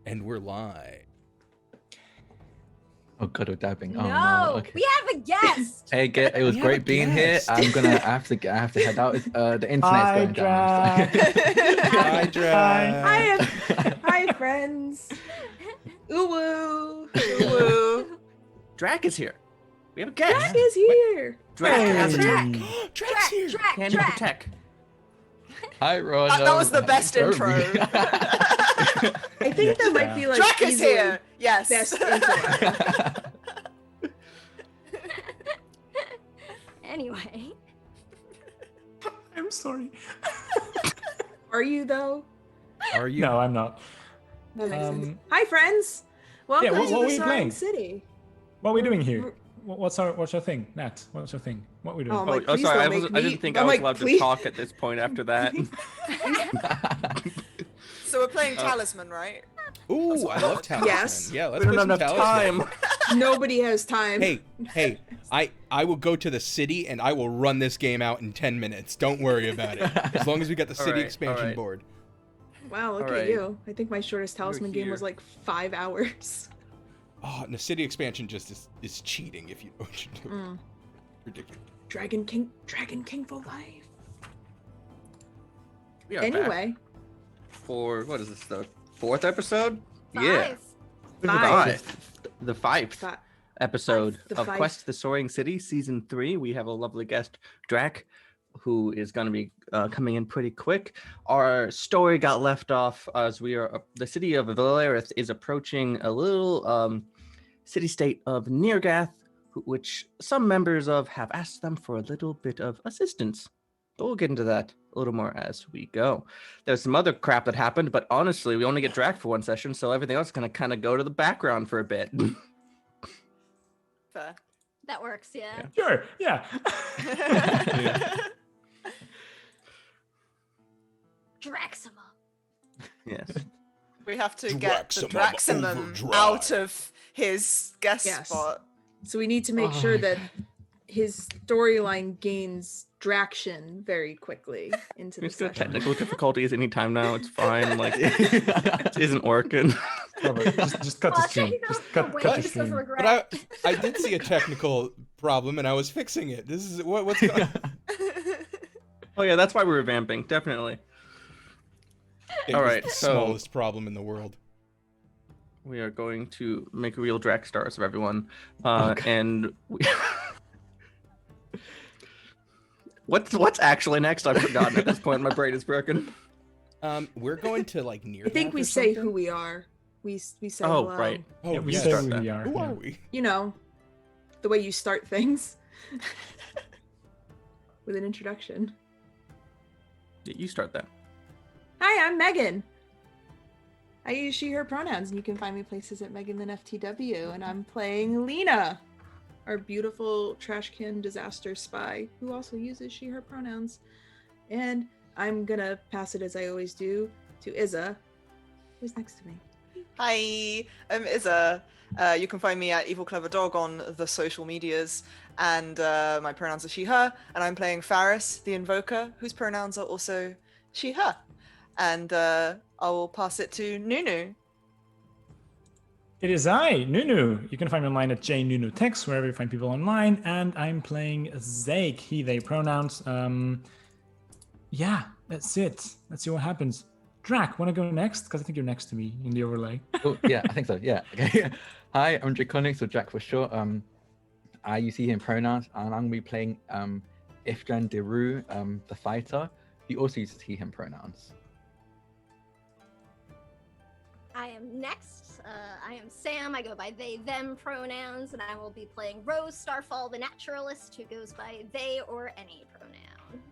And we're live. Oh god, we're dabbing. No, Oh no. Okay. we have a guest. Hey, it was We have a great being here. guest. I have to head out. The internet's Hi, going down. Hi, Dra. Hi, friends. Ooh woo. Woo. Drac is here. We have a guest. Drac is here. Drac has a Drac. tech. Drac's here. Candy tech. Hi, Ron. That was the best intro. I think that might be like Drac is easily here. Yes. best intro. Anyway. I'm sorry. Are you though? Are you? No, I'm not. That makes sense. Hi, friends. Welcome Yeah, what to are the we Soaring playing? City. What are we doing here? What's our thing, Nat? What's your thing? What are we doing? Oh, my- Oh, please sorry. don't I make me- didn't think I'm I was like, allowed please. to talk at this point after that. So we're playing Talisman, right? Ooh, I love Talisman. Yes. Yeah, let's We don't play have some enough Talisman. time. Nobody has time. Hey, I will go to the city and I will run this game out in 10 minutes. Don't worry about it. As long as we got the city Alright, expansion alright. board. Wow, look Alright. at you. I think my shortest Talisman game here. was like 5 hours. Oh, and the city expansion just is cheating if you know what you're doing. Ridiculous. Dragon King for life. We are back Anyway, for what is this? The 4th episode? Five. The 5th Fi- episode The of five. Quest to the Soaring City, Season 3. We have a lovely guest, Drac, who is going to be coming in pretty quick. Our story got left off as the city of Valarith is approaching a little city-state of Niergath, which some members of have asked them for a little bit of assistance. But we'll get into that a little more as we go. There's some other crap that happened, but honestly, we only get Drac for one session, so everything else is going to kind of go to the background for a bit. Fair. That works, yeah. Sure. Yeah. Draxima. Yes. We have to get the Draximum Draximum overdrive. out of his guest Yes. spot. so we need to make sure that his storyline gains traction very quickly into the It's got session. technical difficulties anytime now. It's fine. Like, it isn't working. Robert, just cut the Well, stream. check Just out cut the the waves of stream. regret. But I did see a technical problem and I was fixing it. This is what's going on. Oh yeah, that's why we're revamping. Definitely. It All was right, the so- smallest problem in the world. We are going to make real Drac stars of everyone, and we... what's actually next? I've forgotten at this point. My brain is broken. We're going to like near. I think we say who we are. We say Oh hello. right. Oh, Yeah, we yes. say start who that. we are. Who yeah. are we? You know, the way you start things with an introduction. You start that. Hi, I'm Megan. I use she, her pronouns, and you can find me places at Megan than FTW, and I'm playing Lena, our beautiful trash can disaster spy, who also uses she, her pronouns. And I'm gonna pass it as I always do to Izza, who's next to me. Hi, I'm Izza. You can find me at Evil Clever Dog on the social medias, and my pronouns are she, her, and I'm playing Faris, the Invoker, whose pronouns are also she, her. And I will pass it to Nunu. It is I, Nunu. You can find me online at jnunutex, wherever you find people online, and I'm playing Zake, he, they pronouns. Yeah, that's it. Let's see what happens. Drac, want to go next? Because I think you're next to me in the overlay. Oh, yeah, I think so. Yeah. Okay. Hi, I'm Draconics, or Jack for short. I use he, him pronouns, and I'm gonna be playing Ifdran de Rue, the fighter. He also uses he, him pronouns. I am next. I am Sam. I go by they, them pronouns, and I will be playing Rose Starfall, the naturalist, who goes by they or any pronoun.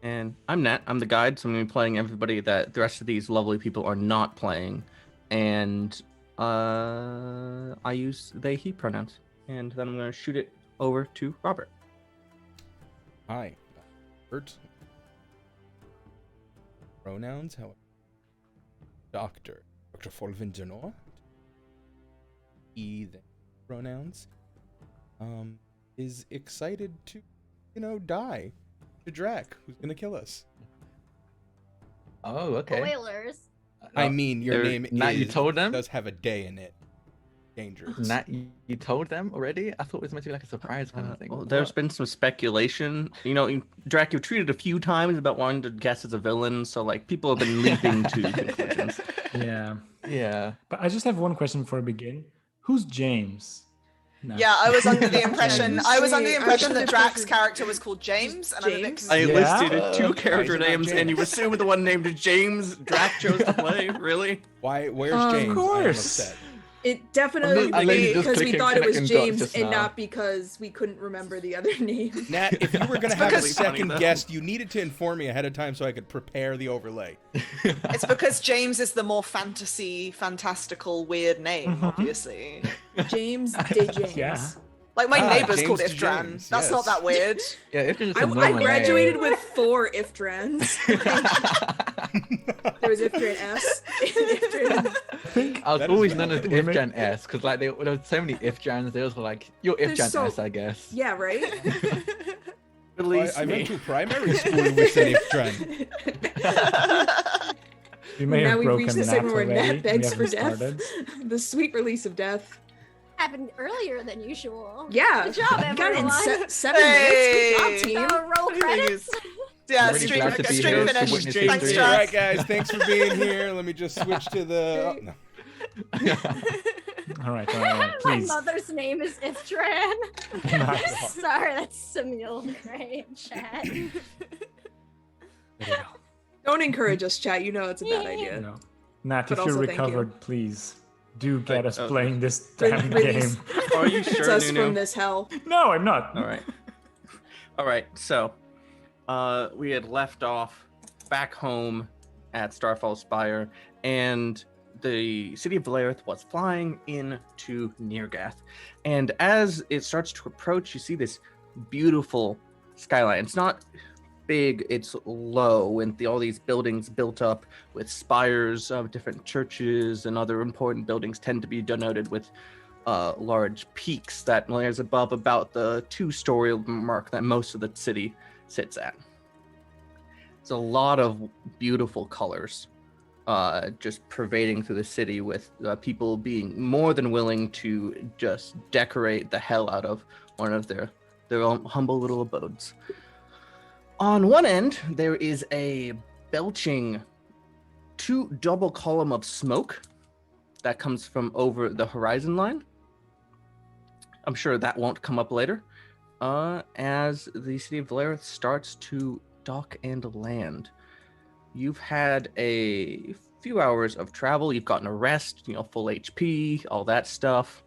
And I'm Nat. I'm the guide, so I'm going to be playing everybody that the rest of these lovely people are not playing. And I use they, he pronouns. And then I'm going to shoot it over to Robert. Hi, Bert. Pronouns, how? Dr. Folvingenor. He, the pronouns. Is excited to, die to Drac, who's gonna kill us. Oh, okay. Spoilers. I mean, your name Nat, you told them? does have a day in it. Dangerous. Nat, you told them already? I thought it was meant to be like a surprise kind of thing. Well, there's been some speculation. Drac, you've treated a few times about wanting to guess as a villain, so like people have been leaping to conclusions. Yeah. Yeah. But I just have one question before we begin. Who's James? No. Yeah, I was under the impression James. that Drax's character was called James, and I'm a bit James? I confused. listed two character Why is it not names, and you James? assume the one named James Drac chose to play. Really? Why? Where's Of James? I am course. upset. It definitely I literally just because we clicked thought it was connect and James just and now. not because we couldn't remember the other name. Nat, if you were going to have a because- funny, second though. guest, you needed to inform me ahead of time so I could prepare the overlay. It's because James is the more fantastical, weird name, obviously. James De James. Yeah. Like my neighbor's James called to Ifdran. James, That's yes. not that weird. Yeah, it's just a I normal graduated name. with 4 Ifdrans. There was Ifdran S. Ifdran. I was That is always a known as we make- Ifdran S because like there was so many Ifdrans. There was like you're There's Ifdran so- S, I guess. Yeah, right? Release I me. went to primary school with an Ifdran. We may Now have we've broken reached the Nat segment where already. Nat We begs for haven't death. started. The sweet release of death. Happened earlier than usual. Yeah. Good job, You got it in everyone. 7 Hey. minutes. Good job, team. Roll credits. Yeah, I'm really stream, glad to be stream here to finished. witness Thanks, history. All Drax. right, guys, thanks for being here. Let me just switch to the. Oh, no. All right, My please. mother's name is Ifdran. Nice. Sorry, that's Samuel Gray in chat. There you go. Don't encourage us, chat. You know it's a bad idea. No. Nat, But if you're also thank you. recovered, please do get us oh. playing this Re- damn release- game. Are you It's sure, us Nunu? from this hell. No, I'm not. All right. So, we had left off back home at Starfall Spire, and the city of Valarith was flying into Niergath. And as it starts to approach, you see this beautiful skyline. It's not big, it's low, and all these buildings built up with spires of different churches and other important buildings tend to be denoted with large peaks that layers above about the 2-story mark that most of the city sits at. It's a lot of beautiful colors just pervading through the city, with people being more than willing to just decorate the hell out of one of their own humble little abodes. On one end, there is a belching double column of smoke that comes from over the horizon line. I'm sure that won't come up later. As the city of Valarith starts to dock and land. You've had a few hours of travel. You've gotten a rest, full HP, all that stuff.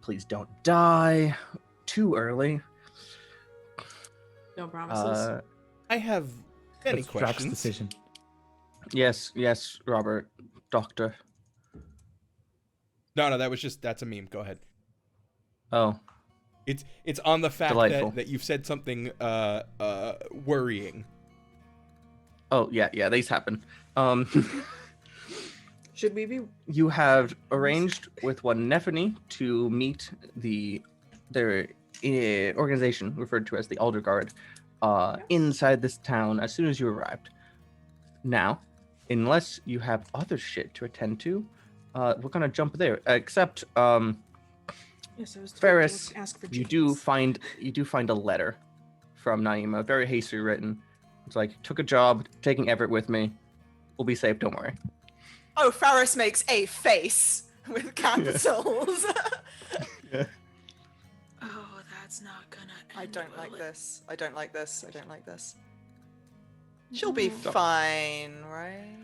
Please don't die too early. No promises. I have many That's Drax's questions. decision. Yes, Robert, Doctor. No, that's a meme. Go ahead. Oh, It's on the fact Delightful. that you've said something worrying. oh yeah, these happen. Should we be? You have arranged with one Nephany to meet their organization referred to as the Alder Guard inside this town as soon as you arrived. Now, unless you have other shit to attend to, we're gonna jump there. Except, Yes, I was told Ferris, to ask for you James. do find a letter from Naima, very hastily written. It's like, took a job, taking Everett with me. We'll be safe, don't worry. Oh, Faris makes a face with capitals. Oh, that's not gonna. I end don't well. like this. I don't like this. I don't like this. She'll be No. fine, right?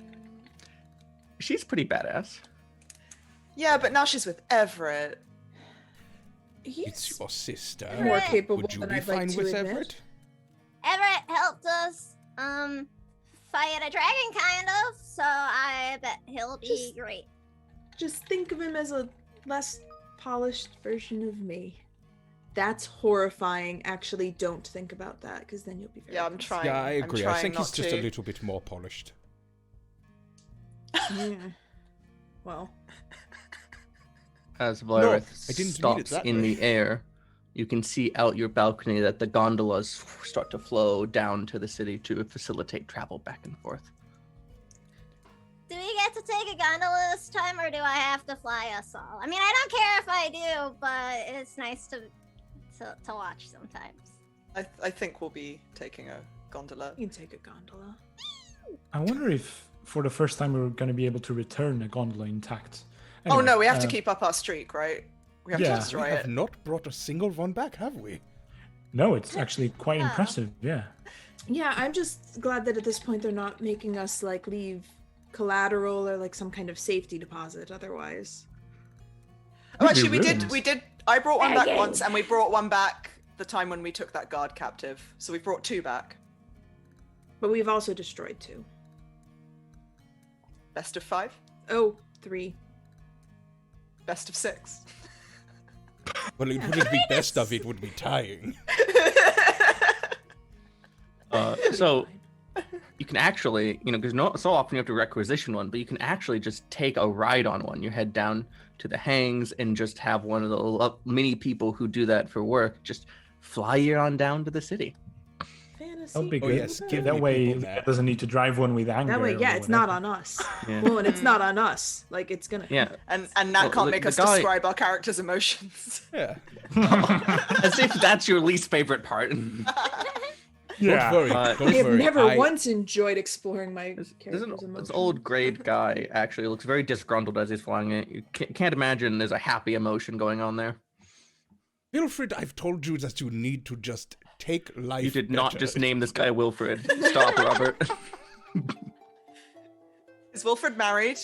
She's pretty badass. Yeah, but now she's with Everett. It's He's your sister. more capable Would you than be I'd like fine to with admit. Everett? Everett helped us fight a dragon, kind of. So I bet he'll be Just- great. Just think of him as a less polished version of me. That's horrifying. Actually, don't think about that, because then you'll be very. Yeah, I'm pissed. trying. Yeah, I I'm agree. I trying think he's not just to. a little bit more polished. Yeah. Well, As Valarith I didn't mean it stops that in way. the air, you can see out your balcony that the gondolas start to flow down to the city to facilitate travel back and forth. to take a gondola this time, or do I have to fly us all? I mean, I don't care if I do, but it's nice to watch sometimes. I think we'll be taking a gondola. You can take a gondola. I wonder if for the first time we're going to be able to return a gondola intact. Oh Anyway, no, we have to keep up our streak, right? We have to Yeah. We destroy have it. not brought a single one back, have we? No, it's actually quite Oh. impressive. Yeah. Yeah, I'm just glad that at this point they're not making us like leave collateral or like some kind of safety deposit otherwise. Oh, Maybe actually, ruins. we did. I brought one back Again. once, and we brought one back the time when we took that guard captive. So we brought 2 back. But we've also destroyed 2. Best of 5, Oh, 3. best of 6. Well, it wouldn't be best of, it would be tying. So you can actually, because not so often you have to requisition one, but you can actually just take a ride on one. You head down to the hangs and just have one of the many people who do that for work just fly you on down to the city. Fantasy. That'll be Oh, good. yes, give That me way, people Leah that. doesn't need to drive one with anger. That way, or yeah, it's not whatever. on us. Yeah. Well, and it's not on us. Like, it's gonna. Yeah, And Nat Well, can't the- make the us guy- describe our characters' emotions. Yeah. as if that's your least favorite part. Yeah. Don't worry. Don't I have worry. never once enjoyed exploring my There's character's this emotions. old grade guy actually looks very disgruntled as he's flying it. You can't imagine there's a happy emotion going on there. Wilfred, I've told you that you need to just take life. You did not better. just name this guy Wilfred. Stop, Robert. Is Wilfred married?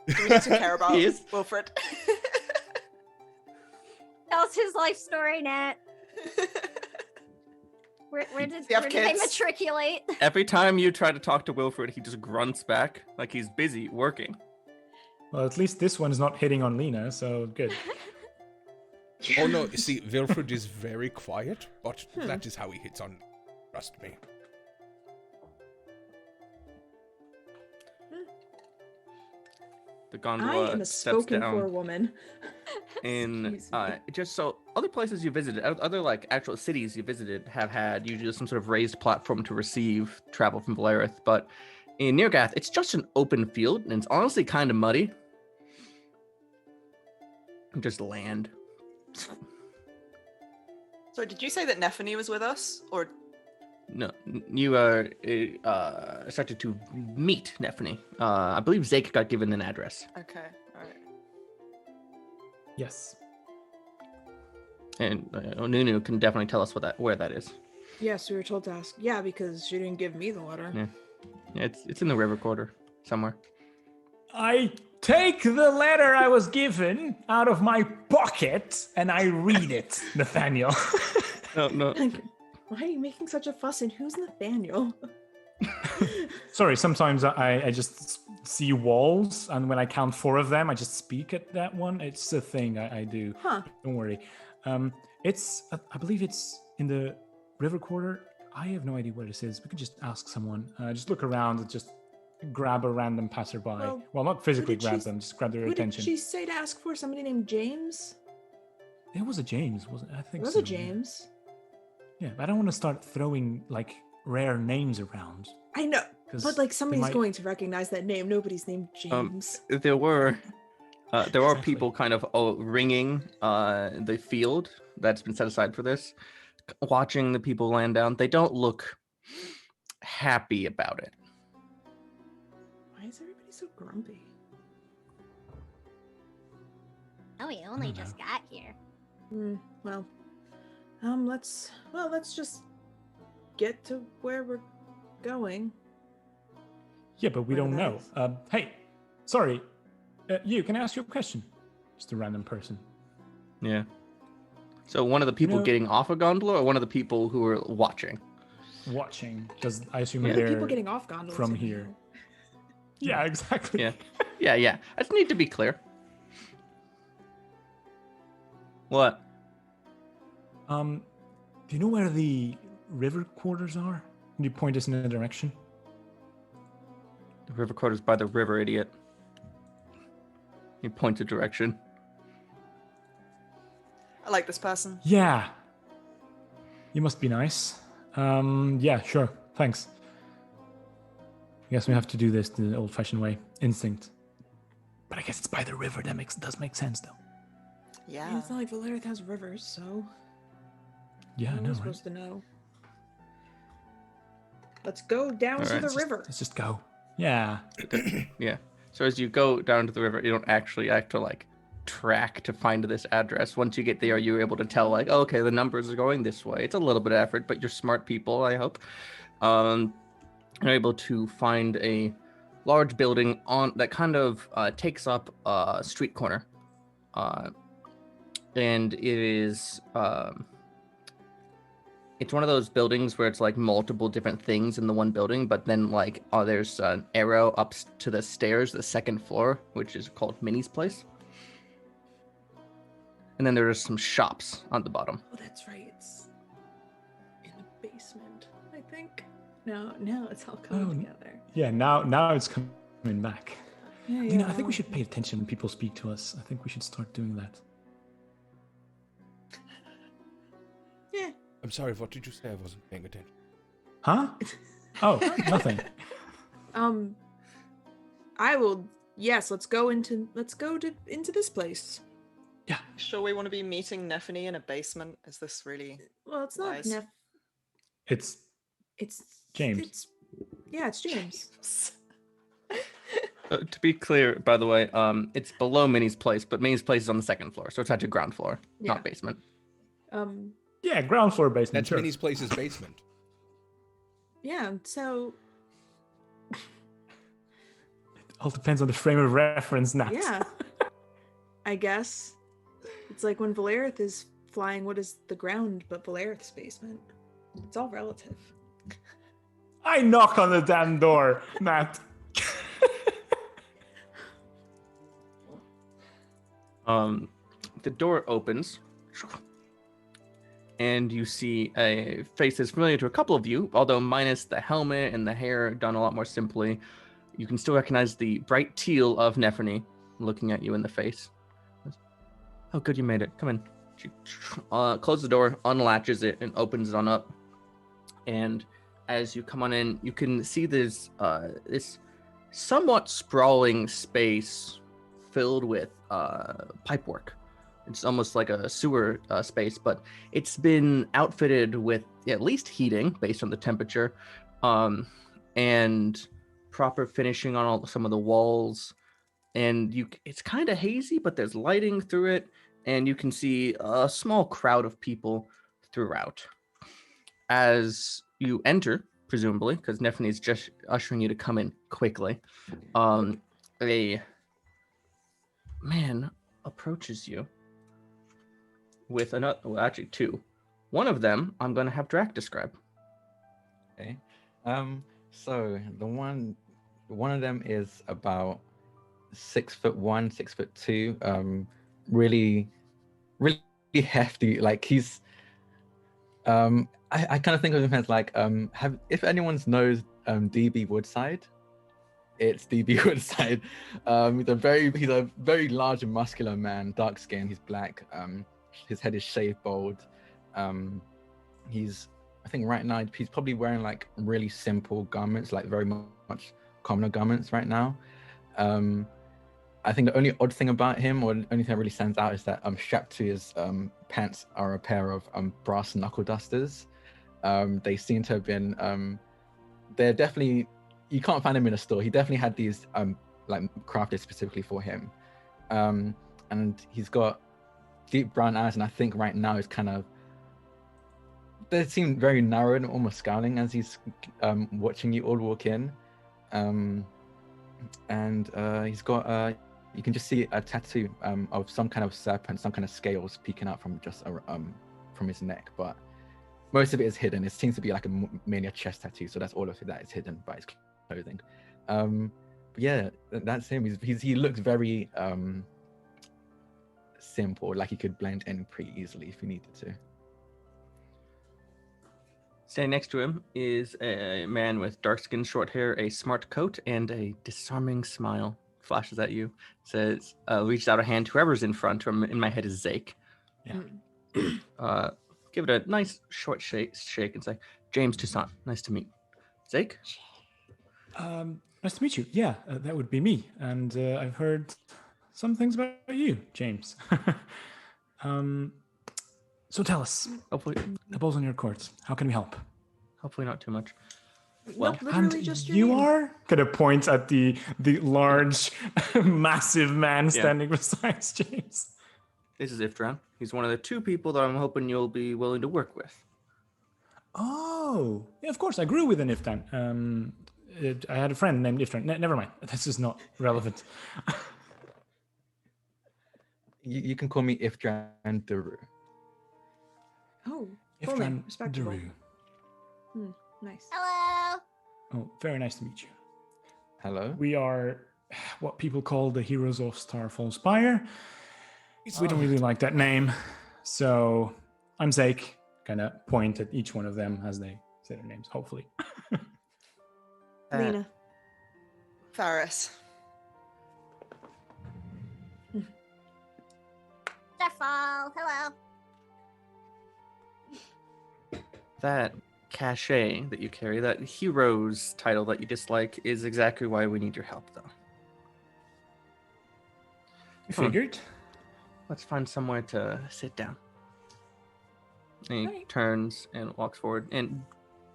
Do we need to care about He is. Wilfred? Tell us his life story, Nat. Where did Does he have they kids? matriculate? Every time you try to talk to Wilfred, he just grunts back like he's busy working. Well, at least this one's not hitting on Lena, so good. Oh no, you see, Wilfred is very quiet, but that is how he hits on. Trust me. The I gondola am a steps spoken for down woman. in Excuse me. just so other places you visited, other like actual cities you visited have had usually some sort of raised platform to receive travel from Valarith, but in Niergath, it's just an open field and it's honestly kind of muddy. Just land. So did you say that Nephany was with us? Or No, you are started to meet Nephany. I believe Zake got given an address. okay, alright. Yes. And Nunu can definitely tell us where that is. Yes, we were told to ask. Yeah, because she didn't give me the letter. Yeah. Yeah, it's in the river quarter somewhere. I take the letter I was given out of my pocket and I read it, Nathaniel. No. Why are you making such a fuss? And who's Nathaniel? Sorry, sometimes I just see walls, and when I count 4 of them, I just speak at that one. It's a thing I do. Huh. Don't worry. It's I believe it's in the river quarter. I have no idea where this is. We could just ask someone. Just look around and just grab a random passerby. Well, not physically did she grab s- them, just grab their Who did attention. she say to ask for? Somebody named James? It was a James, wasn't it? I It think was so. a James. Yeah, but I don't want to start throwing like rare names around. I know. 'cause But like they somebody's might- going to recognize that name. Nobody's named James. There were there are Exactly. people kind of ringing the field that's been set aside for this, watching the people land down. They don't look happy about it. Why is everybody so grumpy? Oh, you only just got here. Well, let's just get to where we're going. Yeah, but we Whatever don't that know. Hey, sorry. You, can I ask you a question? Just a random person. Yeah. So one of the people know- getting off a gondola, or one of the people who are watching. Watching, because I assume Yeah. they're People getting off gondolas from in here. Yeah, exactly. Yeah. Yeah. I just need to be clear. What? Do you know where the river quarters are? Can you point us in a direction? The river quarters by the river, idiot. He points a direction. I like this person. Yeah. You must be nice. Yeah, sure. Thanks. I guess we have to do this the old-fashioned way. Instinct. But I guess it's by the river. That does make sense, though. Yeah. It's not like Valarith has rivers, so Yeah, how I am know, I right? supposed to know? Let's go down to Alright, the river. Let's just go. Yeah. Yeah. So as you go down to the river, you don't actually have to like track to find this address. Once you get there, you're able to tell like, oh, okay, the numbers are going this way. It's a little bit of effort, but you're smart people, I hope. You're able to find a large building on that kind of takes up a street corner, and it is. It's one of those buildings where it's like multiple different things in the one building, but then like there's an arrow up to the stairs, the second floor, which is called Minnie's Place. And then there's some shops on the bottom. Oh, that's right. It's in the basement, I think. No, it's all coming together. Yeah, now it's coming back. Yeah, Lena, I think we should pay attention when people speak to us. I think we should start doing that. Yeah. I'm sorry, what did you say? I wasn't paying attention. Huh? Oh, nothing. I will. Yes, let's go into this place. Yeah. Sure, we want to be meeting Nephany in a basement. Is this really? Well, it's not Wise. It's It's James. It's James. To be clear, by the way, it's below Minnie's Place, but Minnie's Place is on the second floor, so it's actually ground floor, Yeah. not basement. yeah, ground floor basement. That's sure. Minnie's Place's basement. Yeah. So All depends on the frame of reference, Nat. yeah, I guess it's like when Valarith is flying. What is the ground but Valarith's basement? It's all relative. I knock on the damn door, Matt. The door opens, and you see a face that's familiar to a couple of you, although minus the helmet and the hair done a lot more simply. You can still recognize the bright teal of Nephany looking at you in the face. Oh, good, you made it. Come in. She closes the door, unlatches it, and opens it on up. And as you come on in, you can see this somewhat sprawling space filled with pipework. It's almost like a sewer space, but it's been outfitted with at least heating based on the temperature, and proper finishing on some of the walls. And it's kind of hazy, but there's lighting through it, and you can see a small crowd of people throughout. As you enter, presumably, because Nephany's just ushering you to come in quickly, a man approaches you with another, well, actually two. One of them I'm going to have Drac describe. Okay. So the one of them is about 6'1", 6'2", really hefty. Like he's, I kind of think of him as like, if anyone knows DB Woodside, it's DB Woodside. He's a very large and muscular man, dark skin. He's black. His head is shaved bald. I think right now he's probably wearing like really simple garments, like very much commoner garments right now. I think the only odd thing about him, or the only thing that really stands out, is that strapped to his pants are a pair of brass knuckle dusters. They seem to have been, they're definitely, you can't find them in a store. He definitely had these like crafted specifically for him. And he's got deep brown eyes, and I think right now he's kind of, they seem very narrow and almost scowling as he's watching you all walk in. And he's got you can just see a tattoo of some kind of serpent, some kind of scales peeking out from just from his neck, but most of it is hidden. It seems to be like mainly a chest tattoo, so that's all of it that is hidden by his clothing. But yeah, that's him. He looks very simple, like he could blend in pretty easily if he needed to. Standing next to him is a man with dark skin, short hair, a smart coat, and a disarming smile. Flashes at you, says, reaches out a hand to whoever's in front. In my head is Zake. Yeah. Give it a nice short shake and say, James Toussaint, nice to meet. Zake? Nice to meet you. Yeah, that would be me. And I've heard some things about you, James. So tell us, Hopefully, the ball's on your court. How can we help? hopefully not too much. Well, literally And just your you name. are gonna point at the large, massive man standing beside James. This is Ifdran. He's one of the 2 people that I'm hoping you'll be willing to work with. Oh, yeah, of course. I grew with an Ifdran. I had a friend named Ifdran. Never mind. This is not relevant. You can call me Ifdran de Rue. Oh, full name, Ifdran de respectable. Rue. Nice. Hello. Oh, very nice to meet you. Hello. We are what people call the Heroes of Starfall Spire. We don't really like that name. So I'm Zake. Kind of point at each one of them as they say their names, hopefully. Lena. Faris. Starfall. Hello. That cachet that you carry, that hero's title that you dislike, is exactly why we need your help, though. You Come on. figured? Let's find somewhere to sit down. And he Alright. turns and walks forward, and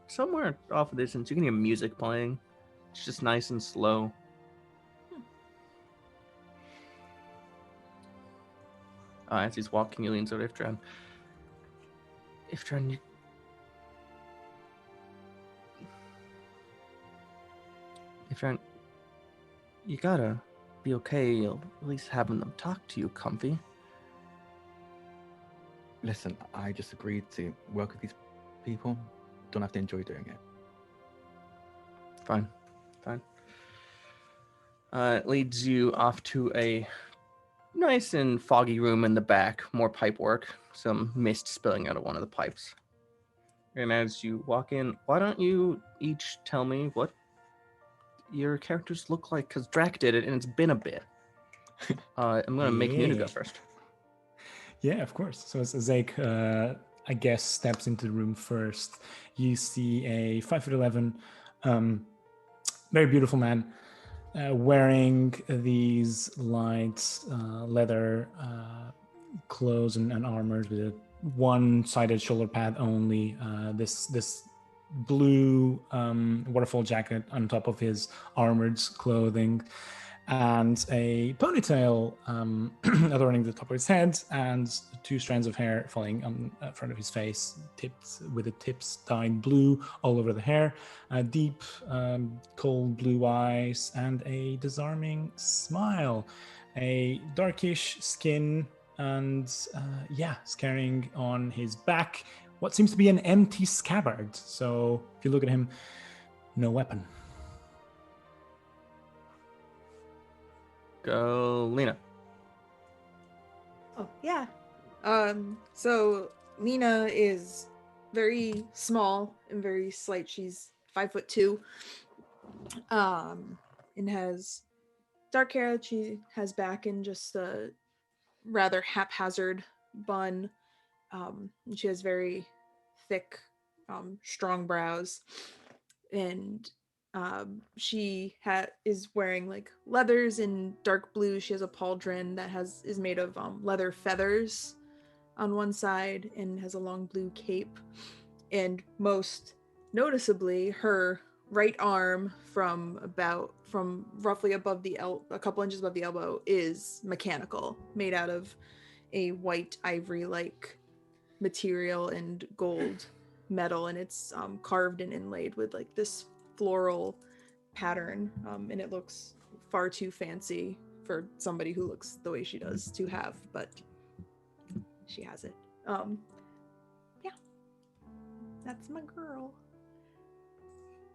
somewhere off a distance, you can hear music playing. It's just nice and slow. As he's walking, he leans over to Ifdran. Ifdran, Ifdran, you gotta be okay at least having them talk to you, Comfy. Listen, I just agreed to work with these people. Don't have to enjoy doing it. Fine. It leads you off to a nice and foggy room in the back, more pipe work, some mist spilling out of one of the pipes. And as you walk in, why don't you each tell me what your characters look like? Because Drac did it, and it's been a bit. I'm going to make Nunu go Yeah. first. Yeah, of course. So as Zake, I guess, steps into the room first, you see a 5'11", very beautiful man wearing these light leather clothes and armors with a one-sided shoulder pad only. This blue waterfall jacket on top of his armored clothing, and a ponytail adorning the top of his head, and 2 strands of hair falling on front of his face, tipped with the tips dyed blue all over the hair, deep cold blue eyes, and a disarming smile, a darkish skin, and is carrying on his back what seems to be an empty scabbard. So if you look at him, no weapon. Go, Lena. Oh, yeah. So Lena is very small and very slight. She's 5'2", and has dark hair. She has back in just a rather haphazard bun. And she has very thick, strong brows, and she is wearing like leathers in dark blue. She has a pauldron that is made of leather feathers on one side and has a long blue cape. And most noticeably, her right arm from roughly above the a couple inches above the elbow is mechanical, made out of a white ivory like material and gold metal, and it's carved and inlaid with like this floral pattern, and it looks far too fancy for somebody who looks the way she does to have, but she has it. Yeah, that's my girl.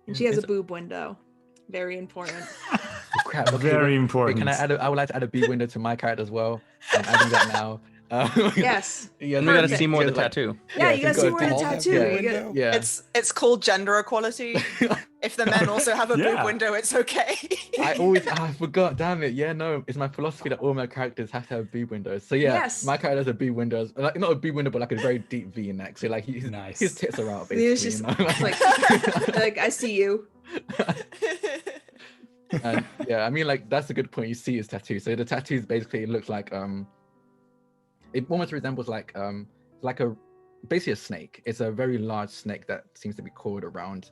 And she has a boob window. Very important. Crap. Okay, Very wait, important. Can I add? I would like to add a B window to my character as well. I'm adding that now. Yes. Yeah, we gotta Perfect. see more of the Yeah, like- tattoo. Yeah, you if gotta see go more of the deep- tattoo. Yeah, You get- yeah. It's called gender equality. If the men also have a Yeah. boob window, it's okay. I forgot. Damn it. Yeah, no. It's my philosophy that all my characters have to have B windows. So yeah, Yes. my character has a B window, like not a B window, but like a very deep V neck. So like Nice. his tits are out It's basically. just You know? like I see you. And yeah, I mean, like that's a good point. You see his tattoo. So the tattoos basically look like it almost resembles like a basically a snake. It's a very large snake that seems to be coiled around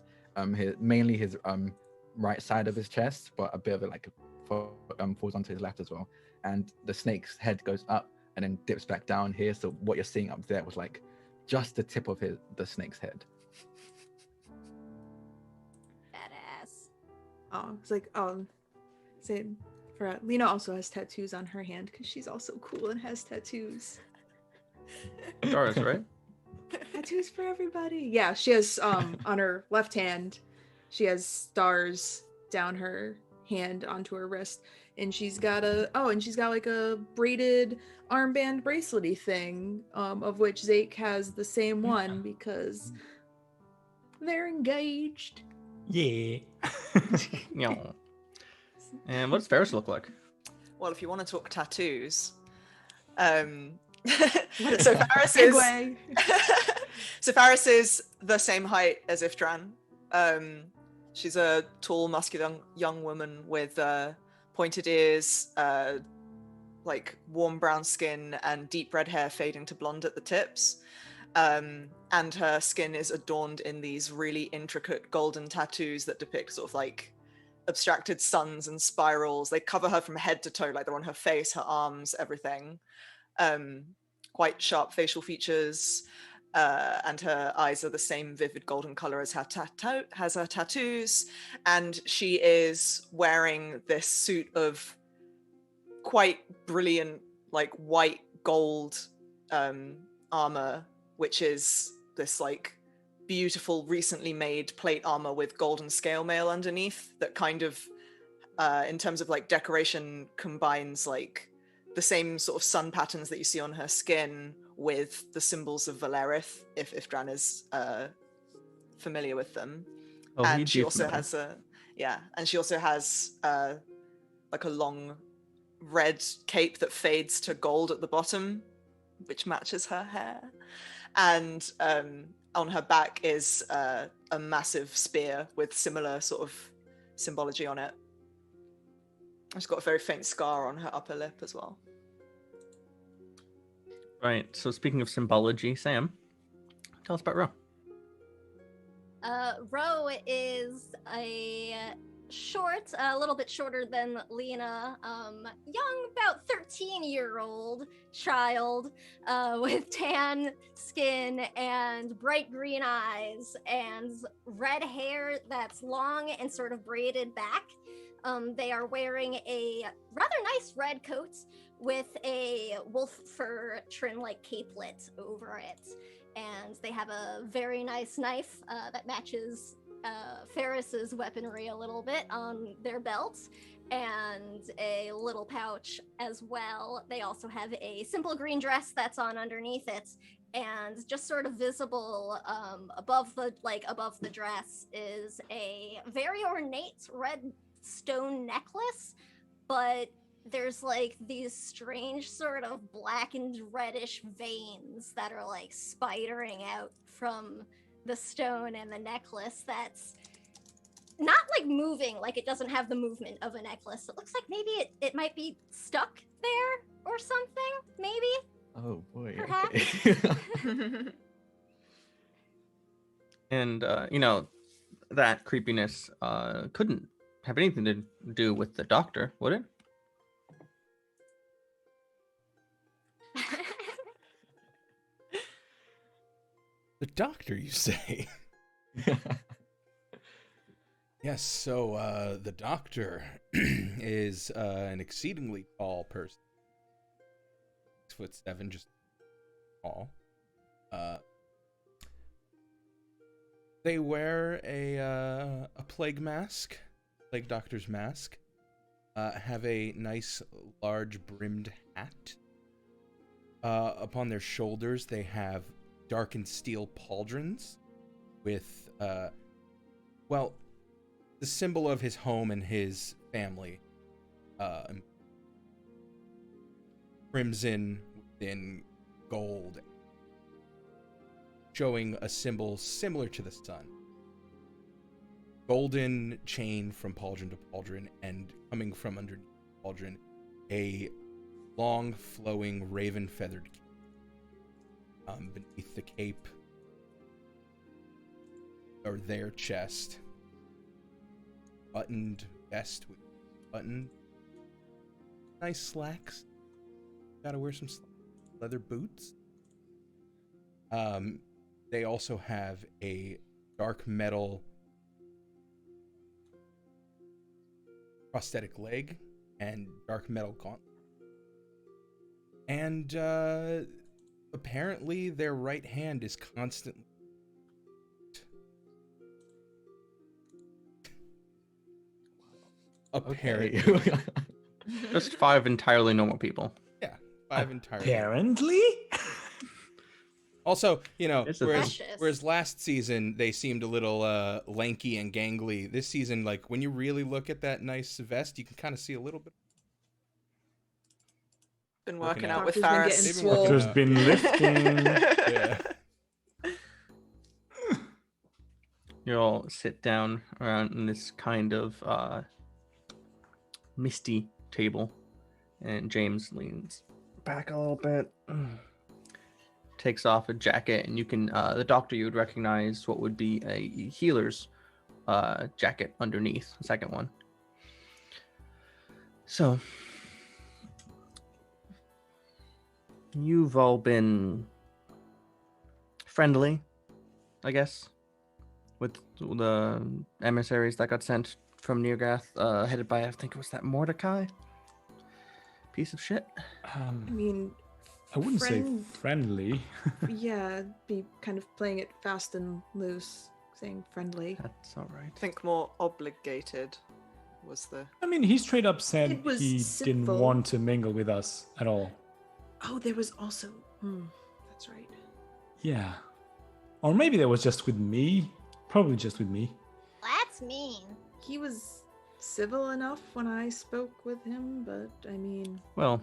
mainly his right side of his chest, but a bit of it like falls onto his left as well. And the snake's head goes up and then dips back down here. So what you're seeing up there was like just the tip of the snake's head. Badass. Oh, it's like, same. For Lena also has tattoos on her hand because she's also cool and has tattoos. Doris, right? Tattoos for everybody. Yeah, she has on her left hand, she has stars down her hand onto her wrist, and she's got like a braided armband bracelety thing, of which Zake has the same one because they're engaged. Yeah. Yeah. And what does Ferris look like? Well, if you want to talk tattoos, so Segue. Faris is the same height as Ifdran. She's a tall, muscular young woman with pointed ears, like warm brown skin, and deep red hair fading to blonde at the tips. And her skin is adorned in these really intricate golden tattoos that depict sort of like abstracted suns and spirals. They cover her from head to toe, like they're on her face, her arms, everything. Quite sharp facial features, and her eyes are the same vivid golden color as her tattoos. And she is wearing this suit of quite brilliant, like white gold armor, which is this like beautiful, recently made plate armor with golden scale mail underneath that kind of, in terms of like decoration, combines like the same sort of sun patterns that you see on her skin with the symbols of Valarith, if Ifdran is familiar with them. Oh, And he'd she be also familiar. has like a long red cape that fades to gold at the bottom, which matches her hair. And on her back is a massive spear with similar sort of symbology on it. She's got a very faint scar on her upper lip as well. Right. So speaking of symbology, Sam, tell us about Ro. Ro is a little bit shorter than Lena, young, about 13-year-old child, with tan skin and bright green eyes and red hair that's long and sort of braided back. They are wearing a rather nice red coat with a wolf fur trim-like capelet over it. And they have a very nice knife that matches Ferris's weaponry a little bit on their belts, and a little pouch as well. They also have a simple green dress that's on underneath it, and just sort of visible above the dress is a very ornate red stone necklace, but there's like these strange sort of blackened reddish veins that are like spidering out from the stone and the necklace that's not like moving, like it doesn't have the movement of a necklace. It looks like maybe it might be stuck there or something, maybe. Oh boy. Perhaps. Okay. And that creepiness couldn't have anything to do with the doctor, would it? The doctor, you say? Yes, so the doctor is an exceedingly tall person. 6'7", just tall. They wear a plague mask, plague doctor's mask. Have a nice large brimmed hat. Upon their shoulders, they have darkened steel pauldrons with, the symbol of his home and his family. Crimson within gold, showing a symbol similar to the sun. golden chain from pauldron to pauldron, and coming from underneath the pauldron, a long, flowing, raven-feathered cape. Beneath the cape, or their chest, buttoned vest with buttoned, nice slacks. Gotta wear some leather boots. They also have a dark metal prosthetic leg and dark metal gauntlet. And apparently their right hand is constantly apparently. Okay. Just 5 entirely normal people. Yeah, 5 entirely. Apparently? Also, you know, It's a whereas last season they seemed a little lanky and gangly, this season, like, when you really look at that nice vest, you can kind of see a little bit. Been Working working out. out with Doctor's been getting Faris. They've been working There's out. been lifting. Yeah. You all sit down around in this kind of misty table, and James leans back a little bit, takes off a jacket, and you can the doctor, you would recognize what would be a healer's jacket underneath the second one. So you've all been friendly, I guess, with the emissaries that got sent from Niergath, headed by, I think it was that Mordecai piece of shit. I mean, I wouldn't say friend- friendly. yeah, be kind of playing it fast and loose, saying friendly. That's all right. I think more obligated was the. I mean, he straight up said It was he didn't simple. want to mingle with us at all. Oh, there was also. That's right. Yeah. Or maybe that was just with me. Probably just with me. That's mean. He was civil enough when I spoke with him, but I mean, Well,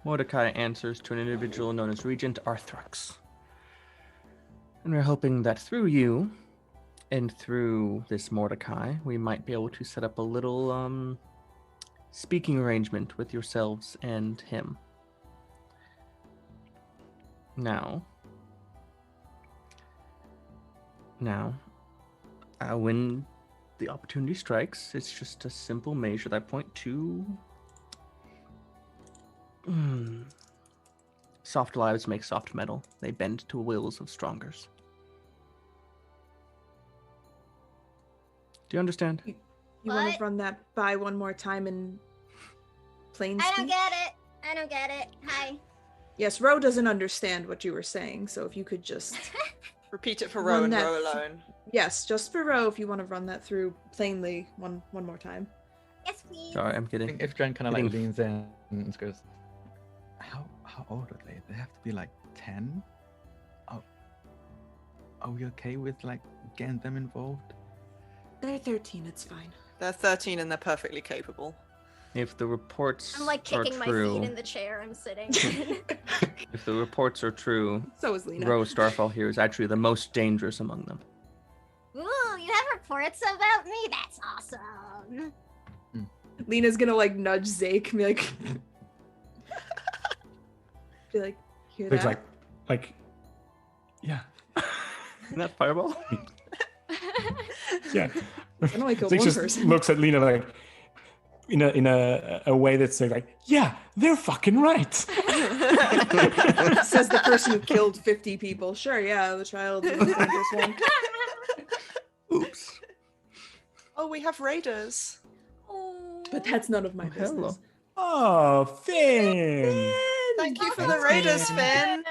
Mordecai answers to an individual known as Regent Arthrux. And we're hoping that through you and through this Mordecai, we might be able to set up a little speaking arrangement with yourselves and him. Now, when the opportunity strikes, it's just a simple measure that point to soft lives make soft metal. They bend to wills of strongers. Do you understand? you want What? to run that by one more time in plain I don't speech? get it. I don't get it. Hi. Yes, Ro doesn't understand what you were saying, so if you could just Repeat it for Run Ro and that Ro th- alone. yes, just for Ro, if you want to run that through plainly one more time. Yes, please. Sorry, I'm I kidding. think Ifdran kind of like Kidding. leans in and goes, "How old are they? They have to be like 10. Are we okay with like getting them involved?" They're 13, it's fine. They're 13 and they're perfectly capable. If the reports I'm like are kicking my true, feet in the chair I'm sitting. if the reports are true, So is Lena. Rose Starfall here is actually the most dangerous among them. Ooh, you have reports about me? That's awesome. Lena's gonna like nudge Zake and be like, hear It's that? like, yeah. Isn't that Fireball? Yeah. I don't like a Zeke one just person. looks at Lena like in a way that's like, yeah, they're fucking right. Says the person who killed 50 people. Sure, yeah, the child is the dangerous one. Oops. Oh, we have raiders. Oh. But that's none of my business. Hello. Oh, Finn. Thank you for the That's raiders, good. Finn.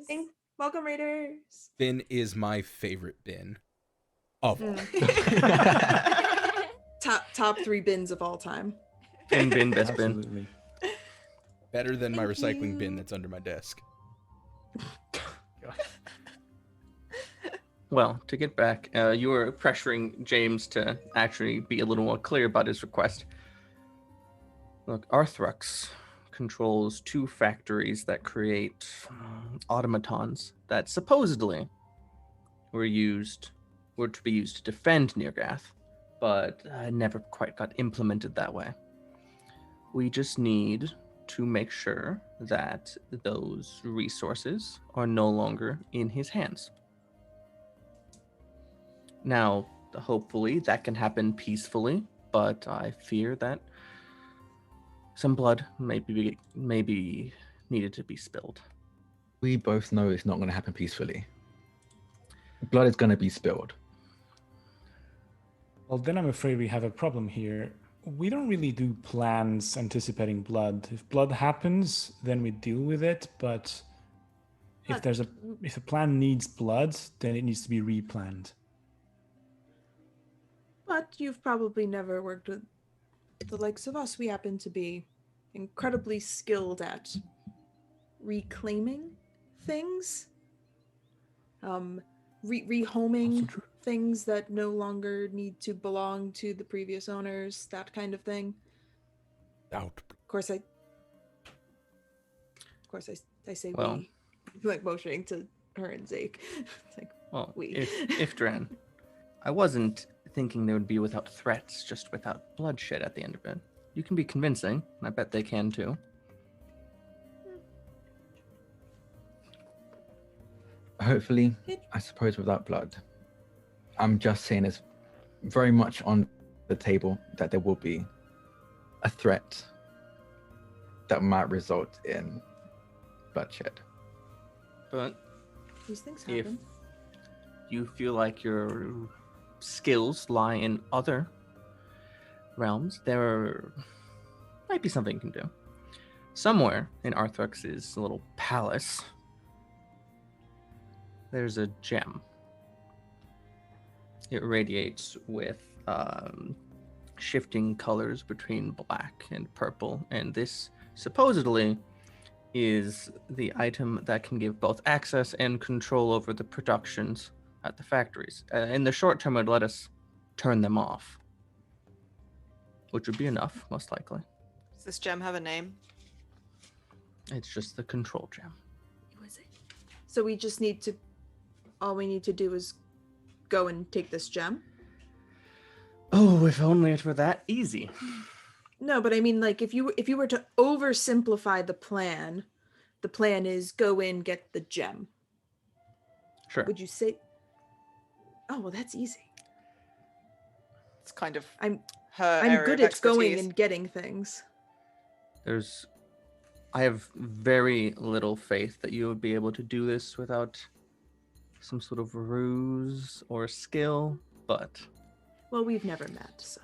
Yes. Welcome, Raiders. Finn is my favorite bin of all. Top 3 bins of all time. And bin, best bin. Absolutely. Better than my Thank recycling bin you. that's under my desk. Well, to get back, you were pressuring James to actually be a little more clear about his request. Look, Arthrux controls 2 factories that create automatons that supposedly were used were to be used to defend Niergath, but never quite got implemented that way. We just need to make sure that those resources are no longer in his hands. Now, hopefully that can happen peacefully, but I fear that some blood may be needed to be spilled. We both know it's not going to happen peacefully. Blood is going to be spilled. Well, then I'm afraid we have a problem here. We don't really do plans anticipating blood. If blood happens, then we deal with it, but if a plan needs blood, then it needs to be replanned. But you've probably never worked with the likes of us. We happen to be incredibly skilled at reclaiming things, rehoming things that no longer need to belong to the previous owners, that kind of thing. Out. Of course, I say Well, we, like motioning to her and Zeke. It's like, well, we. Ifdran, I wasn't thinking they would be without threats, just without bloodshed at the end of it. You can be convincing, and I bet they can too. Hopefully, I suppose without blood. I'm just saying it's very much on the table that there will be a threat that might result in bloodshed. But These things if happen. you feel like your skills lie in other realms, there might be something you can do. Somewhere in Arthrux's little palace, there's a gem. It radiates with shifting colors between black and purple, and this supposedly is the item that can give both access and control over the productions at the factories. In the short term, it would let us turn them off, which would be enough, most likely. Does this gem have a name? It's just the control gem. Who is it? So we just need to. All we need to do is go and take this gem. Oh, if only it were that easy. No, but I mean, like, if you were to oversimplify the plan is go in, get the gem. Sure. Would you say? Oh well, that's easy. It's kind of I'm her area good of at going expertise. and getting things. I have very little faith that you would be able to do this without some sort of ruse or skill, but Well, we've never met, so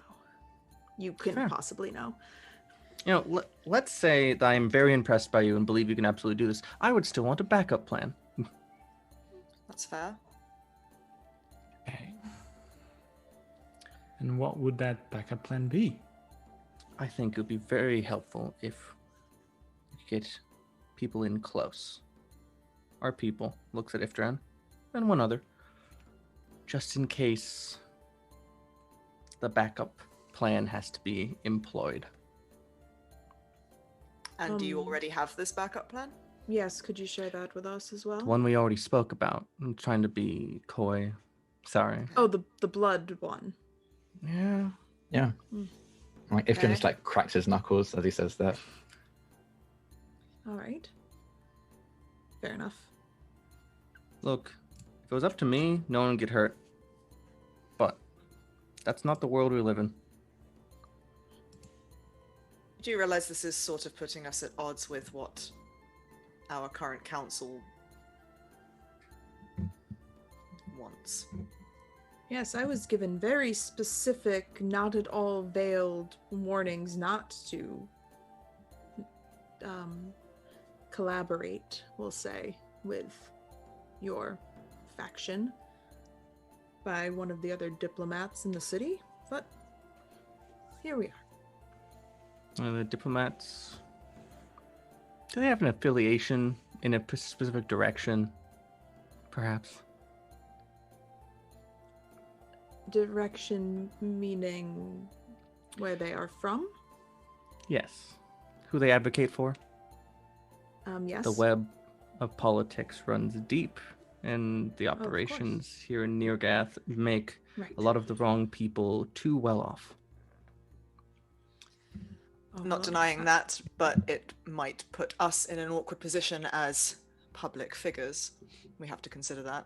you couldn't Fair. possibly know. you know, let's say that I am very impressed by you and believe you can absolutely do this. I would still want a backup plan. That's fair. Okay. And what would that backup plan be? I think it would be very helpful if you could get people in close. Our people, looks at Ifdran, and one other, just in case the backup plan has to be employed. And do you Um, already have this backup plan? Yes, could you share that with us as well? The one we already spoke about. I'm trying to be coy. Sorry. Oh, the blood one. Yeah. Yeah. Like, if Okay. just like cracks his knuckles as he says that. All right. Fair enough. Look, if it was up to me, no one would get hurt. But that's not the world we live in. Do you realize this is sort of putting us at odds with what our current council wants? Yes, I was given very specific, not at all veiled warnings not to collaborate, we'll say, with your faction by one of the other diplomats in the city, but here we are. The diplomats, do they have an affiliation in a specific direction? Perhaps. Direction meaning where they are from? Yes. Who they advocate for? Yes. The web of politics runs deep and the course. operations here in Niergath make Right. a lot of the wrong people too well off. Oh, Not well, denying that, but it might put us in an awkward position as public figures. We have to consider that.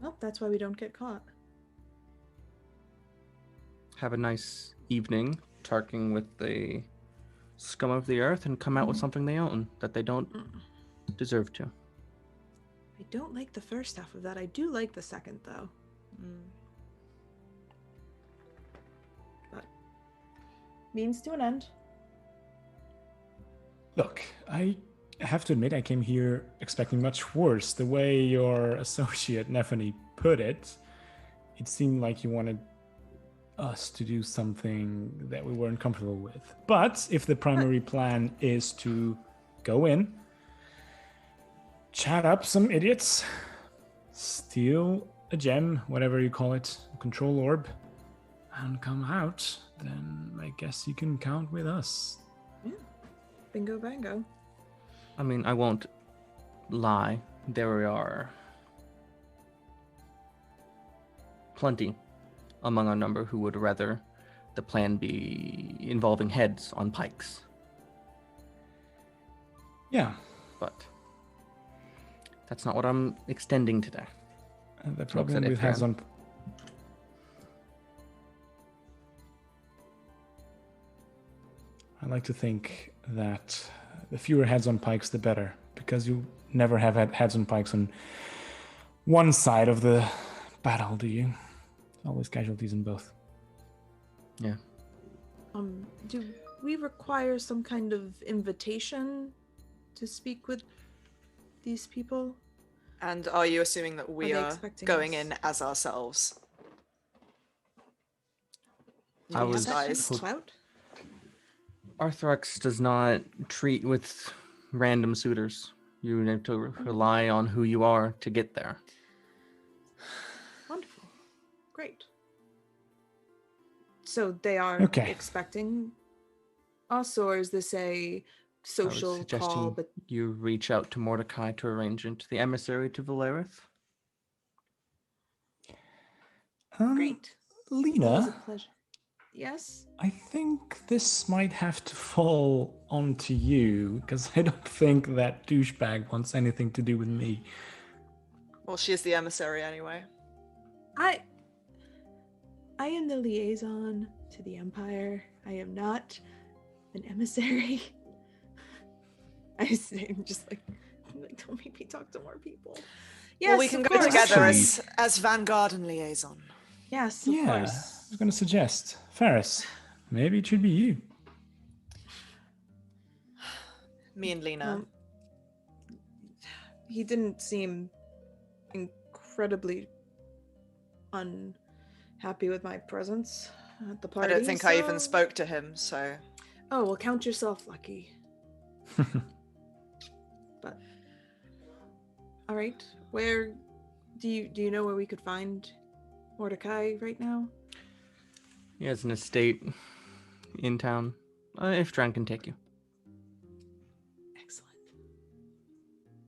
Well, that's why we don't get caught. Have a nice evening talking with the scum of the earth and come out with something they own that they don't deserve to. I don't like the first half of that. I do like the second, though. But means to an end. Look, I have to admit I came here expecting much worse. The way your associate Nephany put it, it seemed like you wanted us to do something that we weren't comfortable with. But if the primary plan is to go in, chat up some idiots, steal a gem, whatever you call it, a control orb, and come out, then I guess you can count with us. Yeah. Bingo bango. I mean, I won't lie. There are plenty among our number who would rather the plan be involving heads on pikes. Yeah, But that's not what I'm extending today. the problem at with heads Ifdran. on... I like to think that the fewer heads on pikes, the better, because you never have had heads on pikes on one side of the battle, do you? Always casualties in both. Yeah. Do we require some kind of invitation to speak with these people? And are you assuming that we they are expecting going us? in as ourselves? I Do we was have that kind of Disguised. clout? Arthrex does not treat with random suitors. You have to rely on who you are to get there. Wonderful. Great. So they are Okay. expecting us, or is this a I was social suggesting call? But you reach out to Mordecai to arrange into the emissary to Valarith. great. Always a Lena, pleasure. Yes. I think this might have to fall onto you, because I don't think that douchebag wants anything to do with me. Well, she is the emissary anyway. I am the liaison to the Empire. I am not an emissary. I'm just like, don't make me talk to more people. Yes, Well, we can of go course. together Actually- as Vanguard and liaison. Yes, of Yeah, I course. was going to suggest. Ferris, maybe it should be you. Me and Lena. He didn't seem incredibly unhappy with my presence at the I party. don't think I even so- spoke to him, so Oh, well, count yourself lucky. But all right, where do you know where we could find Mordecai right now? He has an estate in town. Ifdran can take you. Excellent.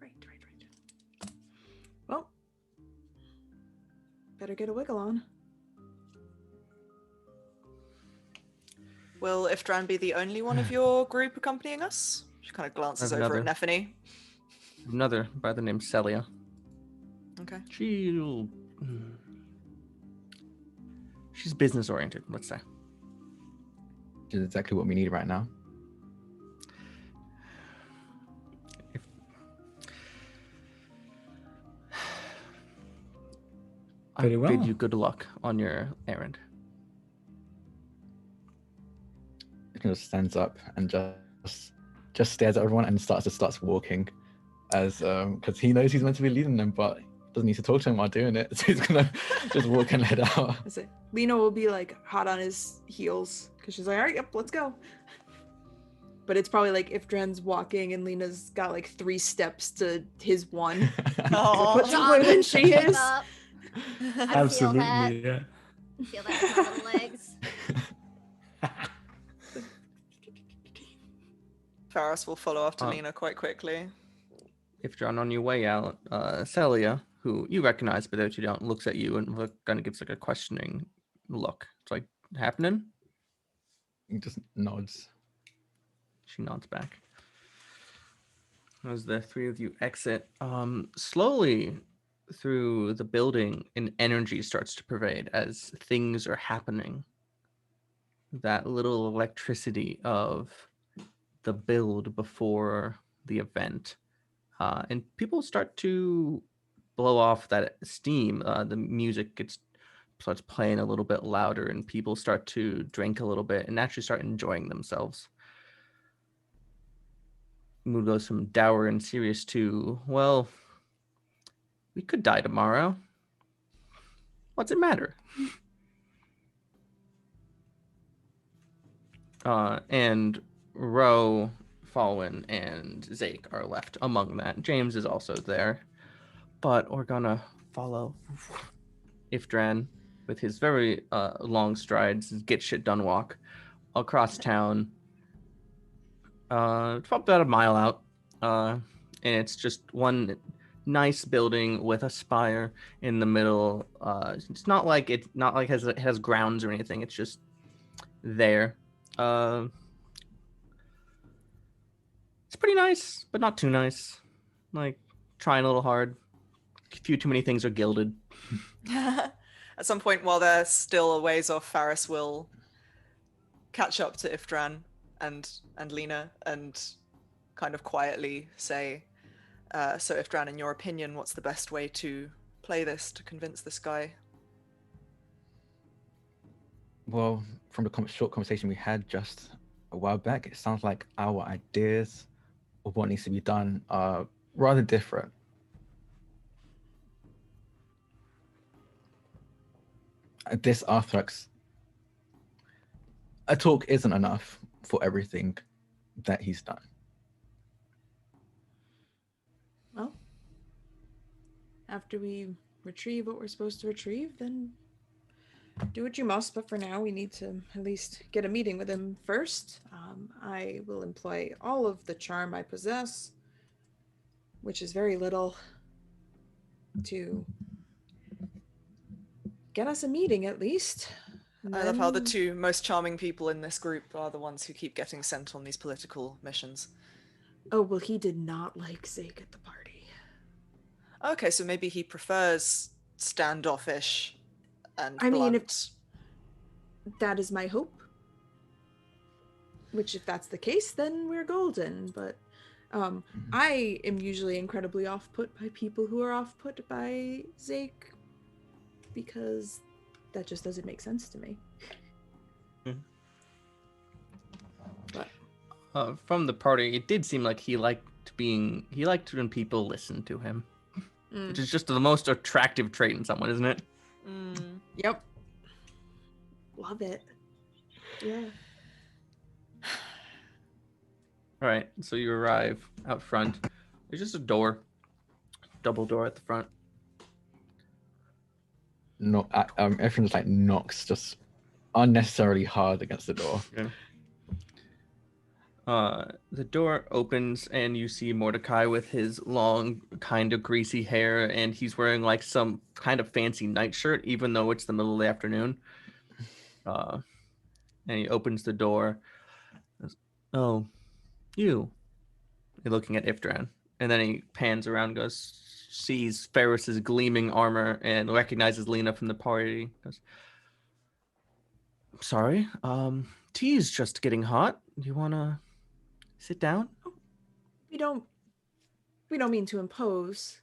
Right. Well, better get a wiggle on. will Ifdran be the only one of your group accompanying us? She kind of glances There's over another. at Nephany. Another by the name Celia. Okay. She's business oriented, let's say. Which is exactly what we need right now. I Very well. bid you good luck on your errand. He just stands up and just stares at everyone and starts walking, as because he knows he's meant to be leading them, but doesn't need to talk to him while doing it. So he's gonna just walk and head out. That's it. Lena will be like hot on his heels because she's like, all right, yep, let's go. But it's probably like if Dren's walking and Lena's got like 3 steps to his 1. Oh, Much more than she Keep is. up. I Absolutely, feel that. yeah. Feel that with my little legs. Faris will follow after Oh. Lena quite quickly. Ifdran, on your way out, Celia, who you recognize but that you don't, looks at you and kind of gives like a questioning look. It's like, happening? He just nods. She nods back. As the three of you exit, slowly through the building, an energy starts to pervade as things are happening. That little electricity of the build before the event. And people start to blow off that steam. The music starts playing a little bit louder, and people start to drink a little bit and actually start enjoying themselves. Mood goes from dour and serious to, well, we could die tomorrow. What's it matter? And Ro, Fallen, and Zake are left among that. James is also there. But we're gonna follow Ifdran with his very long strides, his get shit done walk across town. It's about a mile out. And it's just one nice building with a spire in the middle. It's not like it has grounds or anything. It's just there. It's pretty nice, but not too nice. Like, trying a little hard. A few too many things are gilded. At some point, while they're still a ways off, Faris will catch up to Ifdran and Lena and kind of quietly say, so Ifdran, in your opinion, what's the best way to play this to convince this guy? Well, from the short conversation we had just a while back, it sounds like our ideas of what needs to be done are rather different. This artefact, a talk isn't enough for everything that he's done. Well, after we retrieve what we're supposed to retrieve, then do what you must. But for now, we need to at least get a meeting with him first. I will employ all of the charm I possess, which is very little, to get us a meeting at least. I love how the two most charming people in this group are the ones who keep getting sent on these political missions. Oh, well, he did not like Zeke at the party. Okay, so maybe he prefers standoffish and I mean, if blunt. that is my hope. Which, if that's the case, then we're golden. But I am usually incredibly off-put by people who are off-put by Zeke, because that just doesn't make sense to me. But from the party, it did seem like he liked when people listened to him, which is just the most attractive trait in someone, isn't it? Yep. Love it. Yeah. All right, so you arrive out front. There's just a door, double door at the front. No, everything's like knocks just unnecessarily hard against the door. Okay. The door opens and you see Mordecai with his long, kind of greasy hair, and he's wearing like some kind of fancy nightshirt, even though it's the middle of the afternoon. And he opens the door. Oh, you. You're looking at Ifdran. And then he pans around, goes, sees Ferris's gleaming armor, and recognizes Lena from the party. Goes, sorry, tea's just getting hot. Do you wanna sit down? We don't mean to impose.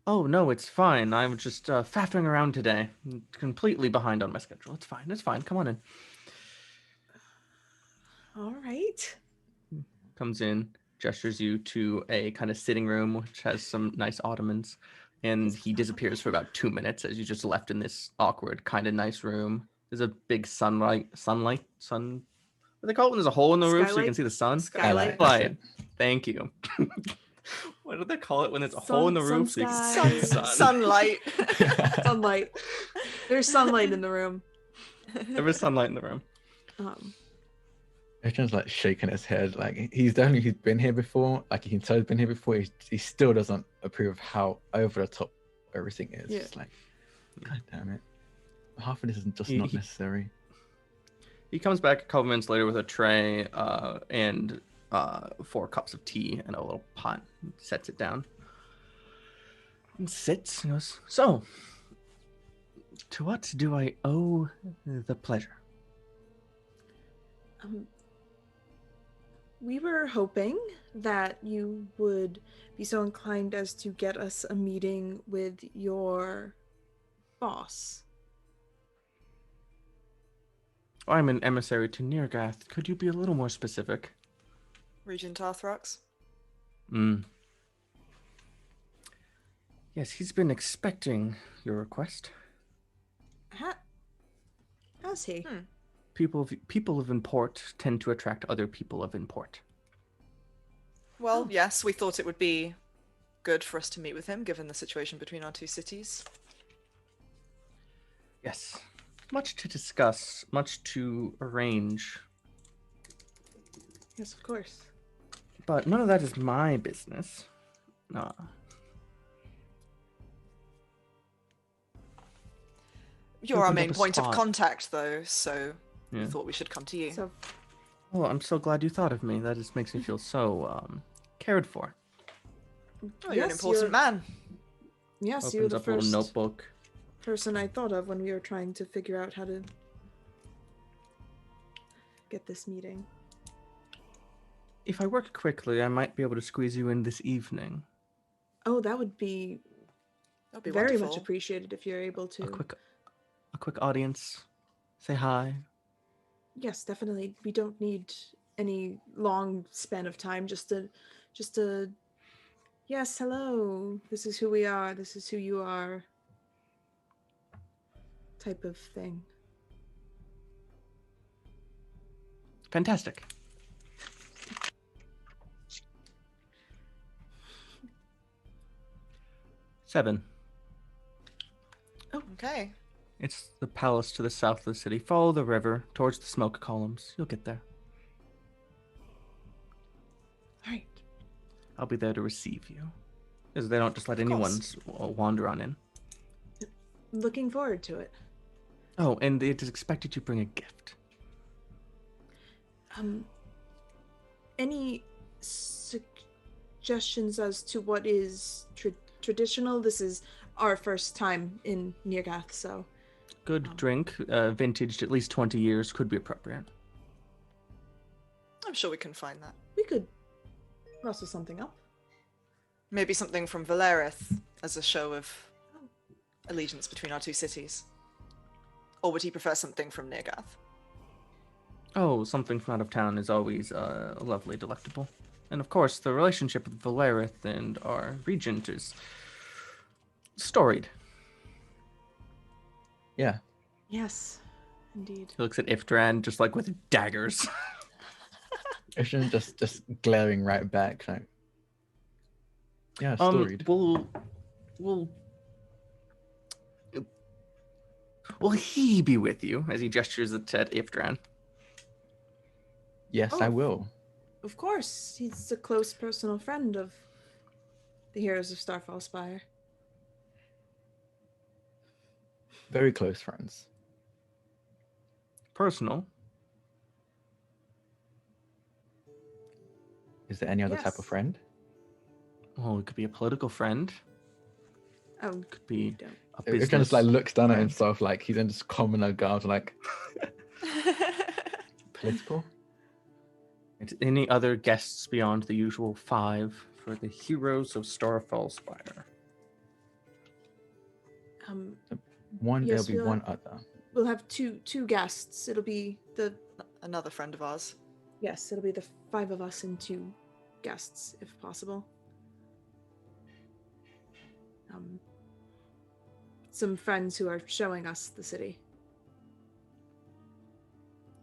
Oh no, it's fine. I'm just faffing around today. I'm completely behind on my schedule. It's fine. It's fine. Come on in. All right. Comes in, gestures you to a kind of sitting room which has some nice ottomans, and he disappears for about 2 minutes as you just left in this awkward, kind of nice room. There's a big sun. What do they call it when there's a hole in the roof so you can see the sun? Skylight. Light. Thank you. What do they call it when there's a hole in the roof so you can see the sun? Sunlight. Sunlight. There's sunlight in the room. There was sunlight in the room. Ifdran's like shaking his head. Like he's been here before. Like he can tell he's been here before. He still doesn't approve of how over the top everything is. Yeah. It's like, God damn it. Half of this is just He- not he- necessary. He comes back a couple minutes later with a tray and 4 cups of tea and a little pot. Sets it down. And sits and goes, "So, to what do I owe the pleasure?" We were hoping that you would be so inclined as to get us a meeting with your boss. I'm an emissary to Niergath. Could you be a little more specific? Regent Arthrax. Yes, he's been expecting your request. How's he? People of import tend to attract other people of import. Well, yes, we thought it would be good for us to meet with him, given the situation between our 2 cities. Yes. Much to discuss, much to arrange, Yes, of course. but none of that is my business. You're our Opened main up a point of spot. contact, though, so we Yeah. thought we should come to you. So Oh, I'm so glad you thought of me. That just makes me feel so cared for. Oh, you're an important man. Yes, you were Opens the up a little first notebook. person I thought of when we were trying to figure out how to get this meeting. If I work quickly, I might be able to squeeze you in this evening. Oh, that would be That'd be very much wonderful. appreciated if you're able to. A quick audience. Say hi. Yes, definitely. We don't need any long span of time. Just a yes, hello. This is who we are. This is who you are. Type of thing. Fantastic. Seven. Okay. It's the palace to the south of the city. Follow the river towards the smoke columns. You'll get there. All right. I'll be there to receive you. Because they don't just let Of anyone course. wander on in. Looking forward to it. Oh, and it is expected to bring a gift. Any suggestions as to what is traditional? This is our first time in Niergath, so Good drink, vintaged at least 20 years, could be appropriate. I'm sure we can find that. we could rustle something up. Maybe something from Valarith as a show of allegiance between our 2 cities. Or would he prefer something from Niergath? Oh, something from out of town is always lovely, delectable. And of course, the relationship with Valarith and our regent is storied. Yeah. Yes, indeed. He looks at Ifdran just like with daggers. Ifdran just glaring right back. Like, yeah, storied. Will he be with you? As he gestures at Ifdran. Yes, I Oh. will. Of course, he's a close personal friend of the Heroes of Starfall Spire. Very close friends. Personal. Is there any other type Yes. of friend? Oh, it could be a political friend. Oh, Could be don't. a Ifdran business. just like looks down at friend. himself like he's in this commoner garb, like political. And any other guests beyond the usual 5 for the Heroes of Starfall Spire? One, Yes, there'll be we'll one have- other. We'll have two guests. It'll be Another friend of ours. yes, it'll be the 5 of us and 2 guests, if possible. Some friends who are showing us the city.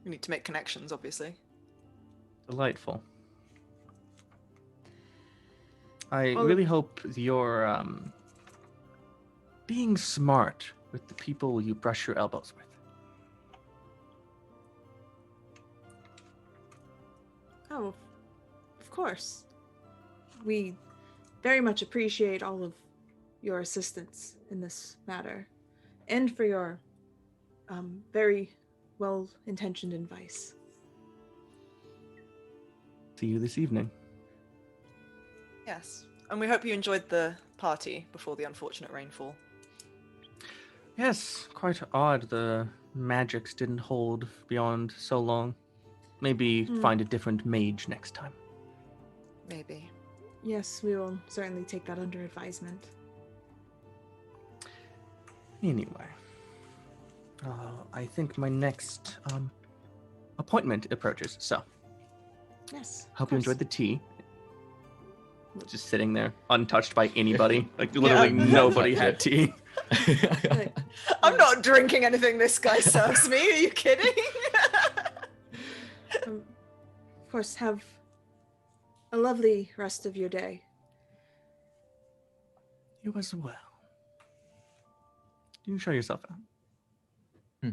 We need to make connections, obviously. Delightful. I Well- really hope you're being smart with the people you brush your elbows with. Oh, of course. We very much appreciate all of your assistance in this matter, and for your very well-intentioned advice. See you this evening. Yes. And we hope you enjoyed the party before the unfortunate rainfall. Yes, quite odd the magics didn't hold beyond so long. Maybe find a different mage next time. Maybe. Yes, we will certainly take that under advisement. Anyway, I think my next appointment approaches. So, Yes. hope you enjoyed the tea. Just sitting there, untouched by anybody. Like literally nobody had tea. I'm not drinking anything this guy serves me. Are you kidding? Of course, have a lovely rest of your day. You as well. You can show yourself out.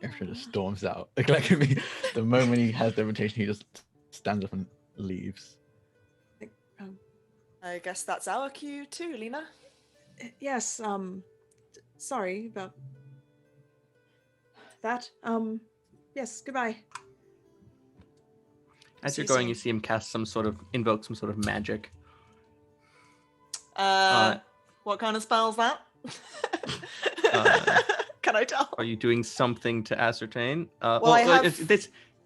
Ifdran just storms out. Like, I mean, the moment he has the invitation, he just stands up and leaves. I guess that's our cue too, Lena. Yes, sorry about that. Yes, goodbye. As See you're you going, soon. you see him invoke some sort of magic. What kind of spell's that? Can I tell? Are you doing something to ascertain? I have-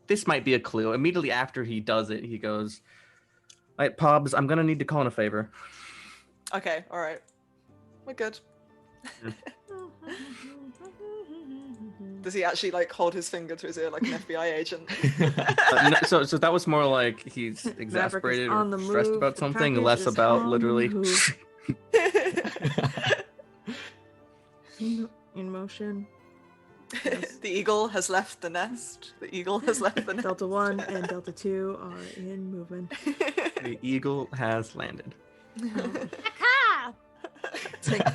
This might be a clue. Immediately after he does it, he goes, "All right, Pobs, I'm gonna need to call in a favor." Okay, all right. We're good. Does he actually like hold his finger to his ear like an FBI agent? No, so that was more like he's exasperated or on the stressed move, about the something, package less is about on the literally. move. In motion. Yes. The eagle has left the nest. The eagle has left the nest. Delta 1 and Delta 2 are in movement. The eagle has landed. Aka! It's like,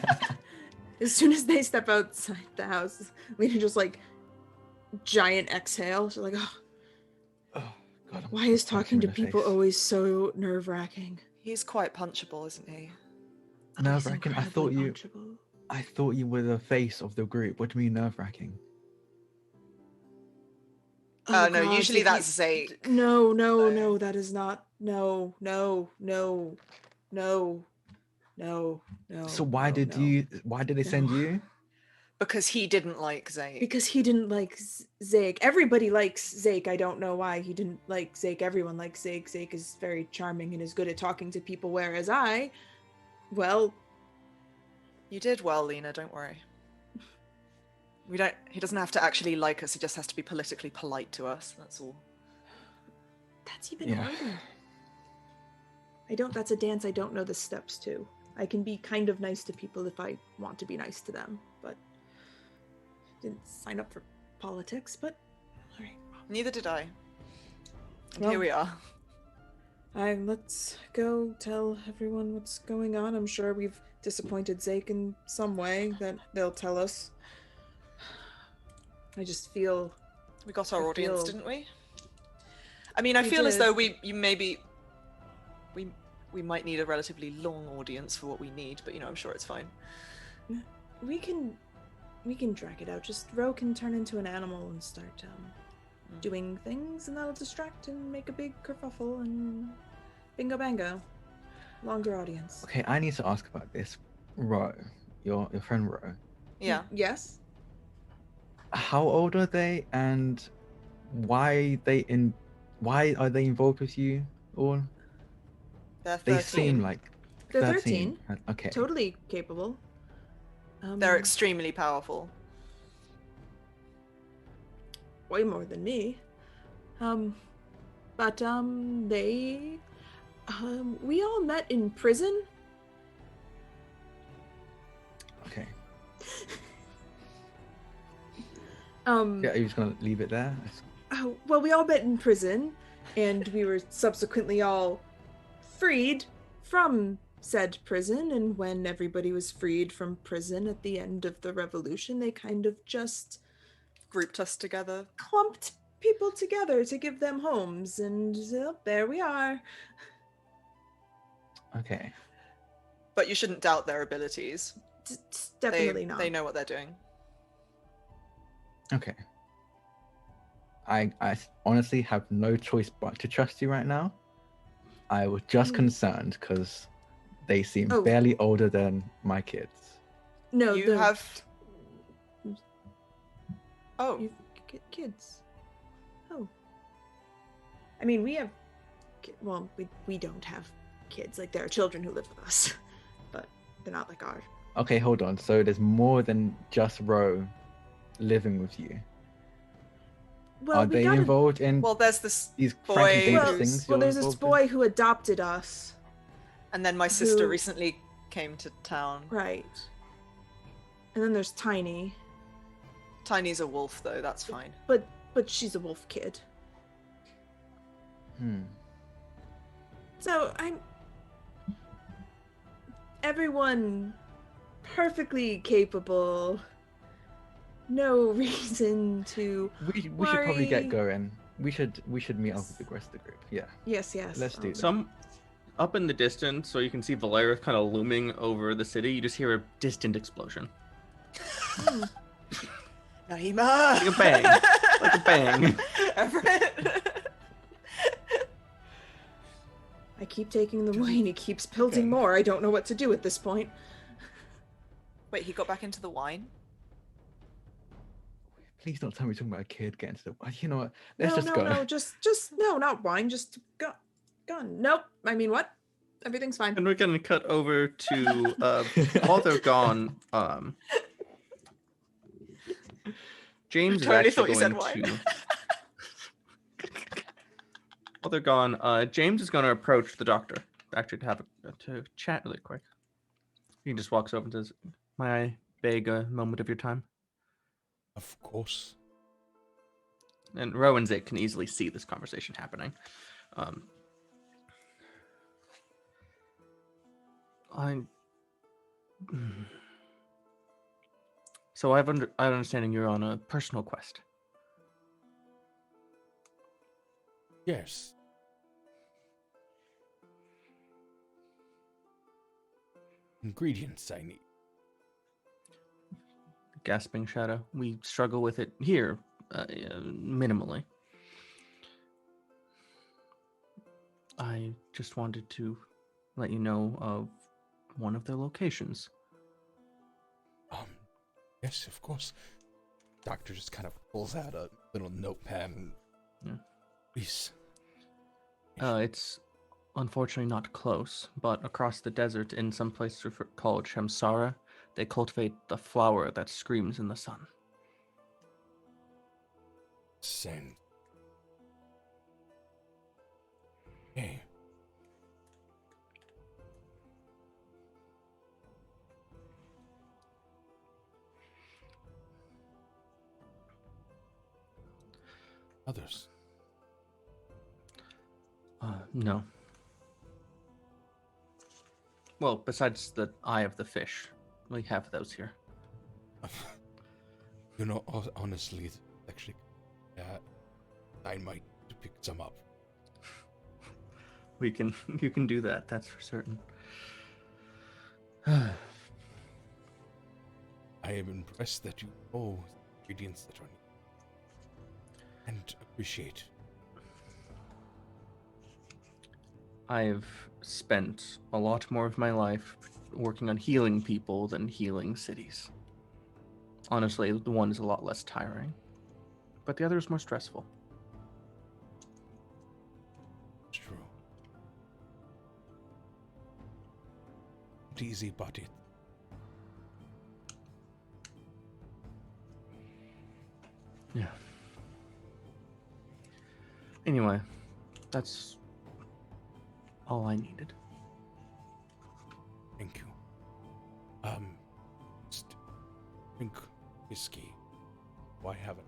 as soon as they step outside the house, Lena just like giant exhale. She's like, oh, Oh, God. I'm why is punching talking to him in the people face. always so nerve-wracking? He's quite punchable, isn't he? Nerve-wracking? I thought Incredibly you. punchable. I thought you were the face of the group. What do you mean nerve-wracking? Oh, no, God, usually did he- that's Zake. No, So- no, that is not. No. So why no, did no. you? Why did they send No. you? Because he didn't like Zake. Because he didn't like Zake. Everybody likes Zake. I don't know why he didn't like Zake. Everyone likes Zake. Zake is very charming and is good at talking to people, whereas well, You did well, Lena, don't worry. He doesn't have to actually like us, he just has to be politically polite to us, that's all. that's even Yeah. harder. That's a dance I don't know the steps to. I can be kind of nice to people if I want to be nice to them, but didn't sign up for politics, but alright. Neither did I. And Well- here we are. Let's go tell everyone what's going on. I'm sure we've disappointed Zake in some way that they'll tell us. I just feel We got our I audience, feel- didn't we? I mean, I We feel as did. though we might need a relatively long audience for what we need, but I'm sure it's fine. we can drag it out. Just Ro can turn into an animal and start doing things, and that'll distract and make a big kerfuffle and bingo bango. Longer audience. Okay, I need to ask about this. Ro, your friend Ro. Yeah. Yes. How old are they, and why are they involved with you? Or They're 13. they seem like They're 13. Okay. Totally capable. They're extremely powerful. Way more than me. But they we all met in prison. Okay. Um Yeah, are you just gonna leave it there? well, we all met in prison, and we were subsequently all freed from said prison, and when everybody was freed from prison at the end of the revolution, they kind of just Grouped us together. clumped people together to give them homes, and there we are. Okay. But you shouldn't doubt their abilities. Definitely not. They know what they're doing. Okay. I honestly have no choice but to trust you right now. I was just concerned because they seem barely older than my kids. No, You have. Oh. You've kids. Oh. I mean, we have. Well, we don't have kids. Like, there are children who live with us, but they're not like our. Okay, hold on. So there's more than just Ro living with you. Well, Are they involved in there's this these boy. crazy dangerous things? Well, you're there's this involved in? boy who adopted us. And then my sister Who- recently came to town. Right. And then there's Tiny. Tiny's a wolf, though. That's fine. But she's a wolf kid. So everyone perfectly capable. No reason to We should probably get going. We should meet up with the rest of the group. Yeah. Yes. Let's do that. Some up in the distance, so you can see Valarith kind of looming over the city. You just hear a distant explosion. Naima! Like a bang. Like a bang. Everett. I keep taking the wine, he keeps building more. I don't know what to do at this point. Wait, he got back into the wine? Please don't tell me you're talking about a kid getting to the. You know what? Let's No, just go. No, just no, not wine. Just gone. Nope. I mean, what? Everything's fine. And we're gonna cut over to while they're gone. James is Totally actually thought you said going wine. to. While they're gone, James is going to approach the doctor. Actually, to have to chat really quick. He just walks over and says, "May I beg a moment of your time?" Of course. And Ro and Zig can easily see this conversation happening. So I have understanding you're on a personal quest. Yes. Ingredients I need. Gasping Shadow. We struggle with it here, minimally. I just wanted to let you know of one of their locations. Yes, of course. Doctor just kind of pulls out a little notepad and... Yeah. Please. It's unfortunately not close, but across the desert in some place called Shamsara, they cultivate the flower that screams in the sun. Send. Hey. Others. No. Well, besides the eye of the fish, we have those here. You know, honestly, actually, I might pick some up. You can do that. That's for certain. I am impressed that you know the ingredients that are needed. And appreciate. I've spent a lot more of my life working on healing people than healing cities. Honestly, the one is a lot less tiring, but the other is more stressful. It's true. Not easy, but it. Yeah. Anyway, that's all I needed. Thank you. Just drink whiskey. Why haven't?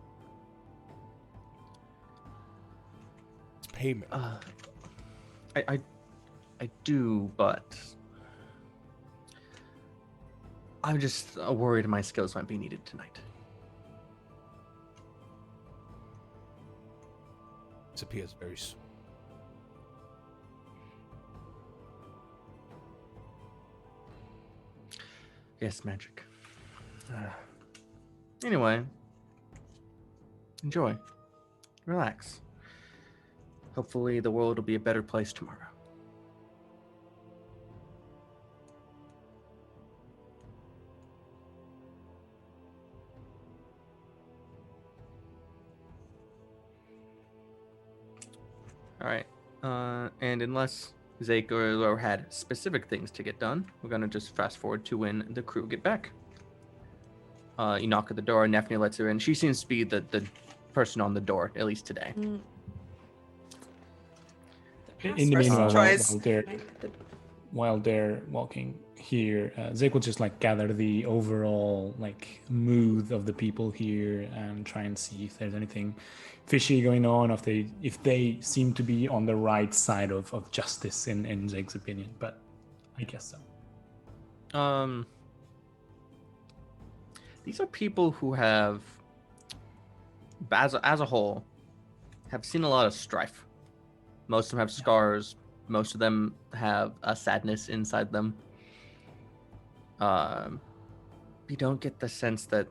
It's payment. I do, but I'm just worried my skills might be needed tonight. appears very soon. Yes, magic. Anyway, enjoy. Relax. Hopefully the world will be a better place tomorrow. All right. And unless Zeke or Laura had specific things to get done, we're going to just fast forward to when the crew get back. You knock at the door, Nephne lets her in. She seems to be the person on the door, at least today. In the meanwhile, Tries- while they're walking here, Zeke will just like gather the overall like mood of the people here and try and see if there's anything fishy going on, if they seem to be on the right side of justice in Zeke's opinion. But I guess so. These are people who have, as a whole, have seen a lot of strife. Most of them have scars. Most of them have a sadness inside them. You don't get the sense that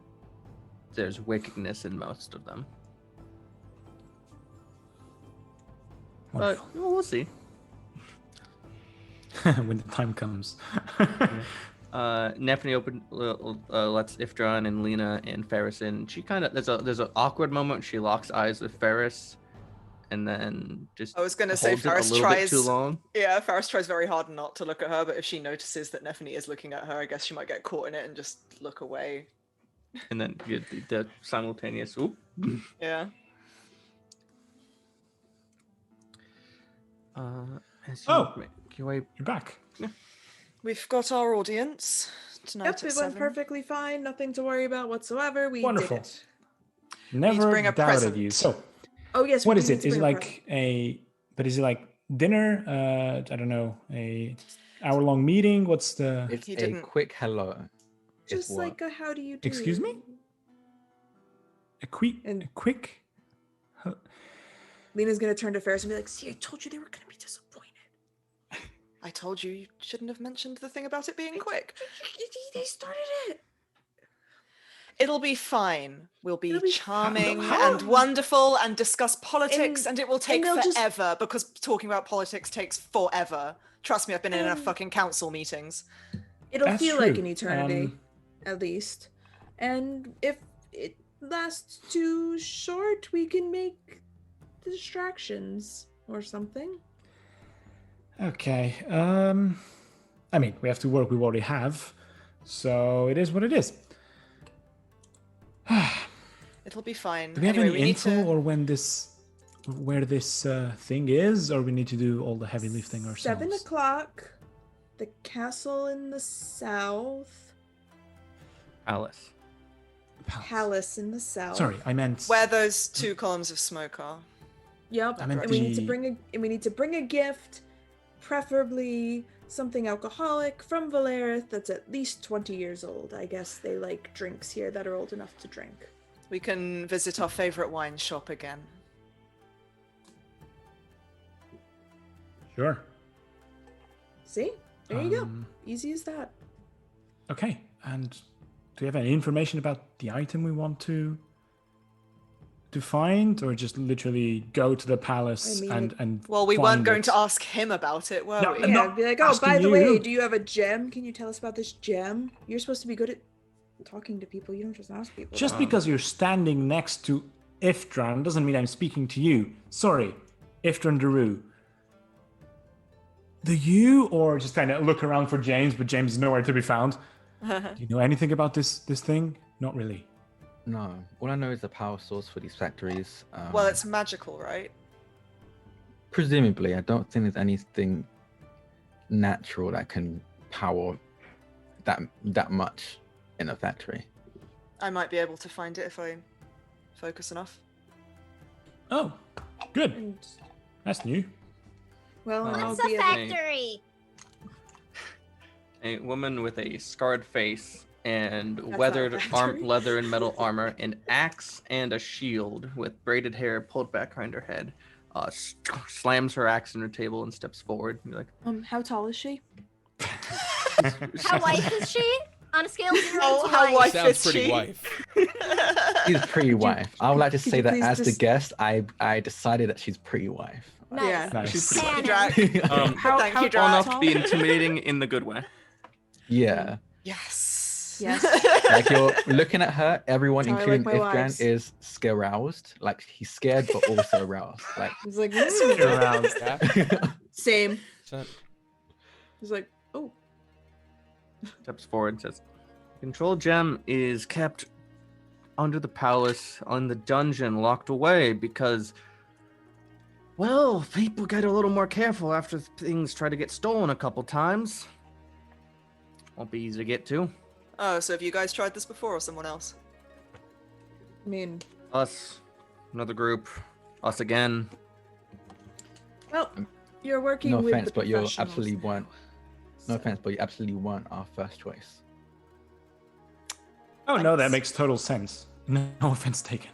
there's wickedness in most of them. But we'll see. When the time comes. Nephne lets Ifdran and Lena and Ferris in. She kind of there's an awkward moment. She locks eyes with Ferris, and then just I was going to say holds it Ferris a little tries bit too long. Yeah, Ferris tries very hard not to look at her, but if she notices that Nephne is looking at her, I guess she might get caught in it and just look away. And then you get the simultaneous oop. Yeah. As you make your way. You're back. We've got our audience tonight Yep, at it 7. went perfectly fine. Nothing to worry about whatsoever. We Wonderful. did it. Never bring a doubted present. you. So, Oh yes. we what do is need it? to Is it bring a like is it like dinner? I don't know, a hour-long meeting? What's the? It's He a didn't- quick hello. is Just what- like a how do you do? Excuse me? A quick. Lena's gonna turn to Ferris and be like, "See, I told you they were gonna be disappointed. I told you you shouldn't have mentioned the thing about it being quick. They started it. It'll be fine. We'll be It'll be charming How- and wonderful and discuss politics, and it will take they'll just- forever because talking about politics takes forever. Trust me, I've been in enough And- fucking council meetings. It'll That's feel like true. an eternity, at least. And if it lasts too short, we can make distractions or something. Okay. I mean, we have to work with what we have, so it is what it is. It'll be fine. Do we have Anyway, any we need info to... or where this thing is, or we need to do all the heavy lifting ourselves? 7 o'clock. The castle in the south. Alice. Palace in the south. Sorry, I meant. Where those 2 columns of smoke are. Yep. I meant And we need to the- bring a gift, preferably something alcoholic from Valarith that's at least 20 years old. I guess they like drinks here that are old enough to drink. We can visit our favorite wine shop again. Sure. See? There you go. Um, Easy as that. Okay, and do you have any information about the item we want to find, or just literally go to the palace I mean, and Well, we find weren't going it? to ask him about it, were No, we? I'm Yeah, not be like, oh, by asking the way, you. do you have a gem? Can you tell us about this gem? You're supposed to be good at talking to people. You don't just ask people. Just because you're standing next to Ifdran doesn't mean I'm speaking to you. Sorry, Ifdran de Rue. Do you, or just kind of look around for James, but James is nowhere to be found? Do you know anything about this thing? Not really. No, all I know is the power source for these factories. Well, it's magical, right? Presumably, I don't think there's anything natural that can power that much in a factory. I might be able to find it if I focus enough. Oh, good. And, That's new. well, I'll What's be a able- factory? A woman with a scarred face and That's not weathered a factory. leather and metal armor, an axe and a shield with braided hair pulled back behind her head, slams her axe on her table and steps forward. And you're like, How tall is she? How white is she? On a scale of 0 Oh, to how white. white Sounds is pretty she? wife. She's pretty wife. I would like to could say you that please as the just- guest, I decided that she's pretty wife. Nice. Yeah. Nice. she's pretty Thank you, white. Drac. How Thank you, tall? Drac. Enough to be intimidating in the good way. Yeah. Yes. Yes. Like you're looking at her, everyone, That's how I including like my Ifdran, wives. is scaroused. Like he's scared but also aroused. Like He's like, You're aroused. Yeah. same. So, He's like, oh, Steps forward and says, Control gem is kept under the palace on the dungeon, locked away because, well, people get a little more careful after things try to get stolen a couple times. Won't be easy to get to. Oh, so have you guys tried this before or someone else? I mean, Us, another group, us again. well, you're working no with offense, the but you're professionals absolutely now, weren't. No offense, but you absolutely weren't our first choice. Oh no, that makes total sense. No offense taken.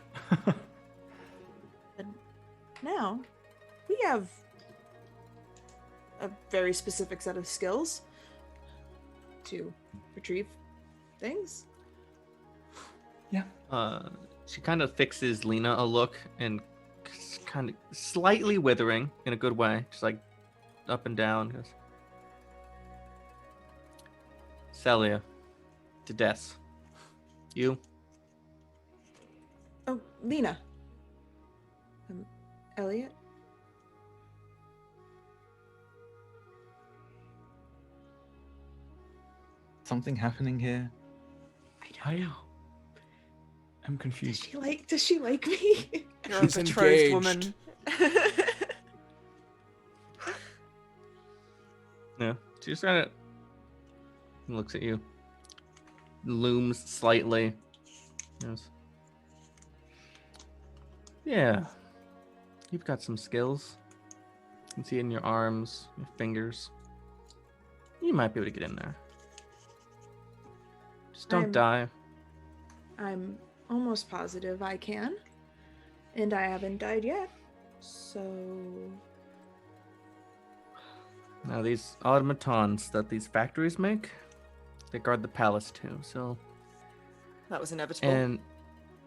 Now, we have a very specific set of skills to retrieve things. She kind of fixes Lena a look and kind of slightly withering in a good way, just like up and down. Goes, Celia, to death. You? Oh, Lena. Elliot? Something happening here. I'm confused. Does she like me? You're a She's betrothed engaged. woman. Yeah. She just kind of looks at you. Looms slightly. Yes. Yeah. You've got some skills. You can see it in your arms, your fingers. You might be able to get in there. Just don't die. I'm almost positive I can. And I haven't died yet. So Now these automatons that these factories make, they guard the palace too, so... That was inevitable. And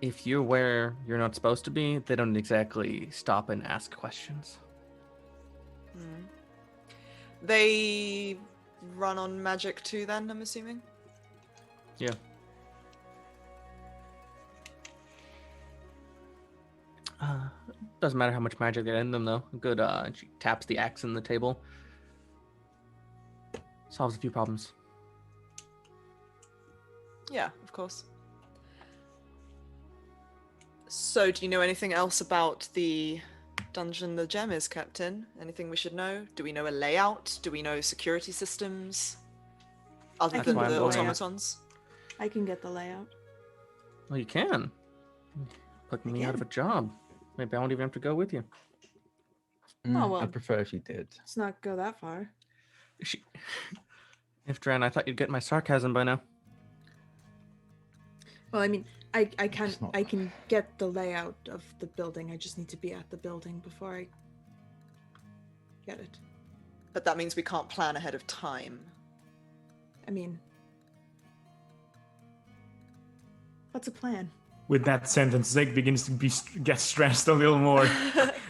if you're where you're not supposed to be, they don't exactly stop and ask questions. Hmm. They run on magic too, then, I'm assuming? Yeah. Doesn't matter how much magic they're in them, though. Good, she taps the axe in the table. Solves a few problems. Yeah, of course. So, do you know anything else about the dungeon the gem is kept in? Anything we should know? Do we know a layout? Do we know security systems? Other That's than why the I'm going. automatons? I can get the layout. Well, you can. Putting me out of a job. Maybe I won't even have to go with you. Oh, well. I'd prefer if you did. Let's not go that far. Ifdran, I thought you'd get my sarcasm by now. Well, I mean, I can It's not I can get the layout of the building. I just need to be at the building before I get it. But that means we can't plan ahead of time. I mean, what's a plan? With that sentence, Zeke begins to get stressed a little more.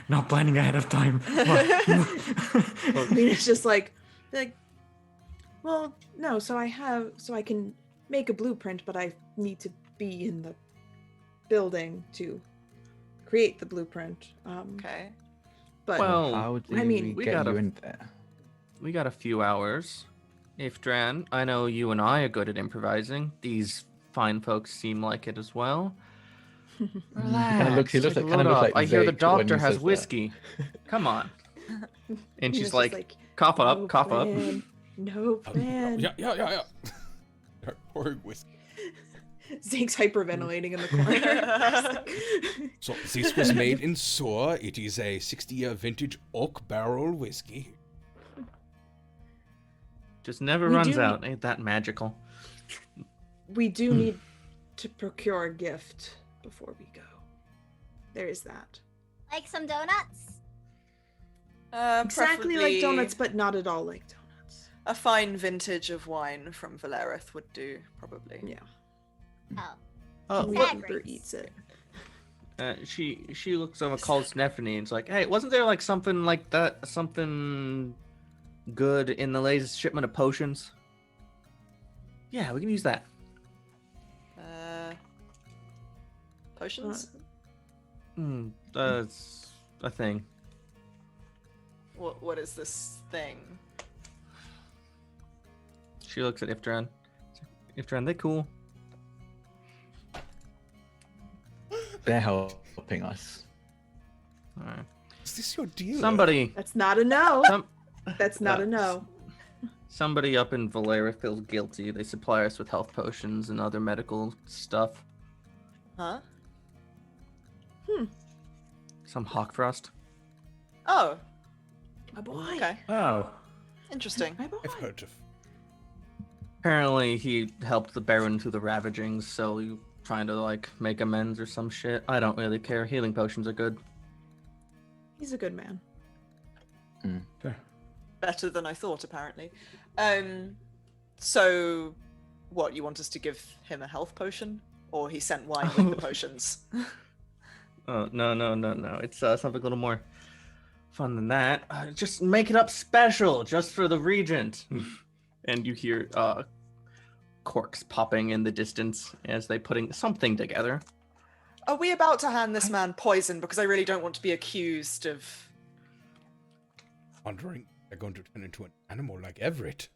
Not planning ahead of time. I mean, it's just like, well, no. So I can make a blueprint, but I need to be in the building to create the blueprint. Okay. But Well, How do I mean, we we get gotta- you in there? We got a few hours. Ifdran, I know you and I are good at improvising. These fine folks seem like it as well. Relax. He looks take a kind of load looks off. like I hear the Zeke when doctor he has says that. whiskey. Come on. And He she's was just like, cough up, "No cough up. plan, No plan. Yeah. Pouring whiskey. Zeke's hyperventilating in the corner. So this was made in Soar. It is a 60-year vintage oak barrel whiskey. Just never We runs do- out. Ain't that magical? We do need to procure a gift before we go. There is that. Like some donuts? Exactly like Preferably donuts, but not at all like donuts. a fine vintage of wine from Valarith would do, probably. Yeah. Oh. Oh, We Exact- Uber Fabrics. eats it. she looks over, calls Stephanie, and it's like, hey, wasn't there like something like that, something good in the latest shipment of potions? Yeah, we can use that. Potions? That's a thing. What is this thing? She looks at Ifdran. Ifdran, they cool. They're helping us. All right. Is this your deal? Somebody, That's not a no. That's not uh, a no. somebody up in Valarith feels guilty. They supply us with health potions and other medical stuff. Huh? Some Hawkfrost. Oh, My boy. okay. Oh. Interesting. My boy. I've heard of. Apparently, he helped the Baron through the ravagings, so you trying to like make amends or some shit. I don't really care. Healing potions are good. He's a good man. Fair. Better than I thought, apparently. So, what, you want us to give him a health potion? Or he sent wine with the potions? Oh no! It's something a little more fun than that. Just make it up special, just for the regent. And you hear corks popping in the distance as they putting something together. Are we about to hand this man poison? Because I really don't want to be accused of... Wondering they're going to turn into an animal like Everett.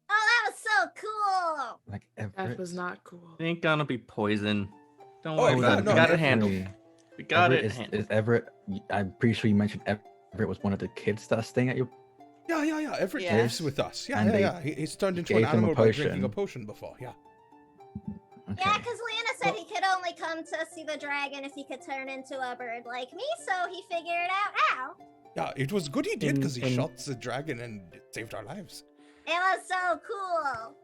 Oh, that was so cool. Like That Everett. was not cool. It ain't gonna be poison. Don't Oh, worry no, about it. no, We got it Everett- handled. We got Everett it is, handled. is Everett. I'm pretty sure you mentioned Everett was one of the kids that's staying at your. Yeah. Everett Yeah. lives with us. And they He's turned into an gave him a animal by drinking a potion. potion before. Yeah. Okay. Yeah, because Lena said he could only come to see the dragon if he could turn into a bird like me, so he figured out how. Yeah, it was good he did because he In- shot the dragon and it saved our lives. It was so cool.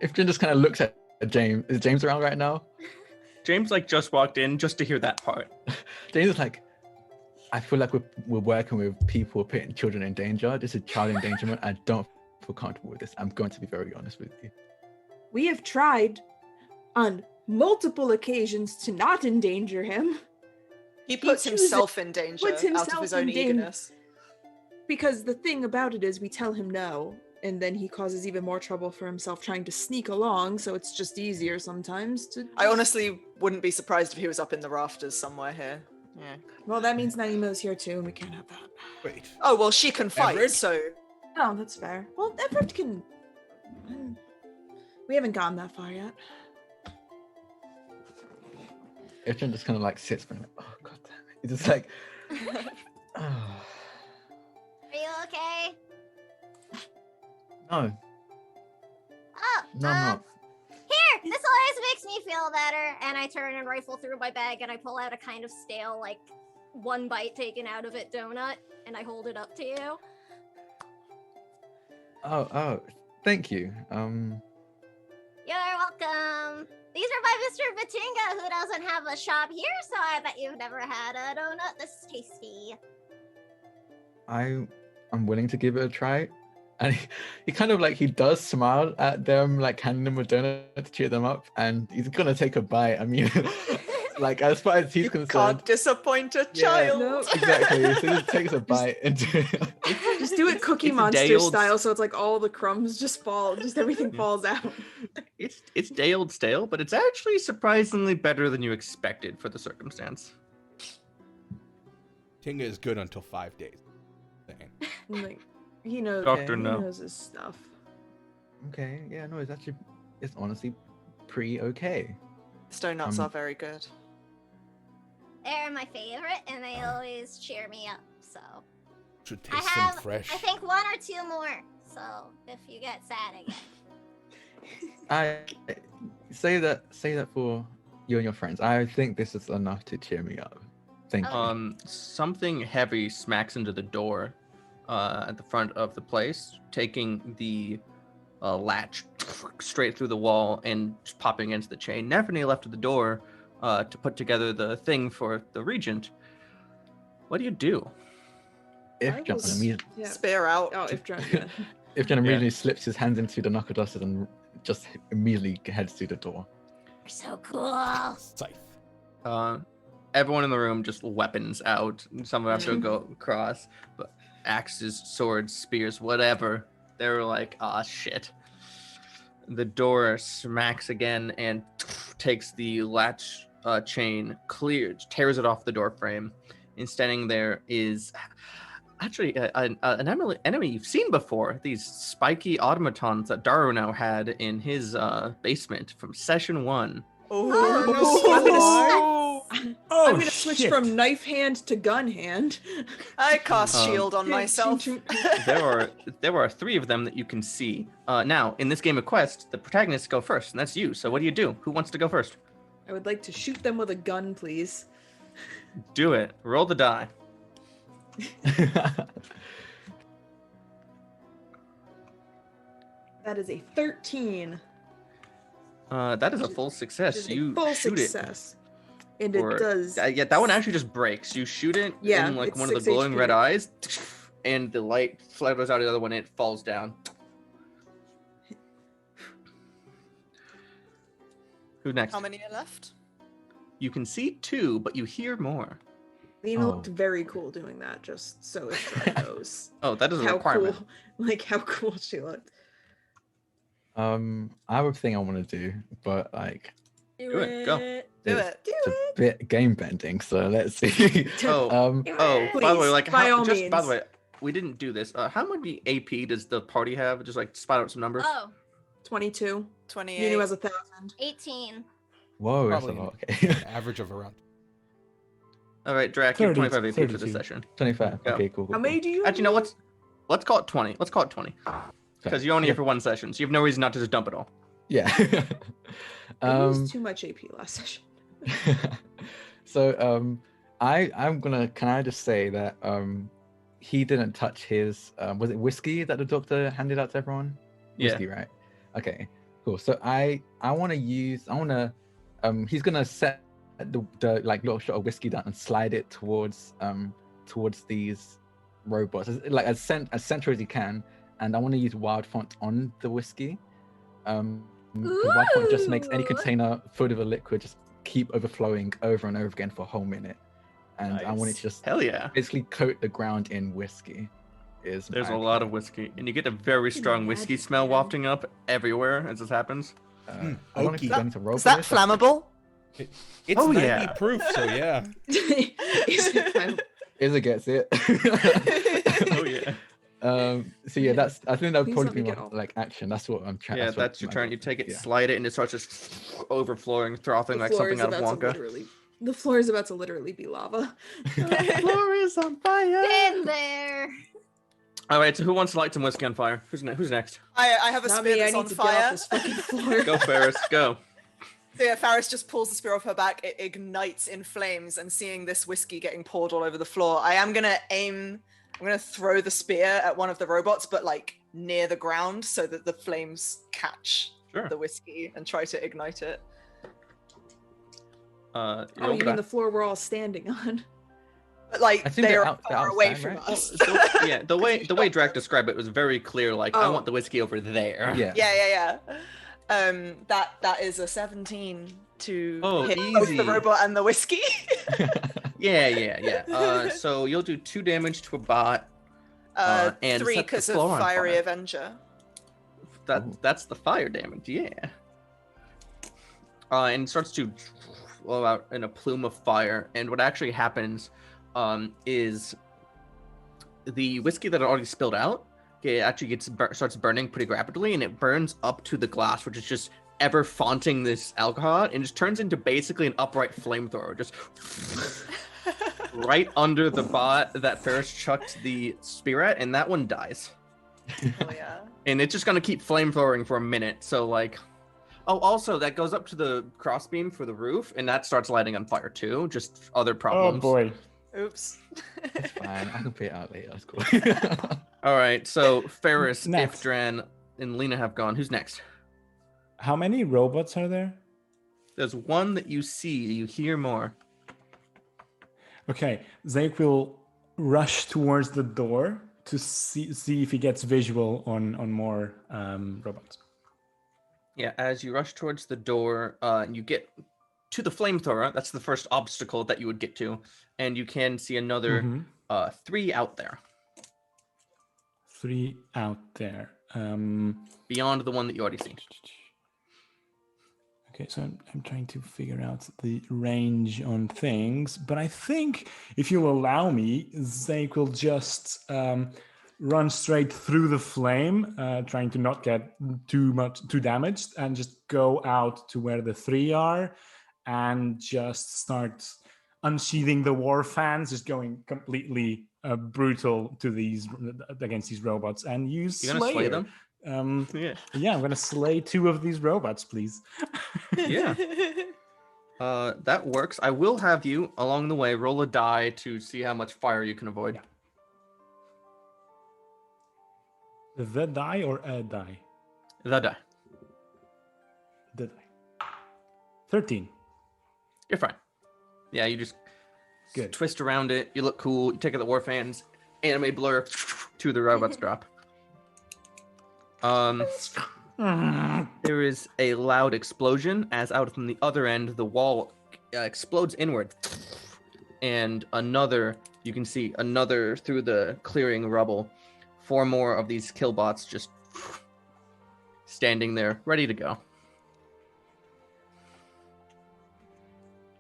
If Jen just kind of looks at James, is James around right now? James like just walked in just to hear that part. James is like, I feel like we're working with people putting children in danger. This is child endangerment. I don't feel comfortable with this. I'm going to be very honest with you. We have tried on multiple occasions to not endanger him He puts chooses- himself in danger puts out of himself his own in danger. eagerness. because the thing about it is we tell him no, and then he causes even more trouble for himself trying to sneak along, so it's just easier sometimes to... I honestly wouldn't be surprised if he was up in the rafters somewhere here. Yeah. Well, that means Naimo's here too, and we can't have that. Wait. Oh, well, she can fight, Everett? so... Oh, that's fair. Well, Everett can... We haven't gone that far yet. Jen just kind of like sits for like, oh god damn it. He's just like, oh, Are you okay? no, Oh, no, I'm not. Here, this always makes me feel better. And I turn and rifle through my bag and I pull out a kind of stale, like, one bite taken out of it donut, and I hold it up to you. Oh, thank you. You're welcome. These are by Mr. Batinga, who doesn't have a shop here, so I bet you've never had a donut this tasty. I'm willing to give it a try. And he kind of like, he does smile at them, like handing them a donut to cheer them up, and he's gonna take a bite. I mean, like as far as he's You concerned. can't disappoint a Yeah. child. No. Exactly. So he just takes a bite into Just do it Cookie It's Monster day-old- style, so it's like all the crumbs just fall, just everything falls out. It's day old stale, but it's actually surprisingly better than you expected for the circumstance. Tinga is good until 5 days. Dang. And, like, he knows. Doctor he No. knows his stuff. Okay, yeah, no, it's honestly pretty okay. Stone nuts Um, are very good. They're my favorite, and they always cheer me up, so. Should I taste have, them fresh. I think, one or two more, so if you get sad again. I say that for you and your friends. I think this is enough to cheer me up. Thank you. Something heavy smacks into the door at the front of the place, taking the latch straight through the wall and just popping into the chain. Nephany left at the door to put together the thing for the regent. What do you do? Yeah. Spear out. Oh, Ifdran. Yeah. Ifdran immediately slips his hands into the knuckle dusters and just immediately heads to the door. You're so cool. Scythe. Everyone in the room just weapons out. Some have to go across, but axes, swords, spears, whatever. They're like, ah, shit. The door smacks again and takes the latch chain, tears it off the door frame. And standing there is actually an enemy you've seen before. These spiky automatons that Daru now had in his basement from session 1. I'm gonna switch from knife hand to gun hand. I cast shield on myself. There are 3 of them that you can see. Now, in this game of Quest, the protagonists go first, and that's you. So what do? Who wants to go first? I would like to shoot them with a gun, please. Do it. Roll the die. That is a 13. That is a full success. You full shoot success. And it does. Yeah, that one actually just breaks. You shoot it in like one of the 6 glowing HP. red eyes, and the light flutters out of the other one, and it falls down. Who's next? How many are left? You can see 2, but you hear more. Lena looked very cool doing that, just so it knows. Oh, that is a how requirement. cool, like how cool she looked. I have a thing I want to do, but like Do it. Go. Do it. it's a bit game bending, so let's see. Oh, by the way, like by all by the means. way, we didn't do this. How many AP does the party have? Just like spot out some numbers. Oh, 22. 28. Nunu has 1,000. 18. Whoa, that's a Probably lot. Okay. an average of around. All right, Drac, you have 30, 25 AP for this 32. session. 25. Yeah. Okay, cool. How many do you have? Actually, no. Let's call it 20. Let's call it 20. Because you're only here for 1 session, so you have no reason not to just dump it all. Yeah. I used too much AP last session. So I'm gonna, can I just say that he didn't touch his was it whiskey that the doctor handed out to everyone? Yeah. Whiskey, right? Okay, cool. So I want to he's gonna set the like little shot of whiskey down and slide it towards these robots as central as he can, and I want to use wild font on the whiskey. Wild font just makes any Ooh. container filled with a liquid just keep overflowing over and over again for a whole minute, and I want it to just Hell yeah. basically coat the ground in whiskey. There's There's a lot of whiskey, and you get a very strong whiskey smell wafting up everywhere as this happens. I don't know if oaky. you're going to roll Is for that this. flammable? It's Oh, 90 yeah. proof, so yeah. Izza gets it. Oh yeah. So yeah, I think that would Please probably let me be get my all- like action. That's what I'm trying. Yeah, that's your turn. You take it, slide it, and it starts just overflowing, frothing like something out of Wonka. The floor is about to literally be lava. Floor is on fire. Been there. All right, so who wants to light some whiskey on fire? Who's next? I have a Not spear me, I that's need on to get off fire. this fucking floor. Go, Ferris, go. So yeah, Faris just pulls the spear off her back. It ignites in flames, and seeing this whiskey getting poured all over the floor, I am gonna aim. I'm gonna throw the spear at one of the robots, but like near the ground, so that the flames catch Sure. the whiskey and try to ignite it. Oh, you mean the floor we're all standing on? But like I think they they're are far outside, away from right? us. Yeah, the way Drac described it was very clear. Like, I Oh. want the whiskey over there. Yeah. Yeah. That is a 17 to hit both easy. the robot and the whiskey. Yeah. So you'll do 2 damage to a bot. And 3 set the because of floor on Fiery fire. Avenger. That's the fire damage. Yeah. And it starts to blow out in a plume of fire. And what actually happens is the whiskey that had already spilled out, it actually starts burning pretty rapidly, and it burns up to the glass, which is just ever fonting this alcohol, and just turns into basically an upright flamethrower, just right under the bot that Ferris chucked the spear at, and that one dies. Oh yeah. And it's just gonna keep flamethrowing for a minute. So like, oh, also that goes up to the crossbeam for the roof, and that starts lighting on fire too. Just other Oh problems. boy. Oops. It's fine. I can pay it out later. That's cool. All right, so Ferris, Next. Ifdran, and Lena have gone. Who's next? How many robots are there? There's one that you see. You hear more. Okay, Zake will rush towards the door to see if he gets visual on more robots. Yeah, as you rush towards the door, you get to the flamethrower. That's the first obstacle that you would get to, and you can see another 3 out there. 3 out there. Beyond the one that you already see. Okay, so I'm trying to figure out the range on things, but I think if you allow me, Zake will just run straight through the flame, trying to not get too damaged, and just go out to where the 3 are, and just start unsheathing the war fans, just going completely brutal to against these robots, and use You're gonna slay them? Yeah, I'm gonna slay 2 of these robots, please. Yeah. That works. I will have you, along the way, roll a die to see how much fire you can avoid. Yeah. The die or a die? The die. The die. 13. You're fine. Yeah, you just Good. twist around it. You look cool. You take out the war fans. Anime blur. 2 of the robots drop. There is a loud explosion as out from the other end, the wall explodes inward. And you can see another through the clearing rubble. 4 more of these killbots just standing there, ready to go.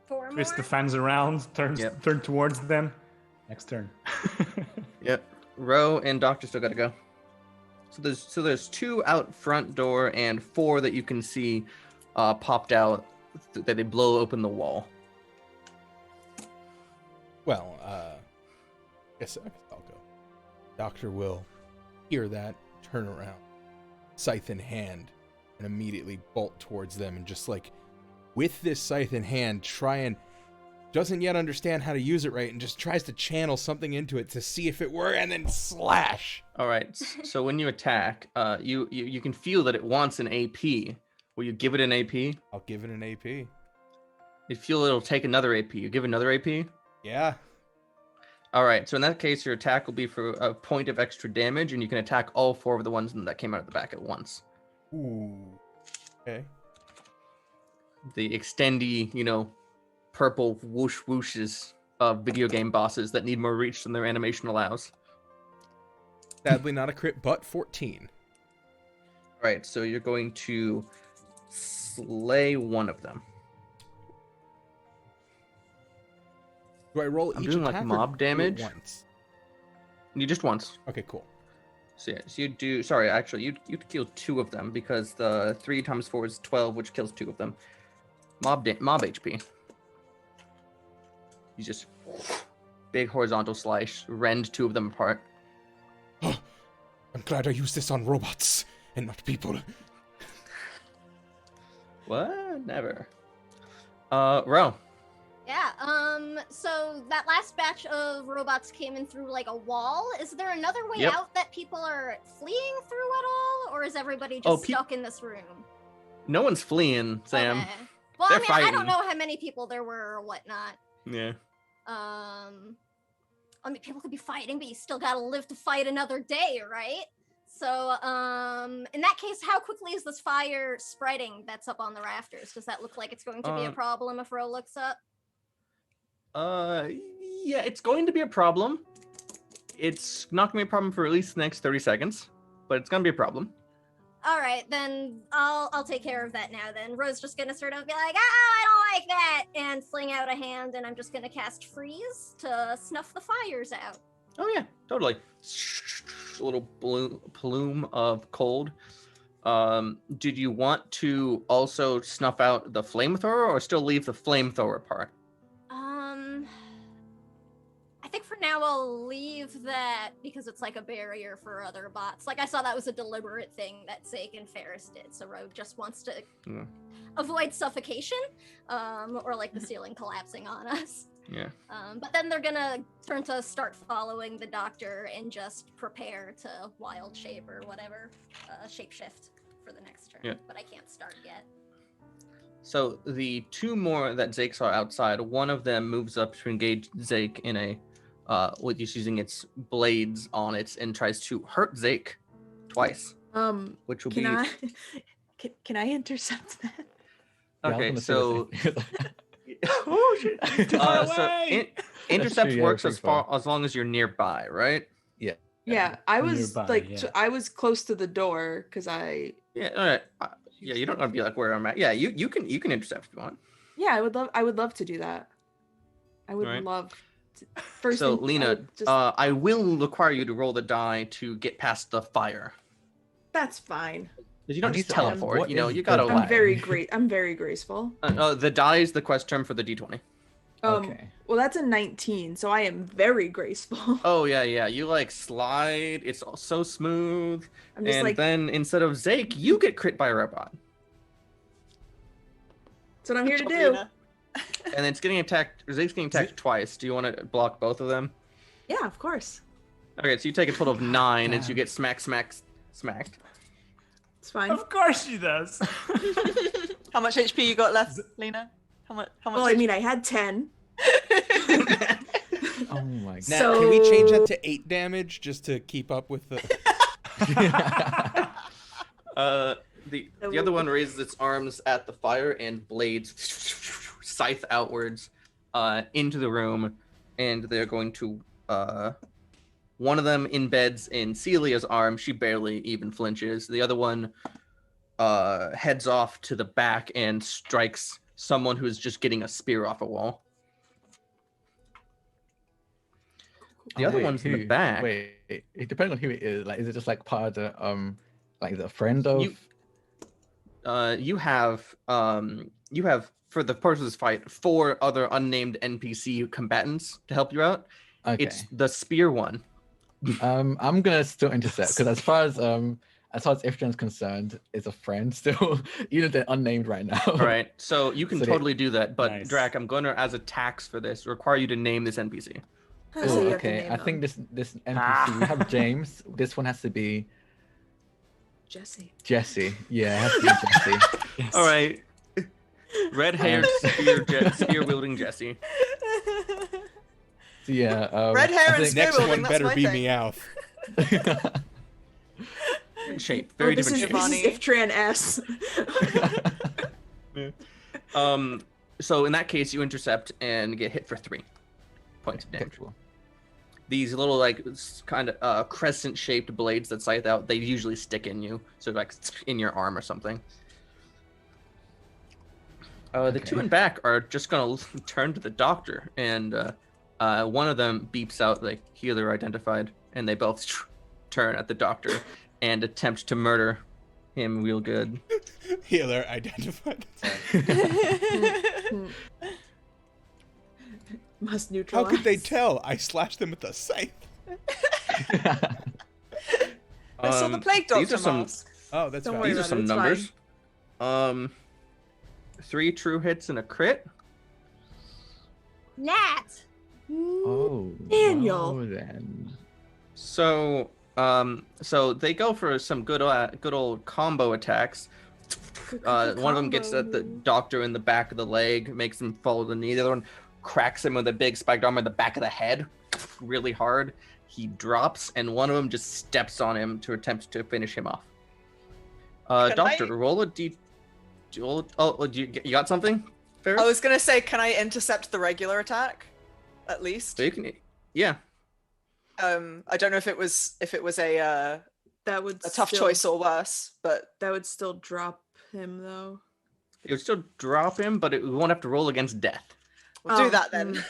4 more? Twist the fans around, turn towards them. Next turn. Yep. Ro and Doctor still gotta go. So there's 2 out front door and 4 that you can see popped out that they blow open the wall. Well, I guess I'll go. Doctor will hear that, turn around, scythe in hand, and immediately bolt towards them, and just like with this scythe in hand, doesn't yet understand how to use it right, and just tries to channel something into it to see if it works, and then slash. All right. So when you attack, you can feel that it wants an AP. Will you give it an AP? I'll give it an AP. You feel it'll take another AP. You give another AP? Yeah. All right. So in that case, your attack will be for a point of extra damage, and you can attack all 4 of the ones that came out of the back at once. Ooh. Okay. The extendy, purple whoosh whooshes of video game bosses that need more reach than their animation allows. Sadly not a crit, but 14. All right, so you're going to slay 1 of them. Do I roll I'm each doing attack like or mob do it damage. once? You just once. Okay, cool. So yeah, so you do. Sorry, actually, you'd kill 2 of them because the 3 times 4 is 12, which kills 2 of them. Mob HP. You just big horizontal slice, rend 2 of them apart. I'm glad I used this on robots and not people. What? Never. Ro. Yeah, so that last batch of robots came in through like a wall. Is there another way out that people are fleeing through at all? Or is everybody just stuck in this room? No one's fleeing, Sam. Okay. Well, They're I fighting. don't know how many people there were or whatnot. Yeah. People could be fighting, but you still gotta live to fight another day, right? So, in that case, how quickly is this fire spreading that's up on the rafters? Does that look like it's going to be a problem if Ro looks up? Yeah, it's going to be a problem. It's not going to be a problem for at least the next 30 seconds, but it's going to be a problem. All right, then I'll take care of that now. Then Ro's just gonna sort of be like, I don't like that, and fling out a hand, and I'm just gonna cast freeze to snuff the fires out. Oh yeah, totally. A little plume of cold. Did you want to also snuff out the flamethrower, or still leave the flamethrower part? I think for now I'll leave that because it's like a barrier for other bots. Like I saw that was a deliberate thing that Zake and Ferris did. So Rogue just wants to avoid suffocation, or like the ceiling collapsing on us. Yeah. But then they're gonna turn to start following the doctor and just prepare to wild shape or whatever, shapeshift for the next turn. Yeah. But I can't start yet. So the 2 more that Zake saw outside, one of them moves up to engage Zake in a with just using its blades on it, and tries to hurt Zeke twice, which will be. Can I intercept that? Okay, so. Oh shit! Intercept true, works yeah, as long as you're nearby, right? Yeah, I was Nearby, like, yeah. I was close to the door because I. Yeah. All right. Yeah, you don't want to be like where I'm at. Yeah, you can intercept if you want. Yeah, I would love to do that. I would Right. love. To, first So thing, I Lena, would just, I will require you to roll the die to get past the fire. that's fine. Because you don't just What teleport. You know, is you gotta. the I'm die? very great. I'm very graceful. The die is the quest term for the D20. Okay. Well, that's a 19, so I am very graceful. Oh yeah. You like slide. It's all so smooth. I'm just And like, then instead of Zeke, you get crit by a robot. that's what I'm here to Good do. job, Lena. And it's getting attacked. Zake's getting attacked twice. Do you want to block both of them? Yeah, of course. Okay, so you take a total of 9 as you Damn. get smacked. It's fine. Of course she does. How much HP you got left, Lena? How much? Well, I mean, I had 10. Oh my god. Nat, So- can we change that to 8 damage just to keep up with the? The other one raises its arms at the fire and blades scythe outwards into the room, and they're going to one of them embeds in Celia's arm. She barely even flinches. The other one heads off to the back and strikes someone who's just getting a spear off a wall. The other one's in the back. Wait, it depends on who it is. Like, is it just like part of the like the friend of? You have for the purpose of this fight 4 other unnamed NPC combatants to help you out. Okay. It's the spear one. I'm gonna still intercept because as far as Ifdran's concerned, is a friend still, even if they're unnamed right now. All right, so you can So they- totally do that, but Nice. Drac, I'm going to, as a tax for this, require you to name this NPC. Oh, so Oh, you have to okay. name I them. think this NPC we have James. This one has to be Jesse. Jesse. Yeah, it has to be Jesse. Yes. All right, red-haired spear wielding Jesse. So, yeah. Red hair I and think- spear Next wielding, one that's better my be thing. Meowth. Shape, Oh, very this is, different this shape. is Iftran S. So in that case, you intercept and get hit for 3 points of Okay, damage. cool. These little like kind of crescent-shaped blades that scythe out, they usually stick in you, so like in your arm or something. The two Okay. in back are just gonna turn to the doctor, and one of them beeps out like healer identified, and they both turn at the doctor and attempt to murder him real good. Healer identified. Must How neutralize. could they tell? I slashed them with a scythe. I saw the plague These doctor are some. mask. Oh, that's Don't valid. worry These are about it, some it's numbers. 3 true hits and a crit. Nat. Oh, Daniel. no, then. So, so they go for some good old combo attacks. One of them gets at the doctor in the back of the leg, makes him follow the knee. The other one cracks him with a big spiked arm in the back of the head, really hard. He drops, and one of them just steps on him to attempt to finish him off. Can Doctor, I- roll a d. Oh, you got something? Ferris? I was gonna say, can I intercept the regular attack? At least. So you can, yeah. I don't know if it was a That would tough still, choice or worse, but That would still drop him though. It would still drop him, but we won't have to roll against death. we'll do that then.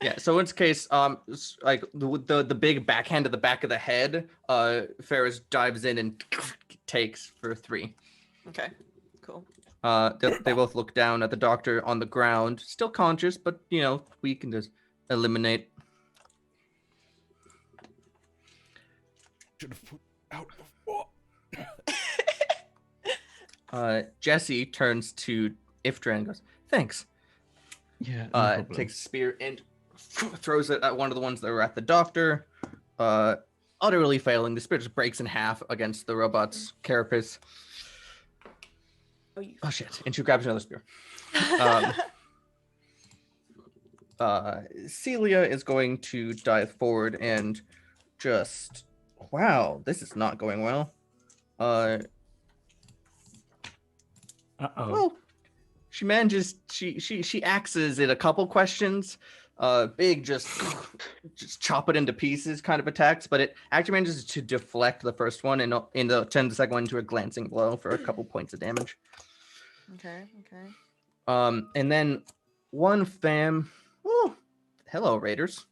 Yeah. So in this case, like the big backhand to the back of the head, Ferris dives in and takes for 3. Okay, cool. They both look down at the doctor on the ground, still conscious, but you know we can just eliminate. Should have put out before. Jesse turns to Ifdran and goes, "Thanks." Yeah. No problem. Takes a spear and throws it at one of the ones that were at the doctor. Utterly failing. The spear just breaks in half against the robot's carapace. Oh, you Oh shit! And she grabs another spear. Celia is going to dive forward and just, wow, this is not going well. Uh-oh. Well, she manages. She axes it a couple questions. Big just chop it into pieces kind of attacks, but it actually manages to deflect the first one and turn the second one into a glancing blow for a couple points of damage. Okay. And then one fam. Oh, hello, Raiders.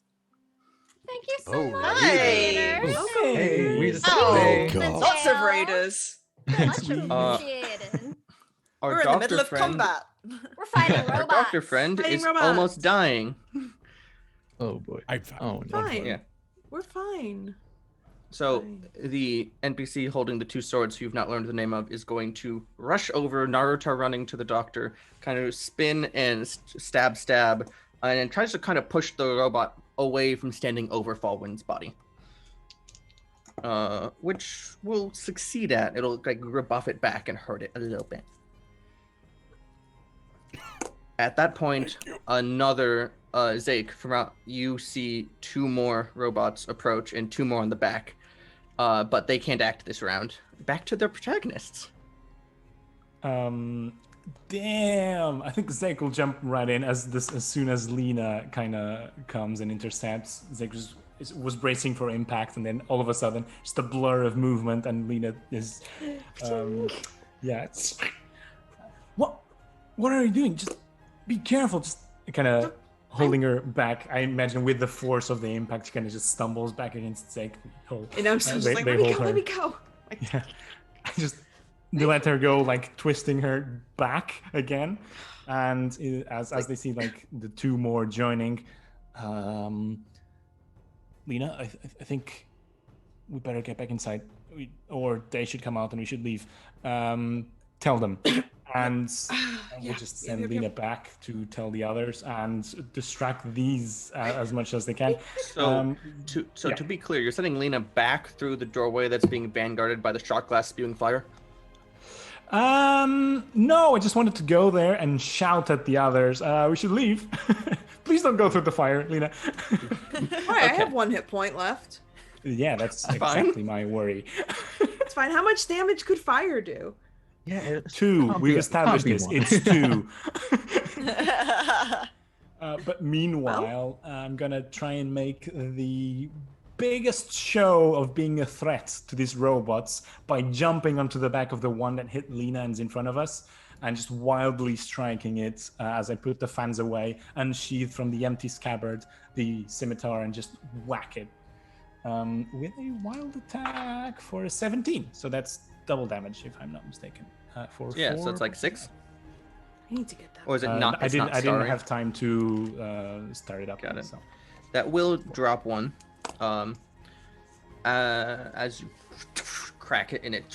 Thank you so Oh, much, Hey. Raiders. Hey, we just Oh, say, God. Lots of raiders. Much appreciated. Our We're in the doctor middle of friend, combat. We're fighting robots. Our doctor friend Fighting is robots. almost dying. oh boy. I'm fine. Oh no. Fine. Yeah. We're fine. So Fine. the NPC holding the two swords, who you've not learned the name of, is going to rush over, Naruto running to the doctor, kind of spin and stab, and then tries to kind of push the robot away from standing over Fallwind's body. Which will succeed at. It'll like rebuff it back and hurt it a little bit. At that point, another Zake from out, you see two more robots approach and two more on the back. But they can't act this round. Back to their protagonists. Damn. I think Zeke will jump right in as soon as Lena kind of comes and intercepts. Zeke was bracing for impact, and then all of a sudden, just a blur of movement, and Lena is, yeah. It's, what are you doing? Just be careful. Just kind of holding her back. I imagine with the force of the impact, she kind of just stumbles back against Zeke. And I'm just like, let me go. Yeah, they let her go, like twisting her back again, and as they see like the two more joining, Lena, I think we better get back inside, or they should come out and we should leave. Tell them, and we'll just send Lena back to tell the others and distract these as much as they can. So, to be clear, you're sending Lena back through the doorway that's being vanguarded by the shot glass spewing fire? No, I just wanted to go there and shout at the others. We should leave. Please don't go through the fire, Lena. Alright, I have 1 hit point left. Yeah, that's exactly my worry. It's fine. How much damage could fire do? Yeah, 2. We've established this. one. It's 2. But meanwhile, I'm gonna try and make the biggest show of being a threat to these robots by jumping onto the back of the one that hit Lena and is in front of us, and just wildly striking it as I put the fans away, unsheath from the empty scabbard the scimitar, and just whack it with a wild attack for a 17. So that's double damage, if I'm not mistaken. For Yeah, 4. so it's like 6? I need to get that. Or is it not? I It's didn't. not I didn't starring? have time to start it up. Got yet, it. So. That will drop one. As you crack it and it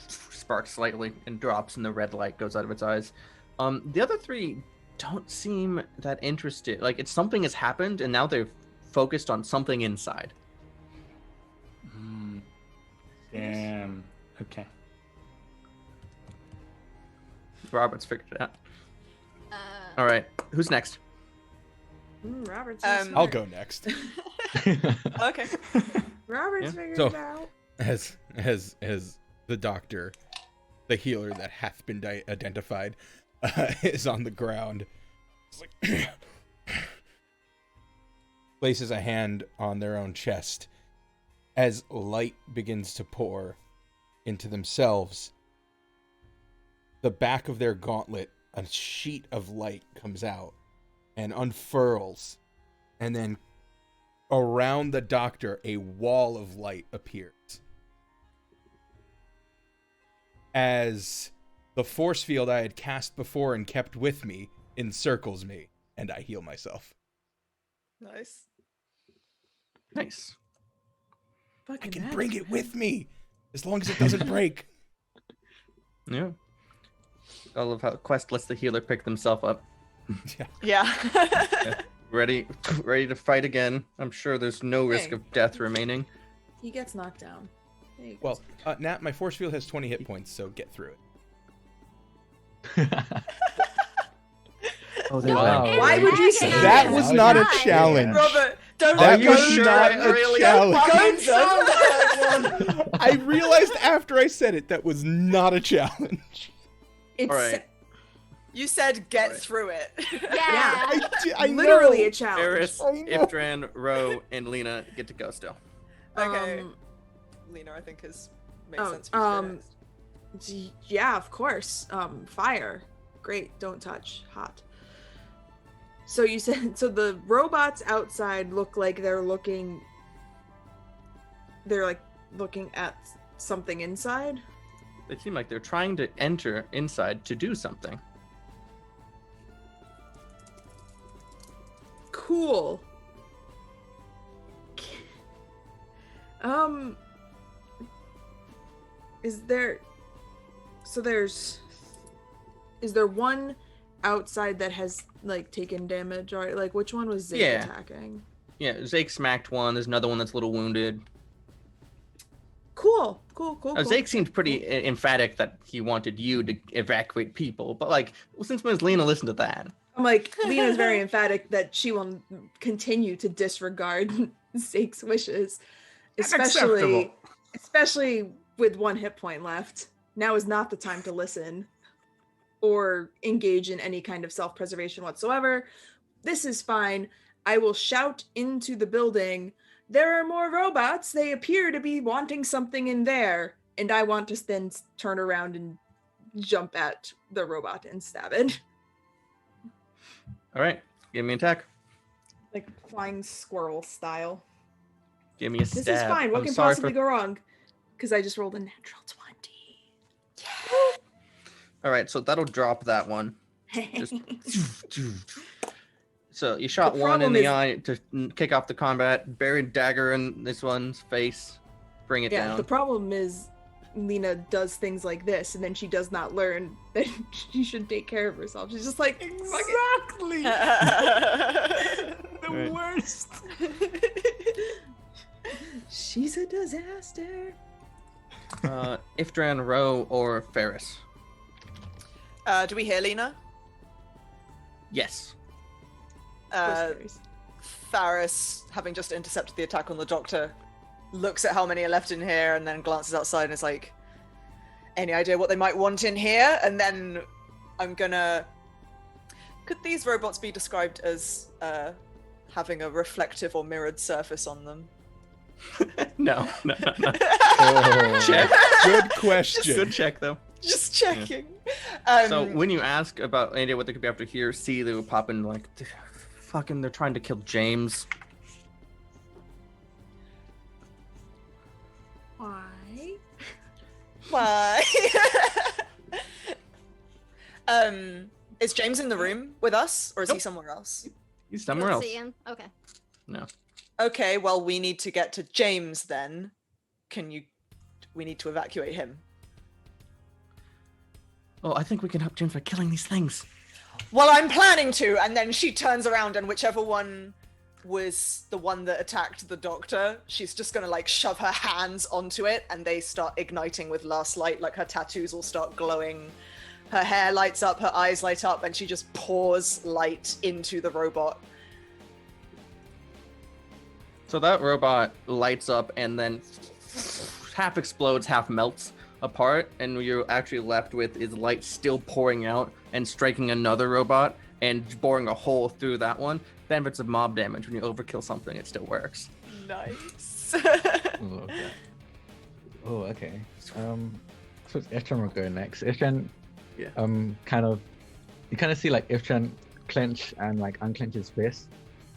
sparks slightly and drops and the red light goes out of its eyes. The other 3 don't seem that interested. Like it's something has happened and now they're focused on something inside. Damn. Okay. Robert's figured it out. All right, who's next? Robert's I'll go next. Okay. Robert's figured So- it out. As the doctor, the healer that hath been identified, is on the ground. It's like places a hand on their own chest as light begins to pour into themselves. The back of their gauntlet, a sheet of light comes out and unfurls, and then around the doctor a wall of light appears as the force field I had cast before and kept with me encircles me, and I heal myself. Nice. Nice. I Fucking can magic. bring it with me as long as it doesn't break. Yeah. I love how Quest lets the healer pick themselves up. Yeah. Ready to fight again. I'm sure there's no risk Hey. of death remaining. He gets knocked down. There you go. Well, Nat, my force field has 20 hit points, so get through it. Oh, Don't wow. ever Why would you say tag That him. was not a Guys. challenge. Robert, don't That go was there. not a really challenge. Go I realized after I said it that was not a challenge. It's All right. You said get through it. Yeah. I literally know. a challenge. Ferris, I know. Ifdran, Ro, and Lena get to go still. Okay. Um, Lena, I think makes oh, sense for you to go next. Yeah, of course. Fire. Great. Don't touch. Hot. So you said the robots outside look like they're looking at something inside. They seem like they're trying to enter inside to do something. Cool. Is there one outside that has like taken damage, or like which one was Zig Yeah. attacking? Yeah, Zake smacked one. There's another one that's a little wounded. Cool. Zake seemed pretty emphatic that he wanted you to evacuate people, but like, since when does Lena listen to that? I'm like, Lena's very emphatic that she will continue to disregard Zake's wishes, Unacceptable. especially with 1 hit point left. Now is not the time to listen or engage in any kind of self-preservation whatsoever. This is fine. I will shout into the building, "There are more robots. They appear to be wanting something in there." And I want to then turn around and jump at the robot and stab it. All right, give me an attack. Like flying squirrel style. Give me a stab. This is fine. What I'm can sorry possibly go wrong? Because I just rolled a natural 20. All right, so that'll drop that one. Just... So you shot The one in problem the is- eye to kick off the combat. Buried dagger in this one's face. Bring it Yeah, down. the problem is Lena does things like this, and then she does not learn that she should take care of herself. She's just like, "Fuck Exactly. it." The Right. worst. She's a disaster. Ifdran, Ro, or Ferris? Do we hear Lena? Yes. Faris, having just intercepted the attack on the doctor, looks at how many are left in here and then glances outside and is like, any idea what they might want in here? And then I'm gonna... Could these robots be described as having a reflective or mirrored surface on them? No. Oh. Check. Good question. Good check, though. Just checking. So when you ask about any idea what they could be after here, see they would pop in like, fucking, they're trying to kill James. Why? Why? Is James in the room with us, or is he Nope. somewhere else? He's somewhere else. See him. Okay. No. Okay, well, we need to get to James then. We need to evacuate him. Oh, I think we can help James by killing these things. Well, I'm planning to, and then she turns around, and whichever one was the one that attacked the doctor, she's just gonna like shove her hands onto it, and they start igniting with last light. Like her tattoos will start glowing, her hair lights up, her eyes light up, and she just pours light into the robot. So that robot lights up and then half explodes, half melts apart, and what you're actually left with is light still pouring out and striking another robot and boring a hole through that one. Benefits of mob damage. When you overkill something, it still works. Nice. Oh, okay. Oh, okay. So Ifdran will go next. Ifdran, Yeah. you kind of see like Ifdran clench and like unclench his fist,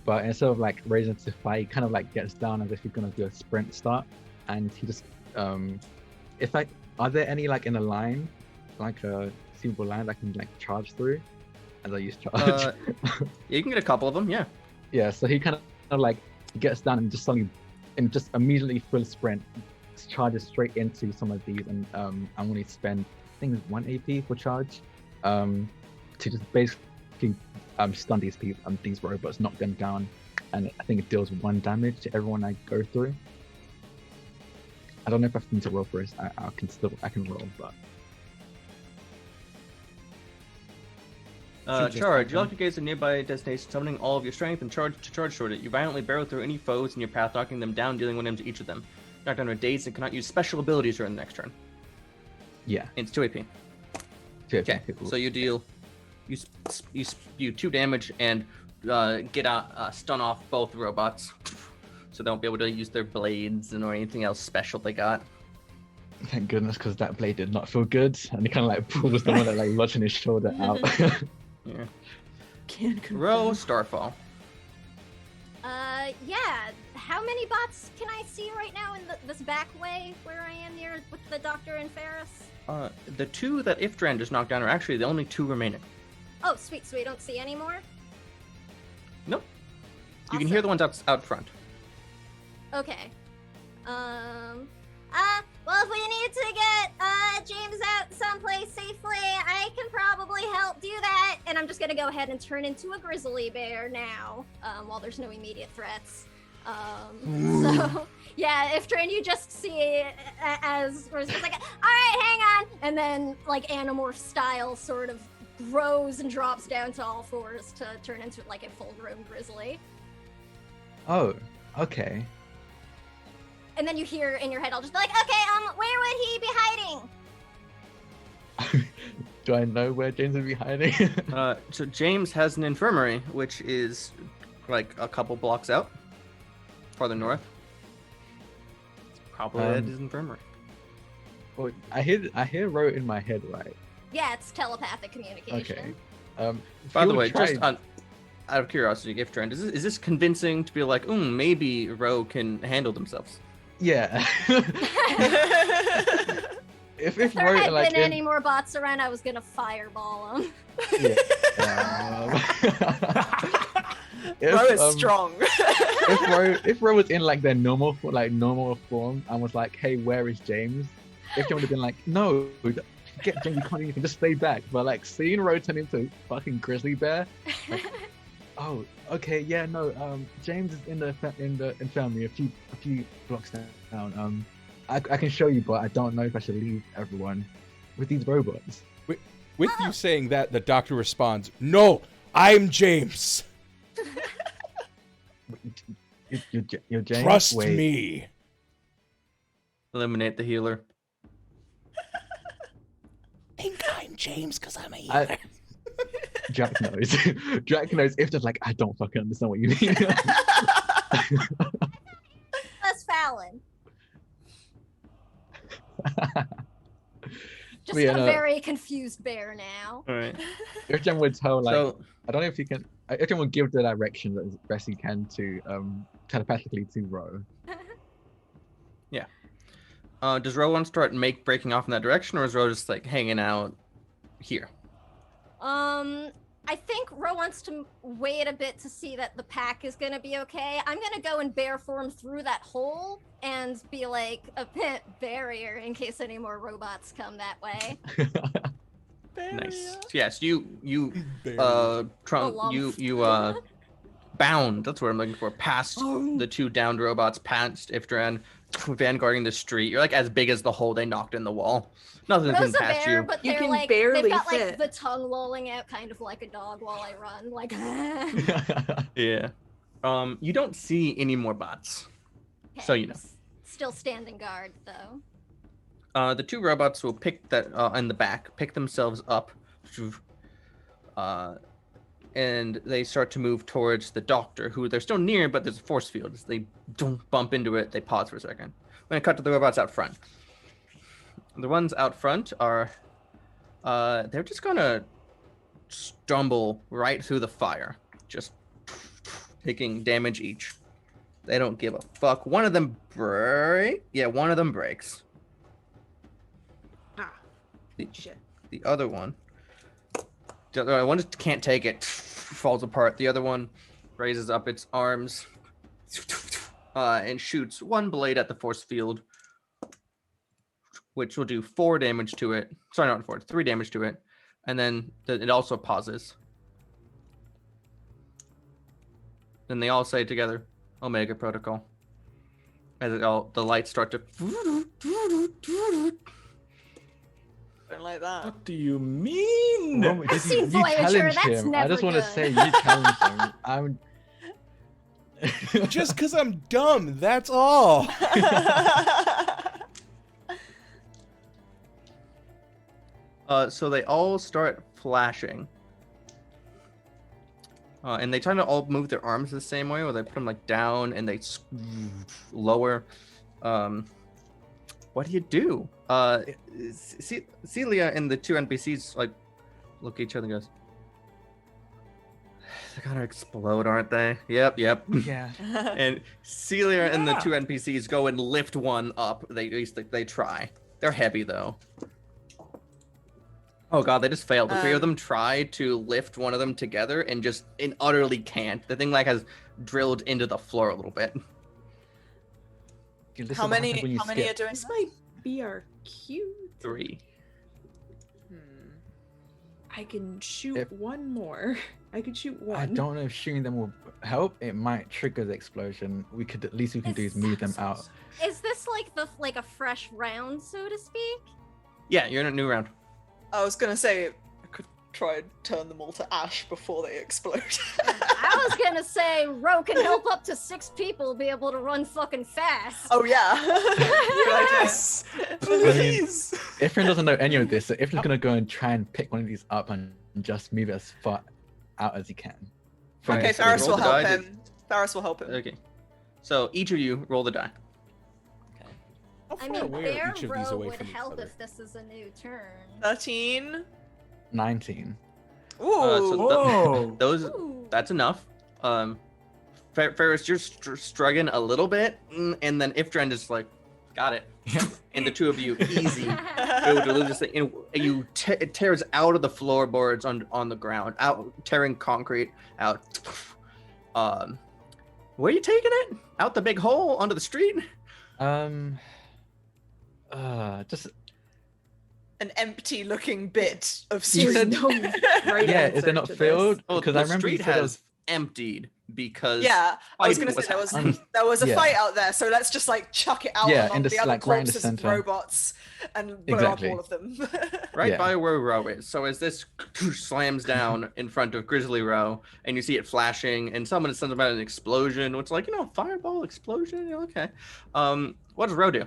but instead of like raising to fight, he kind of like gets down as if he's gonna do a sprint start, and he just it's like, are there any like in a line, like a suitable line that I can like charge through as I use charge? You can get a couple of them, yeah. Yeah, so he kind of like gets down and just suddenly, and just immediately full sprint, charges straight into some of these, and I'm going to spend, I think it's 1 AP for charge, to just basically stun these people, these robots, knock them down, and I think it deals 1 damage to everyone I go through. I don't know if I need to roll for this. I can roll, but just Charge. You happen. lock your gaze at a nearby destination, summoning all of your strength, and charge toward it. You violently barrel through any foes in your path, knocking them down, dealing 1 damage to each of them. Knocked down are dazed and cannot use special abilities during the next turn. Yeah. It's 2 AP. Okay, so you deal, you spew 2 damage and get out, stun off both robots, so they won't be able to use their blades or anything else special they got. Thank goodness, because that blade did not feel good, and he kind of like pulls the one that like lodging his shoulder out. Yeah. Can confirm. Row Starfall. Yeah. How many bots can I see right now in this back way where I am near with the Doctor and Ferris? The 2 that Ifdran just knocked down are actually the only 2 remaining. Oh, sweet. So we don't see any more? Nope. You can hear the ones out front. Okay. Well, if we need to get James out someplace safely, I can probably help do that. And I'm just gonna go ahead and turn into a grizzly bear now, while there's no immediate threats. So yeah, if Train, you just see as Rose's like, all right, hang on, and then like Animorph style sort of grows and drops down to all fours to turn into like a full-grown grizzly. Oh, okay. And then you hear in your head, I'll just be like, okay, where would he be hiding? Do I know where James would be hiding? So James has an infirmary, which is like a couple blocks out, farther north. Probably at his infirmary. Well, I hear Ro in my head, right? Yeah, it's telepathic communication. Okay. By the Phil way, tried- just out of curiosity, if Trent, is this convincing to be like, maybe Ro can handle themselves? Yeah. if If there Ro had like been any more bots around, I was gonna fireball them. If, Ro is strong. if Ro was in like their normal form and was like, hey, where is James? If James would have been like, no, get James, you can't even just stay back. But like seeing Ro turn into fucking grizzly bear, like, oh, okay, yeah, no, James is in the infirmary a few blocks down. I can show you, but I don't know if I should leave everyone with these robots. With you saying that, the doctor responds, "No, I'm James. You're James. Trust Wait. me." Eliminate the healer. I think I'm James because I'm a healer. Jack knows. Jack knows if there's like, I don't fucking understand what you mean. That's Fallon. Just Yeah, a no. very confused bear now. All right. If Jen would tell, like, So I don't know if he can. If Jen would give the direction as best he can to telepathically to Ro. does Ro want to start breaking off in that direction, or is Ro just like hanging out here? I think Ro wants to wait a bit to see that the pack is gonna be okay. I'm gonna go in bear form through that hole and be like a pit barrier in case any more robots come that way. Nice. Yes, you trunk lump. you bound. That's what I'm looking for. Past the 2 downed robots, past Ifdran, vanguarding the street. You're like as big as the hole they knocked in the wall. Nothing can Ro's a pass bear, you. but You they're can like barely they've got fit. like the tongue lolling out, kind of like a dog while I run. Like, Yeah. You don't see any more bots. So you know. Still standing guard though. The 2 robots will pick that in the back, pick themselves up, and they start to move towards the doctor, who they're still near, but there's a force field. As they don't bump into it, they pause for a second. I'm gonna cut to the robots out front. The ones out front are, they're just gonna stumble right through the fire, just taking damage each. They don't give a fuck. One of them breaks. Shit. The other one just can't take it, falls apart. The other one raises up its arms and shoots 1 blade at the force field, which will do 4 damage to it. Sorry, not 4, 3 damage to it. And then it also pauses. Then they all say together, Omega Protocol. As the lights start to... Don't like that. What do you mean? Well, I've seen Voyager, challenged that's him. I never just want to good. say you challenged him. I'm Just because I'm dumb, that's all. So they all start flashing. And they try to all move their arms the same way, where they put them like down and they lower. What do? Celia and the two NPCs like look at each other and goes, "They're gonna explode, aren't they?" Yep. yeah. And Celia and the Yeah. two NPCs go and lift one up. They at least they try. They're heavy though. Oh god, they just failed. The three of them try to lift one of them together and just utterly can't. The thing like has drilled into the floor a little bit. This How is what many? happens when you How many are skip. doing? This might be our cue. 3. I can shoot If- one more. I could shoot one. I don't know if shooting them will help. It might trigger the explosion. We could at least do is move them out. Is this like a fresh round, so to speak? Yeah, you're in a new round. I was gonna say I could try and turn them all to ash before they explode. I was gonna say Ro can help up to 6 people be able to run fucking fast. Oh yeah. Yes, please. Ifrin doesn't know any of this, so Ifrin's gonna go and try and pick one of these up and just move it as far out as he can. Okay, so Faris roll will the help die. him. Faris will help him. Okay. So each of you roll the die. How I far mean, away Bear are each of these Ro away would from each help other? if this is a new turn. 13. 19. Ooh. Whoa. Those Ooh. that's enough. Ferris, you're struggling a little bit, and then Ifdran is like, got it. And the two of you easy able to lose this thing. And you it tears out of the floorboards on the ground, out tearing concrete out. Where are you taking it? Out the big hole onto the street? Just An empty looking bit of You street. said- No right yeah. answer Is it not to this. filled? Well, Because the I remember you street said it has emptied because Yeah, I was fighting gonna say there was happening. there was a Yeah. fight out there, so let's just like chuck it out Yeah, on in the the, other like, right in the corpses of center. robots and blow Exactly. up all of them. right Yeah. by where Ro is. So as this slams down in front of Grizzly Ro, and you see it flashing, and someone says about an explosion, which like fireball explosion. Okay. What does Ro do?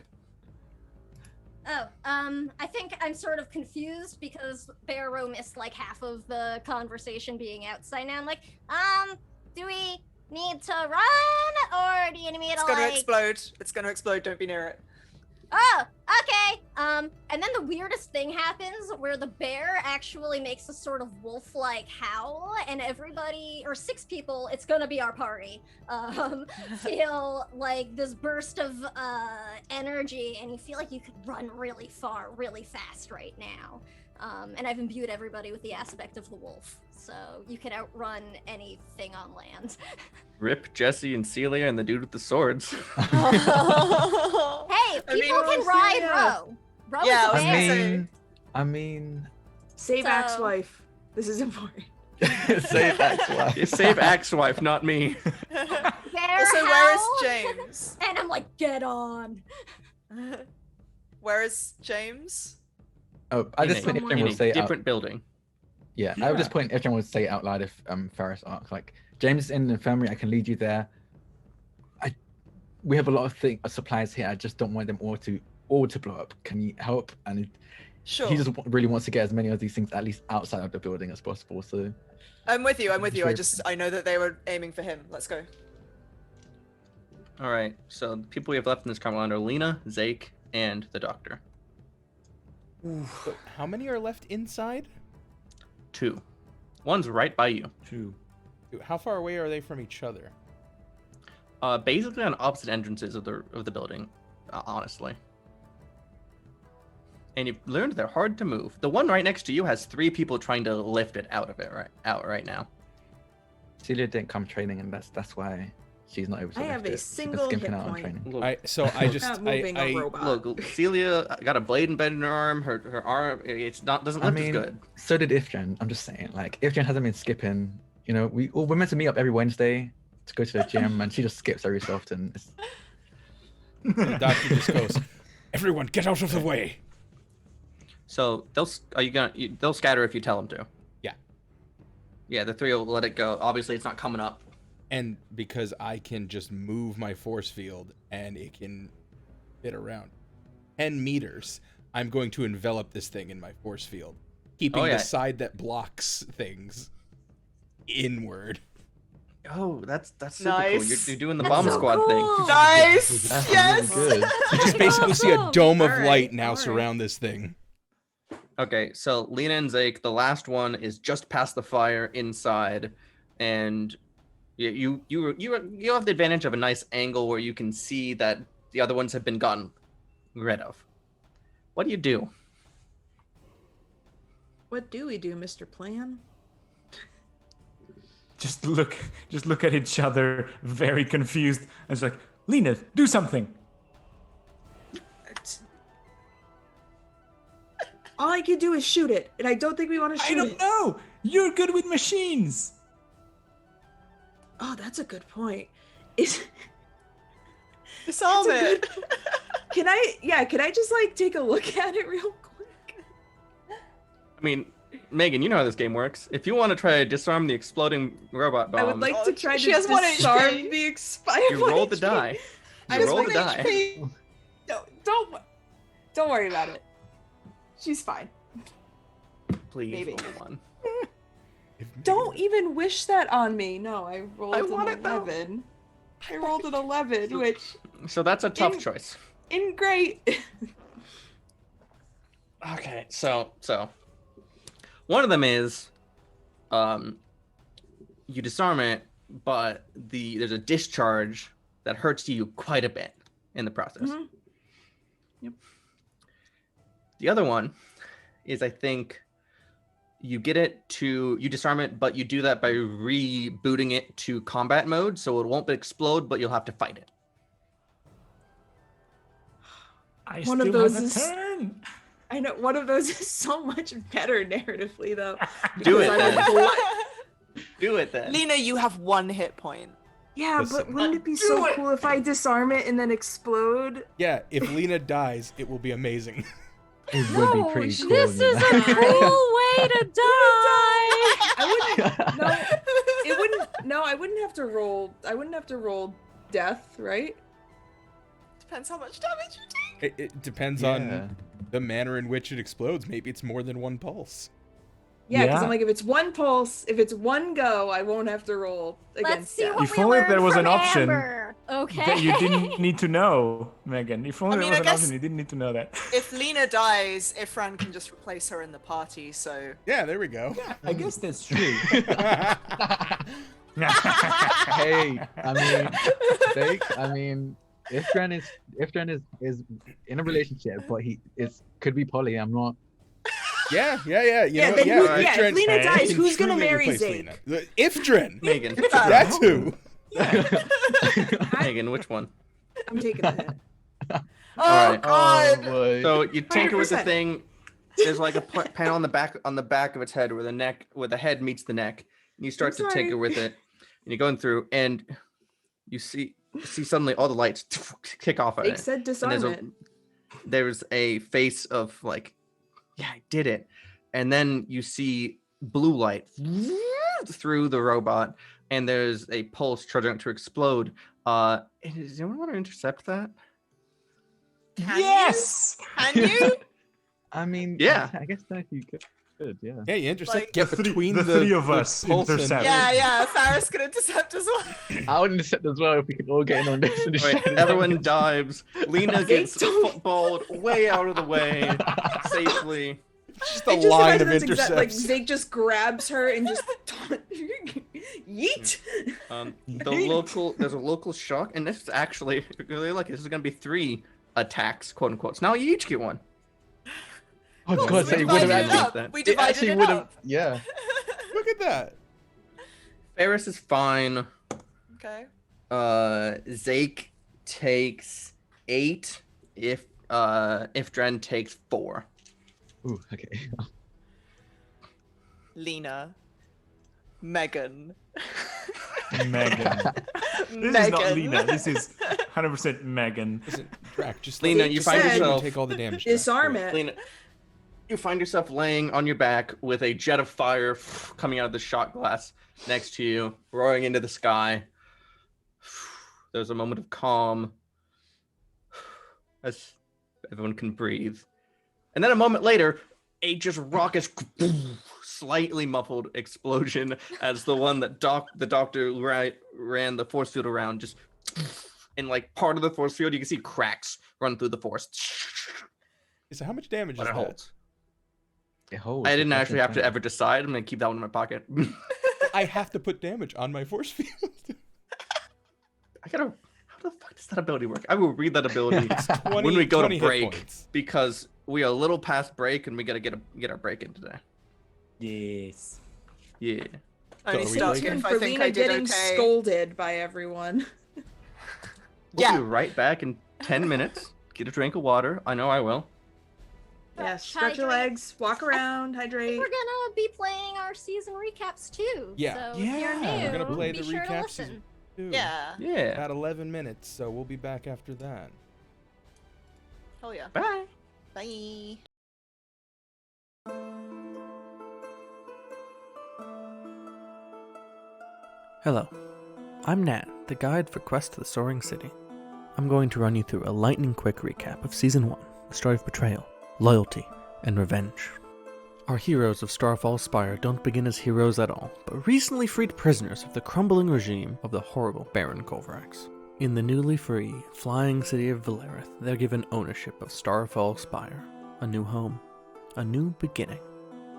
Oh, I think I'm sort of confused because Bear Ro missed like half of the conversation being outside now. I'm like, do we need to run or do you need me to It's gonna like... explode. It's gonna explode. Don't be near it. Oh, okay. And then the weirdest thing happens where the bear actually makes a sort of wolf-like howl, and everybody, or 6 people, it's gonna be our party, feel like this burst of energy, and you feel like you could run really far, really fast right now. And I've imbued everybody with the aspect of the wolf, so you can outrun anything on land. Rip, Jesse, and Celia, and the dude with the swords. Hey, I mean, people can ride yeah. Ro. Ro Yeah, is a I was bear. gonna say- I mean, Save So- Axe Wife. This is important. save ex-wife. You save Axe-wife, not me. Bear Also, where is howl, James? And I'm like, get on. Where is James? Oh, at this In point, a- Ifrin in will a say out. different building. Yeah, at this point, Ifrin would say out loud if Ferris asks, like, James is in the infirmary. I can lead you there. We have a lot of supplies here. I just don't want them all to blow up. Can you help? And Sure. he just really wants to get as many of these things at least outside of the building as possible. So I'm with you. I'm with you. Sure. I know that they were aiming for him. Let's go. All right. So the people we have left in this compound are Lena, Zake, and the doctor. But how many are left inside? 2. One's right by you. 2. How far away are they from each other? Basically on opposite entrances of the building, honestly. And you've learned they're hard to move. The one right next to you has 3 people trying to lift it out right now. Celia didn't come training, and that's why she's not able to. I have lift a it. She's been single skimping hit out on point. training. Look, I just Not moving a robot. look, Celia got a blade embedded in her arm. Her arm, doesn't I lift mean, as good. so did Ifjan. I'm just saying, like, Ifjan hasn't been skipping. You know, we're meant to meet up every Wednesday to go to the gym, and she just skips every so often. It's, The doctor just goes, "Everyone, get out of the way." So they'll scatter if you tell them to. Yeah. Yeah, the 3 will let it go. Obviously, it's not coming up. And because I can just move my force field and it can fit around 10 meters, I'm going to envelop this thing in my force field, keeping the side that blocks things inward. Oh, that's super Nice. cool. You're doing the That's bomb so squad cool. thing. Nice. That's Yes. really good. You just basically see a dome of Alright, light now alright. surround this thing. Okay, so Lena and Zake, the last one is just past the fire inside, and you have the advantage of a nice angle where you can see that the other ones have been gotten rid of. What do you do? What do we do, Mr. Plan? Just look at each other, very confused. And it's like, Lena, do something. All I can do is shoot it, and I don't think we want to I shoot don't it. know. You're good with machines. Oh, that's a good point. Is Disarm That's a it. can I just like take a look at it real quick? I mean, Megan, you know how this game works. If you want to try to disarm the exploding robot bomb, I would like to try she to has 1 disarm HP. the expired. you roll the die. I You just roll want the to die. Don't worry about it. She's fine. Please Maybe. roll 1. Don't even wish that on me. No, I rolled I an want it, though. 11. I rolled an 11, which So that's a tough choice. in great. Okay, so one of them is you disarm it, but there's a discharge that hurts you quite a bit in the process. Mhm. Yep. The other one is, I think, you disarm it, but you do that by rebooting it to combat mode, so it won't explode, but you'll have to fight it. I One still of those have a is- turn. I know one of those is so much better narratively, though. Do it because I then. would bl- Do it then. Lena, you have 1 hit point. Yeah, Listen. but wouldn't it be so cool if I disarm it and then explode? Yeah, if Lena dies, it will be amazing. It would be pretty she- cool. This you is know? a cool way to die. I wouldn't have to roll. I wouldn't have to roll death, right? Depends how much damage you take. It depends Yeah. on the manner in which it explodes. Maybe it's more than 1 pulse. Yeah, because Yeah. I'm like, if it's 1 pulse, if it's 1 go, I won't have to roll Let's against see death. what If we only learned there was from an option Amber. Okay. that you didn't need to know, Megan. If only I mean, there I was an guess- option, you didn't need to know that. If Lena dies, Ifran can just replace her in the party, so... Yeah, there we go. I guess that's true. Hey, I mean, Ifdran is in a relationship, but he could be poly. I'm not. Yeah. You Yeah, know, then yeah. who- Ifdran yeah, if Lena dies, can who's gonna truly marry replace Zake? Lena. Ifdran. Megan. That's who. Megan, which one? I'm taking the hit. Oh, Alright. God! boy. So you tinker with the 100%. thing. There's like a panel on the back of its head where the head meets the neck. And you start I'm to tinker sorry. with it, and you're going through, and you see suddenly all the lights kick off at Jake it. said And disarm there's it. a face of like, yeah, I did it. And then you see blue light through the robot, and there's a pulse charging to explode. Does anyone want to intercept that? Can you? Yes. Can you? I mean, Yeah. I guess that you could, yeah. Yeah, you intercept. Like- Get The three- between the three of the us pulse and- intercept. Yeah, Faris can intercept as well. I would intercept as well if we could all get in on this. And Right, share everyone dives. Lena gets don't- footballed way out of the way safely. Just I a just line of imagine that's intercepts. like Zeke just grabs her and just yeet. There's a local shock, and this is actually really lucky. This is gonna be 3 attacks, quote unquote. So now you each get 1. Oh Cool, god, so so we it would have divided it actually. up. We It divided actually it would have. up. Yeah. Look at that. Ferris is fine. Okay. Zake takes 8. If Dren takes 4. Ooh, okay. Lena. Megan. Megan. This is not Lena. This is 100% Megan. Listen, Drac, just Lena, let- you just find let me yourself- take all the damage. Drac. Disarm Do it. Lena, You find yourself laying on your back with a jet of fire coming out of the shot glass next to you, roaring into the sky. There's a moment of calm as everyone can breathe. And then a moment later, a just raucous, slightly muffled explosion as the one that the doctor ran the force field around, just in like part of the force field, you can see cracks run through the force. So how much damage But is it that? holds. It holds. I didn't It's actually have to definitely ever decide. I'm going to keep that one in my pocket. I have to put damage on my force field. How the fuck does that ability work? I will read that ability 20, when we go 20 to hit break, points. because we are a little past break and we got to get our break in today. Yes. Yeah. Only are we starts waiting? if I For think Lena I did getting okay. scolded by everyone. We'll Yeah. be right back in 10 minutes. Get a drink of water. I know I will. Yeah, stretch your Hydrate. legs, walk around, hydrate. We're gonna be playing our season recaps too. Yeah. So if you're Yeah. new, We're gonna play be the sure to recap listen. season 2. Yeah. Yeah. About 11 minutes, so we'll be back after that. Oh yeah. Bye. Bye. Hello, I'm Nat, the guide for Quest to the Soaring City. I'm going to run you through a lightning quick recap of Season 1, the story of betrayal, loyalty, and revenge. Our heroes of Starfall Spire don't begin as heroes at all, but recently freed prisoners of the crumbling regime of the horrible Baron Kovrax. In the newly free, flying city of Valarith, they're given ownership of Starfall Spire, a new home, a new beginning.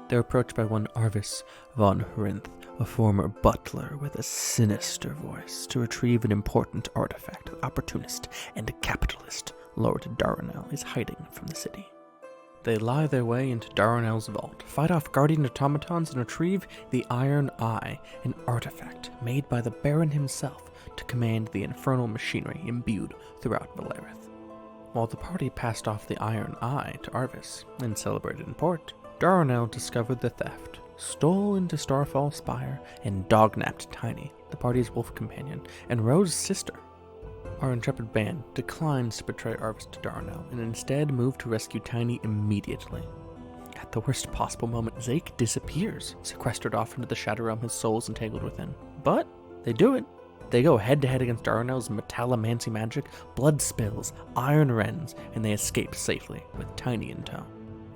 They're approached by one Arvis von Hrinth, a former butler with a sinister voice, to retrieve an important artifact the opportunist and capitalist Lord Darnell is hiding from the city. They lie their way into Darnell's vault, fight off guardian automatons, and retrieve the Iron Eye, an artifact made by the Baron himself to command the infernal machinery imbued throughout Valarith. While the party passed off the Iron Eye to Arvis and celebrated in port, Darnell discovered the theft, stole into Starfall Spire, and dognapped Tiny, the party's wolf companion, and Rose's sister. Our intrepid band declines to betray Arvis to Darnell, and instead move to rescue Tiny immediately. At the worst possible moment, Zake disappears, sequestered off into the Shadow Realm his soul is entangled within. But they do it. They go head-to-head against Darnell's metallomancy magic, blood spills, iron rends, and they escape safely, with Tiny in tow.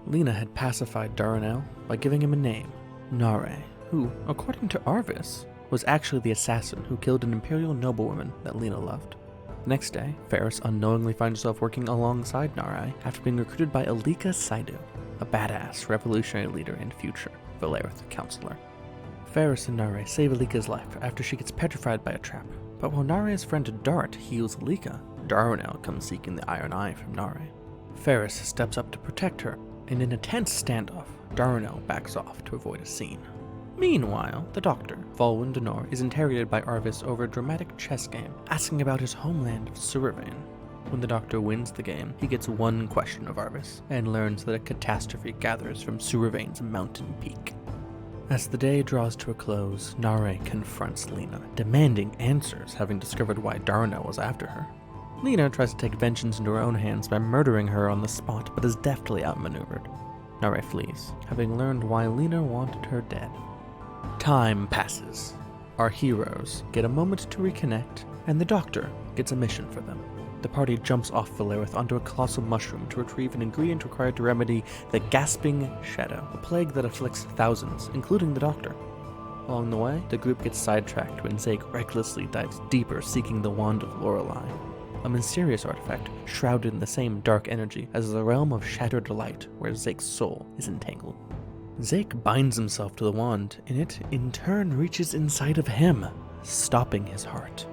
Lena had pacified Darnell by giving him a name, Nare, who, according to Arvis, was actually the assassin who killed an imperial noblewoman that Lena loved. The next day, Ferris unknowingly finds herself working alongside Nare after being recruited by Alika Saidu, a badass revolutionary leader and future Valarith counselor. Ferris and Nare save Alika's life after she gets petrified by a trap, but while Nare's friend Dart heals Alika, Darnell comes seeking the Iron Eye from Nare. Ferris steps up to protect her, and in a tense standoff, Darnell backs off to avoid a scene. Meanwhile, the Doctor, Volwyn Denor, is interrogated by Arvis over a dramatic chess game, asking about his homeland of Suravane. When the Doctor wins the game, he gets one question of Arvis, and learns that a catastrophe gathers from Suravane's mountain peak. As the day draws to a close, Nare confronts Lena, demanding answers, having discovered why Darnell was after her. Lena tries to take vengeance into her own hands by murdering her on the spot, but is deftly outmaneuvered. Nare flees, having learned why Lena wanted her dead. Time passes. Our heroes get a moment to reconnect, and the Doctor gets a mission for them. The party jumps off Valarith onto a colossal mushroom to retrieve an ingredient required to remedy the Gasping Shadow, a plague that afflicts thousands, including the Doctor. Along the way, the group gets sidetracked when Zake recklessly dives deeper seeking the Wand of Lorelei, a mysterious artifact shrouded in the same dark energy as the realm of Shattered Light where Zake's soul is entangled. Zake binds himself to the wand, and it in turn reaches inside of him, stopping his heart,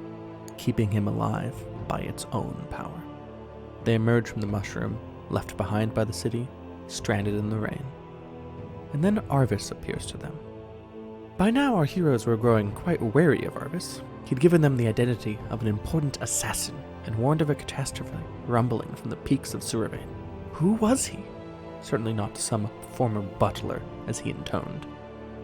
keeping him alive by its own power. They emerge from the mushroom, left behind by the city, stranded in the rain. And then Arvis appears to them. By now our heroes were growing quite wary of Arvis. He'd given them the identity of an important assassin and warned of a catastrophe rumbling from the peaks of Suravane. Who was he? Certainly not some former butler, as he intoned.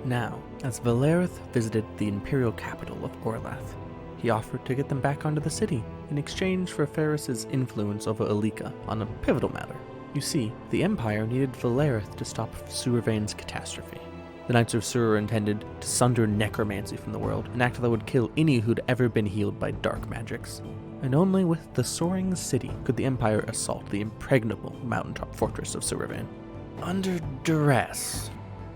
Now, as Valarith visited the imperial capital of Orlath, he offered to get them back onto the city in exchange for Ferris's influence over Alika on a pivotal matter. You see, the Empire needed Valarith to stop Suervain's catastrophe. The Knights of Sur intended to sunder necromancy from the world, an act that would kill any who'd ever been healed by dark magics. And only with the Soaring City could the Empire assault the impregnable mountaintop fortress of Suervain. Under duress,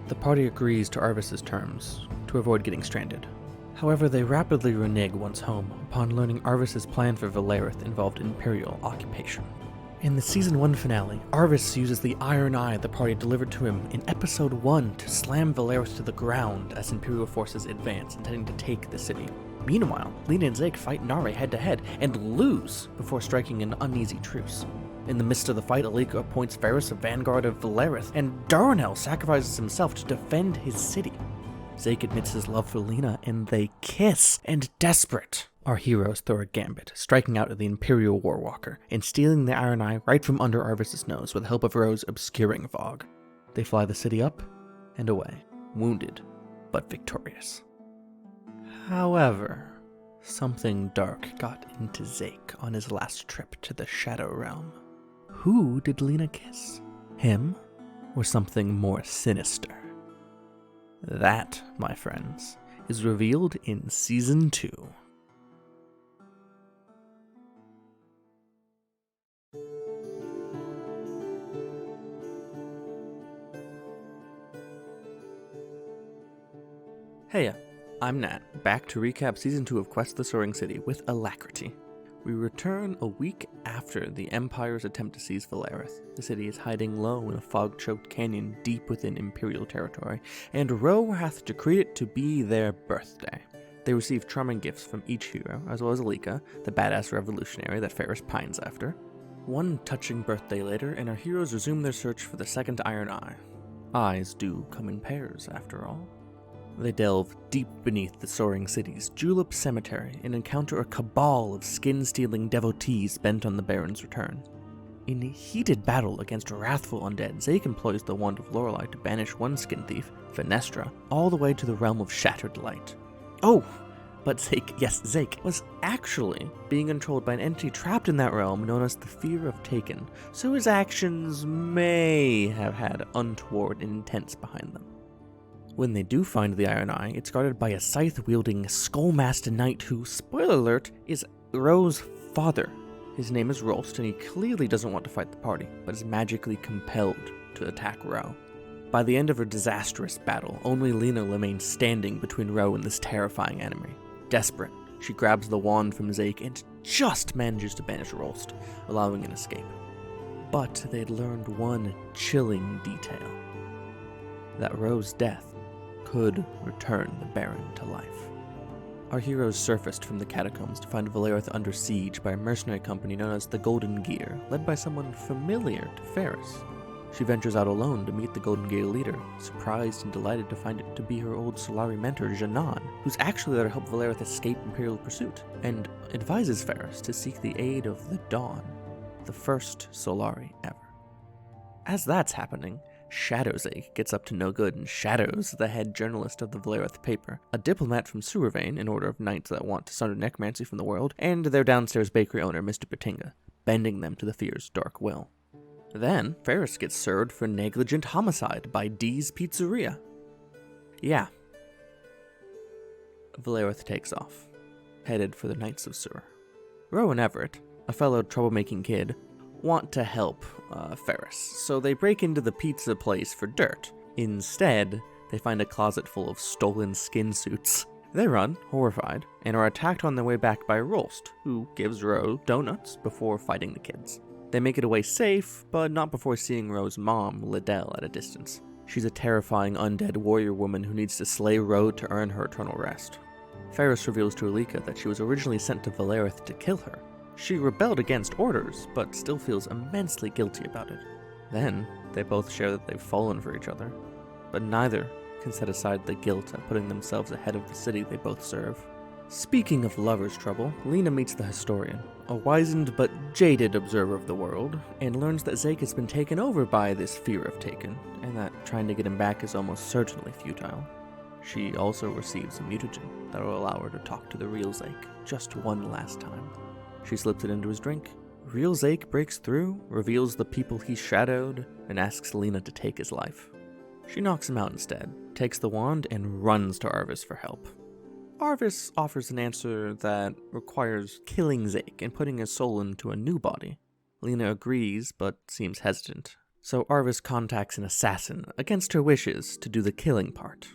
the party agrees to Arvis's terms to avoid getting stranded. However, they rapidly renege once home upon learning Arvis's plan for Valarith involved Imperial occupation. In the Season 1 finale, Arvis uses the Iron Eye the party delivered to him in Episode 1 to slam Valarith to the ground as Imperial forces advance, intending to take the city. Meanwhile, Lina and Zeke fight Nare head-to-head and lose before striking an uneasy truce. In the midst of the fight, Alika appoints Ferris a vanguard of Valarith, and Darnell sacrifices himself to defend his city. Zeke admits his love for Lina, and they kiss, and desperate, our heroes throw a gambit, striking out at the Imperial Warwalker, and stealing the Iron Eye right from under Arvis's nose with the help of Rose obscuring fog. They fly the city up and away, wounded, but victorious. However, something dark got into Zeke on his last trip to the Shadow Realm. Who did Lina kiss? Him, or something more sinister? That, my friends, is revealed in Season 2. Heya, I'm Nat, back to recap Season 2 of Quest of the Soaring City with alacrity. We return a week after the Empire's attempt to seize Valarith. The city is hiding low in a fog-choked canyon deep within Imperial territory, and Ro hath decreed it to be their birthday. They receive charming gifts from each hero, as well as Alika, the badass revolutionary that Ferris pines after. One touching birthday later, and our heroes resume their search for the second Iron Eye. Eyes do come in pairs, after all. They delve deep beneath the Soaring City's Julep Cemetery and encounter a cabal of skin-stealing devotees bent on the Baron's return. In a heated battle against wrathful undead, Zeke employs the Wand of Lorelei to banish one skin thief, Fenestra, all the way to the realm of Shattered Light. Oh, but Zeke was actually being controlled by an entity trapped in that realm known as the Fear of Taken, so his actions may have had untoward intents behind them. When they do find the Iron Eye, it's guarded by a scythe-wielding, skull-masked knight who, spoiler alert, is Ro's father. His name is Rolst, and he clearly doesn't want to fight the party, but is magically compelled to attack Ro. By the end of a disastrous battle, only Lina remains standing between Ro and this terrifying enemy. Desperate, she grabs the wand from Zeke and just manages to banish Rolst, allowing an escape. But they'd learned one chilling detail: that Ro's death could return the Baron to life. Our heroes surfaced from the catacombs to find Valarith under siege by a mercenary company known as the Golden Gear, led by someone familiar to Ferris. She ventures out alone to meet the Golden Gear leader, surprised and delighted to find it to be her old Solari mentor, Janan, who's actually there to help Valarith escape Imperial pursuit, and advises Ferris to seek the aid of the Dawn, the first Solari ever. As that's happening, Shadowzake gets up to no good and shadows the head journalist of the Valarith paper, a diplomat from Suervain, an order of knights that want to sunder necromancy from the world, and their downstairs bakery owner, Mr. Batinga, bending them to the Fear's dark will. Then, Ferris gets served for negligent homicide by Dee's Pizzeria. Yeah. Valarith takes off, headed for the Knights of Sur. Ro and Everett, a fellow troublemaking kid, want to help Ferris, so they break into the pizza place for dirt. Instead, they find a closet full of stolen skin suits. They run, horrified, and are attacked on their way back by Rolst, who gives Ro donuts before fighting the kids. They make it away safe, but not before seeing Ro's mom, Liddell, at a distance. She's a terrifying undead warrior woman who needs to slay Ro to earn her eternal rest. Ferris reveals to Alika that she was originally sent to Valarith to kill her. She rebelled against orders, but still feels immensely guilty about it. Then, they both share that they've fallen for each other, but neither can set aside the guilt at putting themselves ahead of the city they both serve. Speaking of lovers' trouble, Lina meets the historian, a wizened but jaded observer of the world, and learns that Zeke has been taken over by this Fear of Taken, and that trying to get him back is almost certainly futile. She also receives a mutagen that will allow her to talk to the real Zeke just one last time. She slips it into his drink, Real Zake breaks through, reveals the people he shadowed, and asks Lena to take his life. She knocks him out instead, takes the wand, and runs to Arvis for help. Arvis offers an answer that requires killing Zake and putting his soul into a new body. Lena agrees, but seems hesitant. So Arvis contacts an assassin, against her wishes, to do the killing part.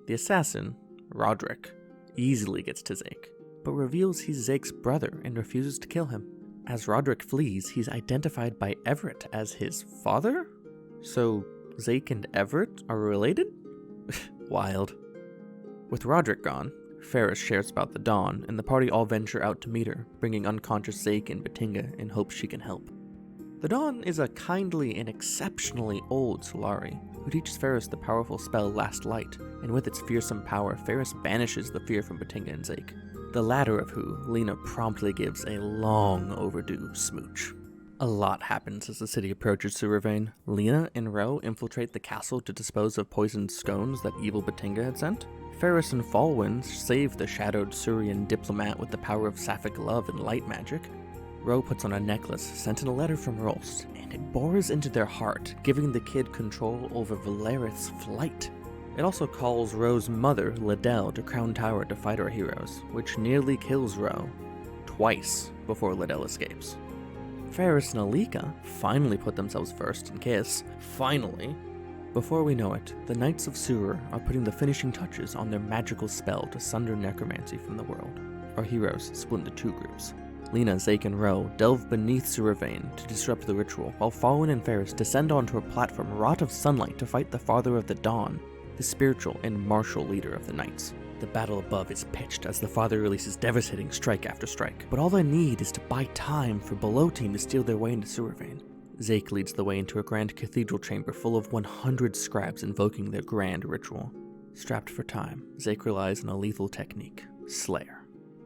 The assassin, Roderick, easily gets to Zake, but reveals he's Zake's brother and refuses to kill him. As Roderick flees, he's identified by Everett as his father? So Zake and Everett are related? Wild. With Roderick gone, Ferris shares about the Dawn, and the party all venture out to meet her, bringing unconscious Zake and Batinga in hopes she can help. The Dawn is a kindly and exceptionally old Solari, who teaches Ferris the powerful spell Last Light, and with its fearsome power, Ferris banishes the fear from Batinga and Zake, the latter of who Lena promptly gives a long overdue smooch. A lot happens as the city approaches Sewervane. Lena and Ro infiltrate the castle to dispose of poisoned scones that evil Batinga had sent. Ferris and Fallwind save the shadowed Surian diplomat with the power of sapphic love and light magic. Ro puts on a necklace sent in a letter from Rolst, and it bores into their heart, giving the kid control over Valarith's flight. It also calls Ro's mother, Liddell, to Crown Tower to fight our heroes, which nearly kills Ro twice before Liddell escapes. Ferris and Alika finally put themselves first and kiss. Finally. Before we know it, the Knights of Sewer are putting the finishing touches on their magical spell to sunder necromancy from the world. Our heroes split into two groups. Lena, Zake, and Ro delve beneath Sewervane to disrupt the ritual, while Falwyn and Ferris descend onto a platform wrought of sunlight to fight the Father of the Dawn, the spiritual and martial leader of the Knights. The battle above is pitched as the Father releases devastating strike after strike, but all they need is to buy time for Below Team to steal their way into Sewervane. Zake leads the way into a grand cathedral chamber full of 100 scribes invoking their grand ritual. Strapped for time, Zake relies on a lethal technique, Slayer.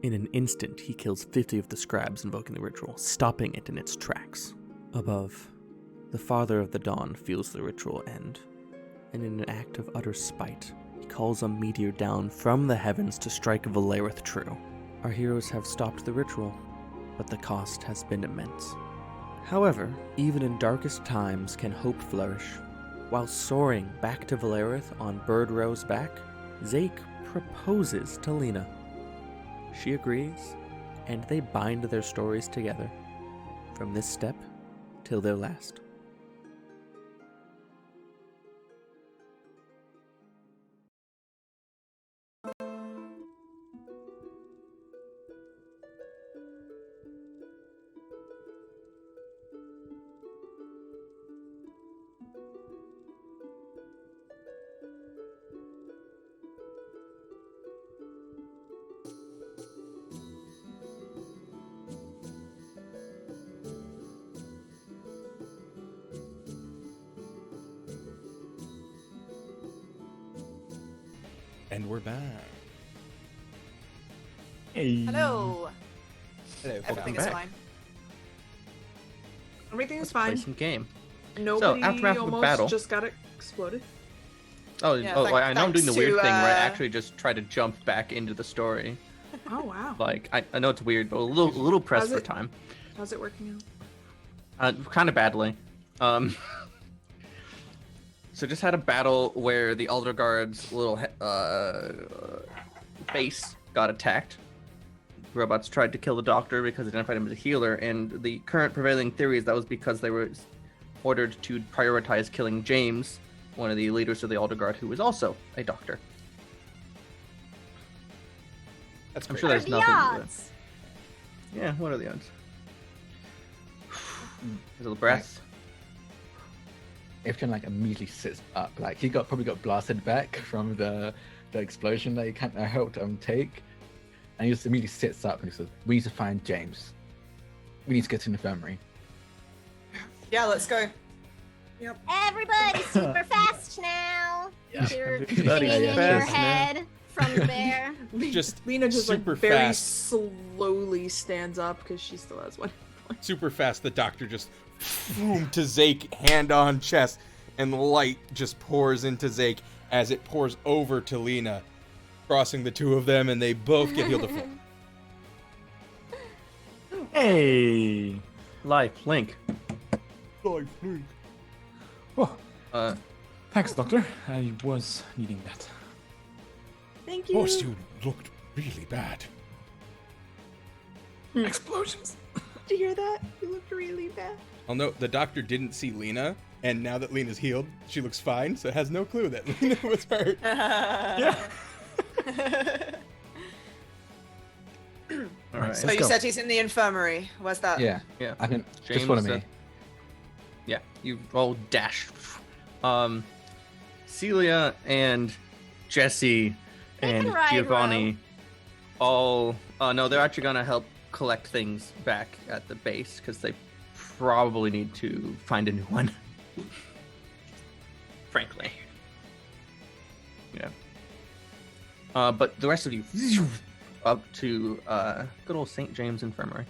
In an instant, he kills 50 of the scribes invoking the ritual, stopping it in its tracks. Above, the Father of the Dawn feels the ritual end, and in an act of utter spite, he calls a meteor down from the heavens to strike Valarith true. Our heroes have stopped the ritual, but the cost has been immense. However, even in darkest times can hope flourish. While soaring back to Valarith on Bird Row's back, Zake proposes to Lena. She agrees, and they bind their stories together, from this step till their last. And we're back. Hey. Hello. Hello, Everything welcome is back. fine. Everything is Play fine. some game. Nobody aftermath of the almost battle- just got exploded. Oh, Yeah, I know I'm doing the thanks weird to, thing where I actually just try to jump back into the story. Oh wow. Like I know it's weird, but a little pressed How's for it- time. How's it working out? Kind of badly. So just had a battle where the Elder Guard's little base got attacked. Robots tried to kill the Doctor because they identified him as a healer, and the current prevailing theory is that was because they were ordered to prioritize killing James, one of the leaders of the Elder Guard, who was also a Doctor. That's I'm great. sure there's What are the nothing. odds? Yeah, what are the odds? A little breath. Ifdran immediately sits up, he probably got blasted back from the explosion that he can't helped take, and he just immediately sits up and he says, "We need to find James. We need to get to the infirmary." Yeah, let's go. Everybody super fast now. Yeah. You're Everybody spinning in your fast now. head from there. Just Lena just super very fast. slowly stands up because she still has one. Super fast, the Doctor just boom to Zake, hand on chest, and the light just pours into Zake as it pours over to Lena, crossing the two of them, and they both get healed to full. Hey. Life, Link. Life, Link. Oh, thanks, Doctor. I was needing that. Thank Of you. course, you looked really bad. Explosions. Did you hear that? You looked really bad. I'll note the doctor didn't see Lena, and now that Lena's healed, she looks fine, so has no clue that Lena was hurt. Yeah. All right. So you said he's in the infirmary. Where's that? Yeah. Yeah. I can James, just follow me. Yeah, you all dash. Celia and Jesse and can ride, Giovanni all. No, they're actually gonna help collect things back at the base because they probably need to find a new one. Frankly. Yeah. But the rest of you up to good old St. James Infirmary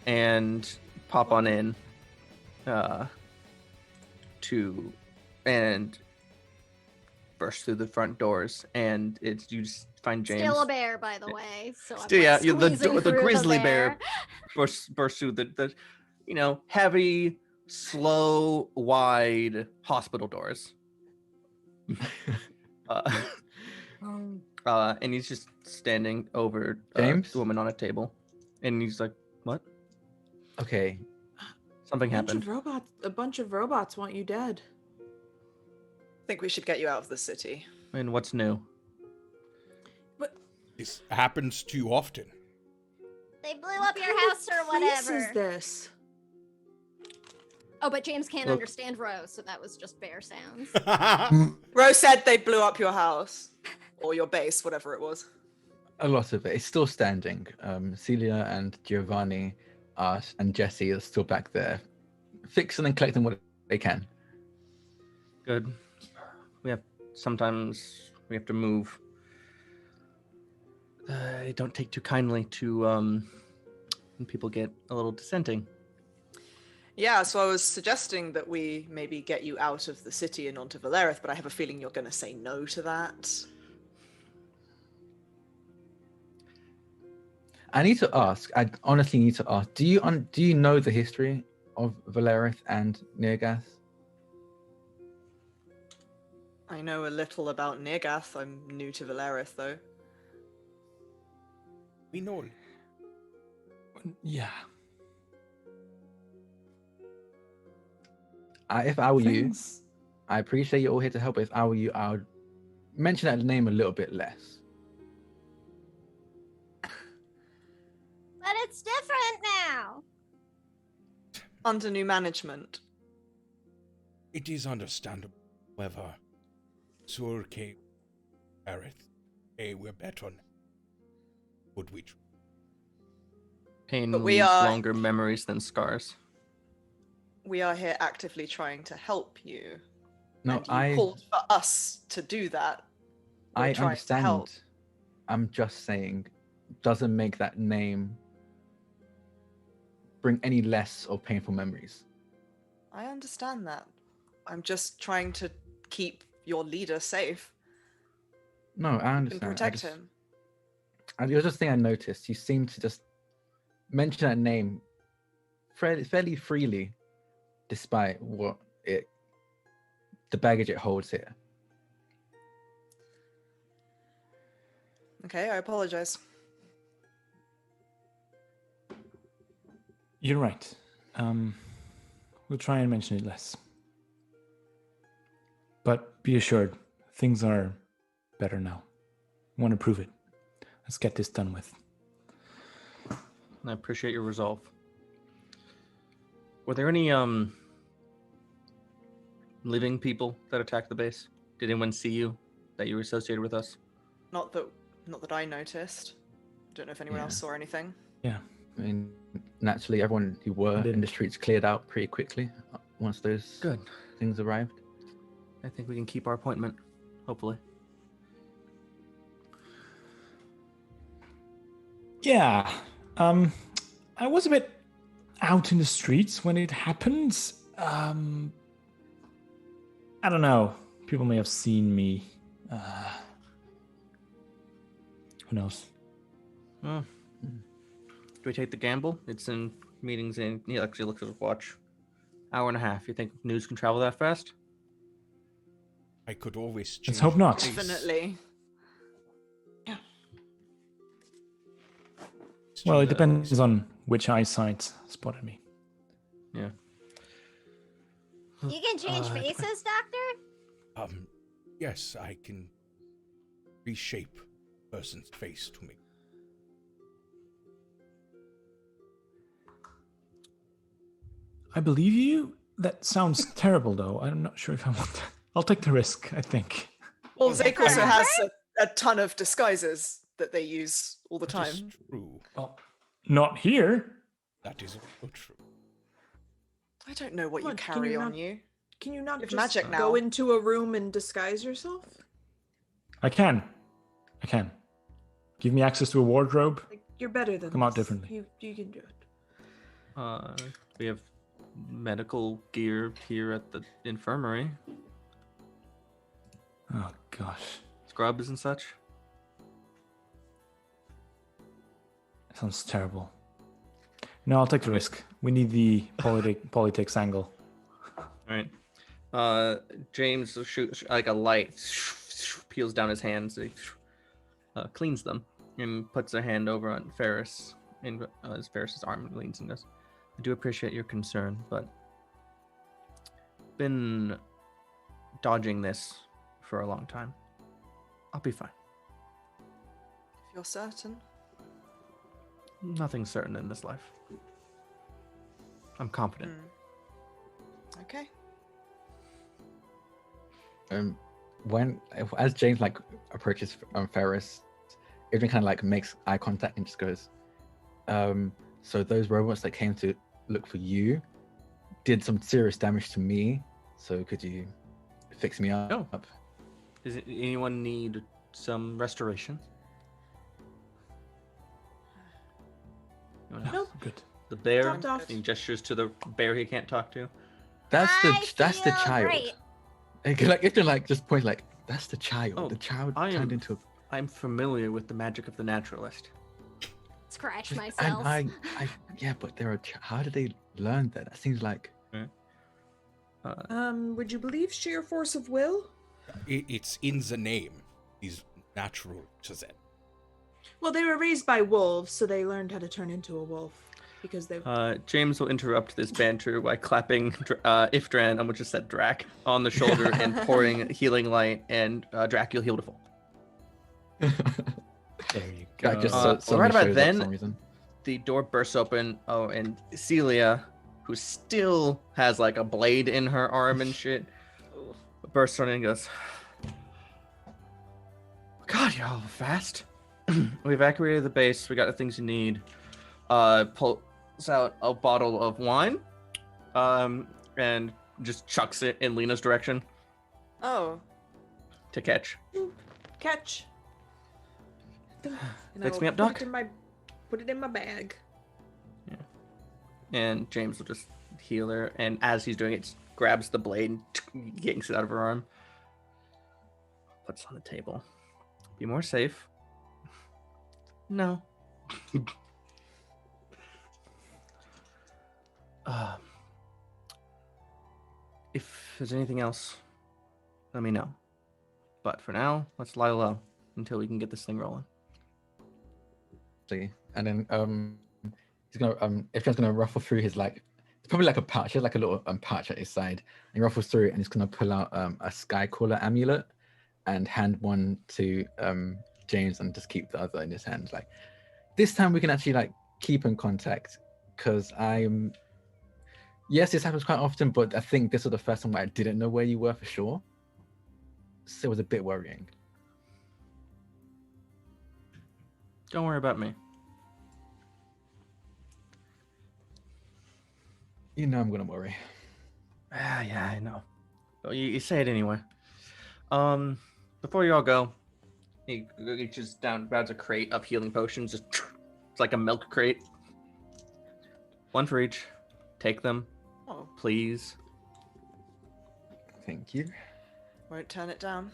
and pop on in and burst through the front doors, and it's you just find James. Still a bear, by the way. So I'm Still, like yeah, squeezing the through grizzly bear. bear bursts through the heavy, slow, wide hospital doors. And he's just standing over James? the woman on a table, and he's like, "What? Okay. Something happened." A bunch of robots want you dead. I think we should get you out of the city. And what's new? This happens too often. They blew up your What house or place whatever. is this? Oh, but James can't Look. understand Rose, so that was just bear sounds. Rose said they blew up your house. Or your base, whatever it was. A lot of it. It's still standing. Celia and Giovanni and Jesse are still back there, fixing and collecting what they can. Good. Sometimes we have to move. I don't take too kindly to when people get a little dissenting. Yeah, so I was suggesting that we maybe get you out of the city and onto Valarith, but I have a feeling you're going to say no to that. I need to ask. I honestly need to ask. Do you know the history of Valarith and Niergath? I know a little about Niergath. I'm new to Valarith, though. We know. Yeah. If I were you, Thanks. I appreciate you're all here to help. But if I were you, I would mention that name a little bit less. But it's different now. Under new management. It is understandable. However, Sur came, Gareth, we're better now. Would we? Pain But we leaves are- longer memories than scars. We are here actively trying to help you. No, and you I called for us to do that. We're trying to understand. help. I'm just saying, doesn't make that name bring any less of painful memories. I understand that. I'm just trying to keep your leader safe No, I and understand. protect him. The other thing I noticed, you seem to just mention that name fairly freely, despite the baggage it holds here. Okay, I apologize. You're right. We'll try and mention it less. But be assured, things are better now. I want to prove it. Let's get this done with. I appreciate your resolve. Were there any living people that attacked the base? Did anyone see you that you were associated with us? Not that I noticed. Don't know if anyone else Yeah. saw anything. Yeah. I mean, naturally, everyone who were in the streets cleared out pretty quickly once those Good. things arrived. I think we can keep our appointment, hopefully. Yeah. I was a bit out in the streets when it happened. I don't know. People may have seen me. Who knows? Do we take the gamble? It's in meetings in. He actually looks at his watch. Hour and a half. You think news can travel that fast? I could always change Let's hope not. pace. Definitely. Well, it depends on which eyesight spotted me. Yeah. You can change faces, Doctor? Yes, I can reshape a person's face to me. I believe you. That sounds terrible, though. I'm not sure if I want that. I'll take the risk, I think. Well, Zake also Forever? has a ton of disguises that they use all the That is time. true. Well, not here. That is also true. I don't know what you Look, can carry you on not- you. Can you not You have just magic go now. into a room and disguise yourself? I can. Give me access to a wardrobe. Like, you're better than Come out this. differently. You can do it. We have medical gear here at the infirmary. Oh, gosh. Scrubs and such. That sounds terrible. No, I'll take the risk. We need the politics angle. All right. James will shoot like a light peels down his hands. He cleans them and puts a hand over on Ferris. In as Ferris's arm leans and goes, "I do appreciate your concern, but been dodging this for a long time. I'll be fine. If you're certain. Nothing's certain in this life. I'm confident." Okay. As James like approaches Ferris, Ifdran kind of like makes eye contact and just goes, "So those robots that came to look for you did some serious damage to me. So could you fix me up?" No. Does anyone need some restoration? Anyone else? Good. The bear. Dropped off. He gestures to the bear he can't talk to. That's the feel child. great. Like Ifdran like just points like, "That's the child. Oh, the child I turned am- into a." I'm familiar with the magic of the naturalist. Scratch And myself. yeah, but they're how did they learn that? That seems like Would you believe sheer force of will? It's in the name. These natural Chazette. Well, they were raised by wolves, so they learned how to turn into a wolf because they. James will interrupt this banter by clapping Ifdran, I just said Drac, on the shoulder and pouring healing light, and Drac, you'll heal to full. There you go. Jack just right right about about then- for some reason. The door bursts open. Oh, and Celia, who still has like a blade in her arm and shit, bursts on in and goes, "God, you're all fast. We evacuated the base. We got the things you need." Pulls out a bottle of wine, and just chucks it in Lena's direction Oh. to catch. Catch. And I Fix will me up, put Doc. Put it in my bag. And James will just heal her, and as he's doing it, just grabs the blade and yanks it out of her arm. Puts it on the table. Be more safe. No. If there's anything else, let me know. But for now, let's lie low until we can get this thing rolling. And then he's gonna Ifdran's gonna ruffle through his like it's probably like a pouch. He has like a little pouch at his side. And he ruffles through and he's gonna pull out a Skycaller amulet and hand one to James and just keep the other in his hand. Like this time we can actually like keep in contact because yes, this happens quite often, but I think this was the first time where I didn't know where you were for sure. So it was a bit worrying. Don't worry about me. You know I'm gonna worry. Yeah, I know. Well, you say it anyway. Before you all go, he reaches down, grabs a crate of healing potions. It's like a milk crate. One for each. Take them, Oh, please. Thank you. won't turn it down.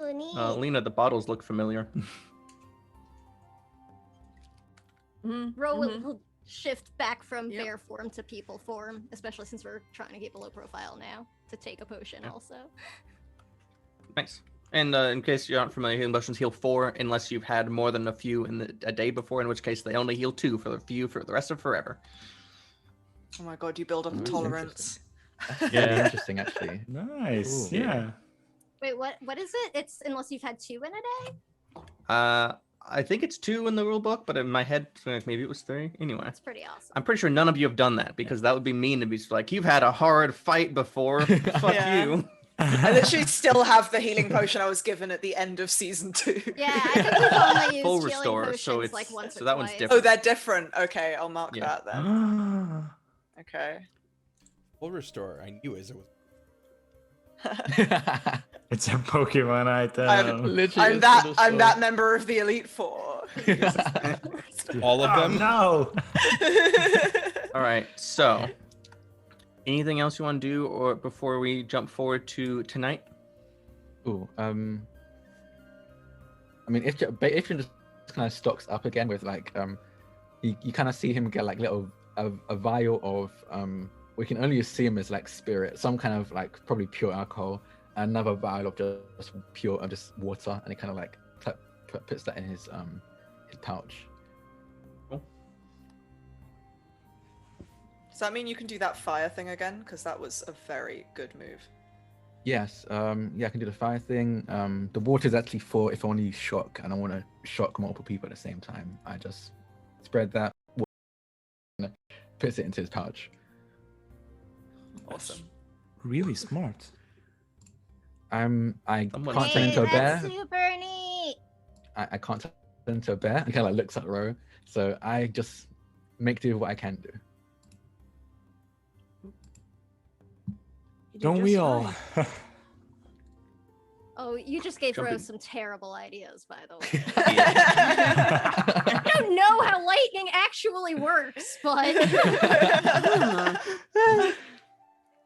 Ooh, neat. Lena, the bottles look familiar. Ro will shift back from bear form to people form, especially since we're trying to keep a low profile now, to take a potion also. Nice. And in case you aren't familiar, healing potions heal 4 unless you've had more than a few in a day before, in which case they only heal 2 for the rest of forever. Oh my god, you build up a tolerance. Yeah, interesting actually. Nice. Ooh. Yeah. Wait, what is it? It's unless you've had 2 in a day? I think it's 2 in the rule book, but in my head, maybe it was 3. Anyway, That's pretty awesome. I'm pretty sure none of you have done that because that would be mean to be like, you've had a hard fight before. Fuck you. I literally still have the healing potion I was given at the end of season 2. Yeah, I think we've only used Full healing restore, potions so it's like once so or that one's twice. different. Oh, they're different. Okay, I'll mark that then. Okay. Full restore. I knew as it was. It's a Pokemon item. I'm that member of the Elite Four. All of them. No. All right. So, anything else you want to do, or before we jump forward to tonight? Ooh, I mean, if you just kind of stocks up again with like, you kind of see him get like a vial of we can only see him as like spirit, some kind of like probably pure alcohol, another vial of just pure just water, and he kind of like puts that in his pouch. Cool. Does that mean you can do that fire thing again? Because that was a very good move. Yes, yeah, I can do the fire thing. The water is actually for if I want to use shock and I want to shock multiple people at the same time. I just spread that water and puts it into his pouch. Awesome. Really smart. I can't Someone's turn into a bear. That's super neat. I can't turn into a bear. He kind of like looks at Ro, so I just make do with what I can do. You do Don't we just all? fine. Oh, you just gave Jumping. Rose some terrible ideas, by the way. I don't know how lightning actually works, but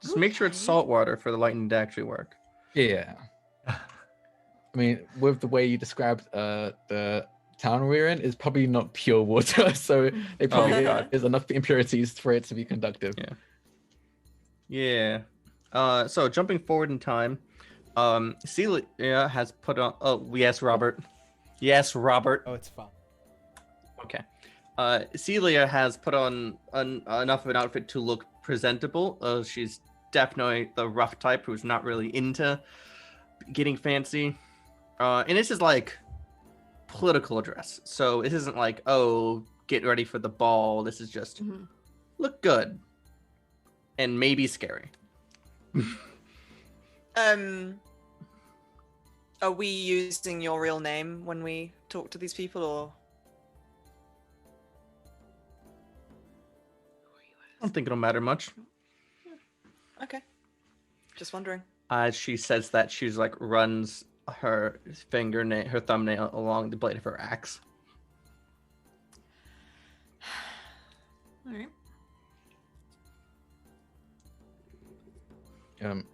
Just make sure it's salt water for the lightning to actually work. Yeah. I mean, with the way you described the town we're in, is probably not pure water, so it probably God. is enough impurities for it to be conductive. Yeah. So jumping forward in time, Celia has put on. Oh, yes, Robert. Yes, Robert. Oh, it's fine. Okay. Celia has put on enough of an outfit to look presentable. She's definitely the rough type who's not really into getting fancy. And this is like political address. So this isn't like, oh, get ready for the ball. This is just look good and maybe scary. Are we using your real name when we talk to these people, or? I don't think it'll matter much. Okay. Just wondering. As she says that, she's like runs her thumbnail along the blade of her axe. All right.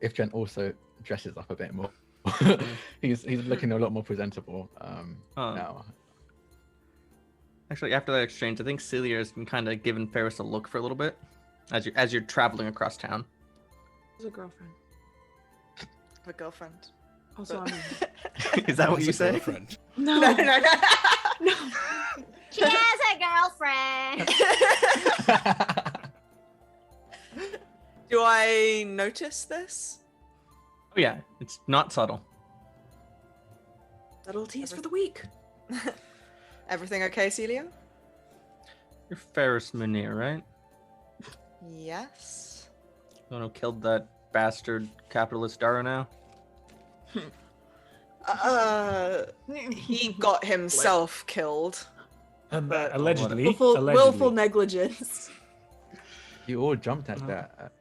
Ifdran also dresses up a bit more. he's looking a lot more presentable now. Actually, after that exchange, I think Celia has been kind of giving Ferris a look for a little bit as you're traveling across town. Who's a girlfriend? A girlfriend. Also, I'm Is that what That's you a say? girlfriend. no, No, no, no. no. she has a girlfriend. Do I notice this? Oh yeah, it's not subtle. Subtleties for the week. Everything okay, Celia? You're Ferris Munir, right? Yes. The one who killed that bastard capitalist Dara now? He got himself killed. But Allegedly. Willful negligence. You all jumped at that.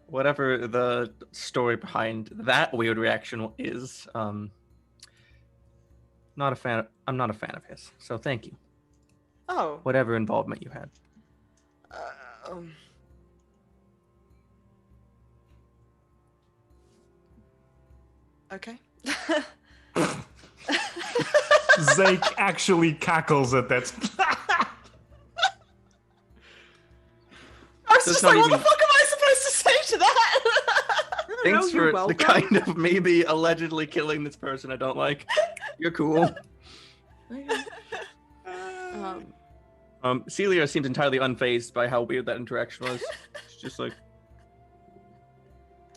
Whatever the story behind that weird reaction is, not a fan. I'm not a fan of his. So thank you. Oh. Whatever involvement you had. Okay. Zeke actually cackles at that. just not like, what even. the fuck am I supposed to say to that? I don't Thanks know, you're for the welcome. kind of maybe allegedly killing this person I don't like. You're cool. Okay. Celia seems entirely unfazed by how weird that interaction was. She's just like.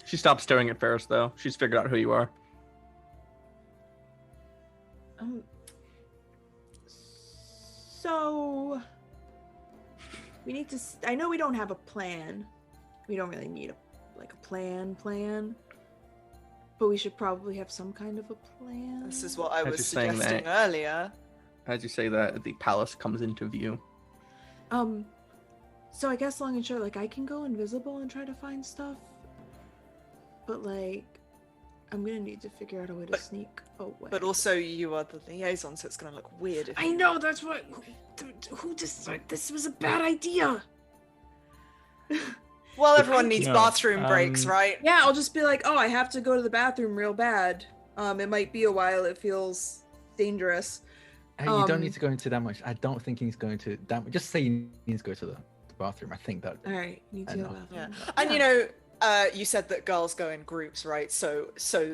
She stopped staring at Ferris, though. She's figured out who you are. So we need to. I know we don't have a plan. We don't really need a plan. But we should probably have some kind of a plan. This is what I As was you're saying suggesting that- earlier. As you say that, the palace comes into view. So I guess long and short, like I can go invisible and try to find stuff. But like I'm gonna need to figure out a way to sneak away. But also, you are the liaison, so it's gonna look weird. If I you... know, that's what. Who decided this was a bad idea? Well, everyone needs No, bathroom breaks, right? Yeah, I'll just be like, oh, I have to go to the bathroom real bad. It might be a while. It feels dangerous. Hey, you don't need to go into that much. I don't think he's going to that much. Just say you need to go to the bathroom. I think that. All right, you need to go to the Yeah, bathroom. and you know, you said that girls go in groups, right? So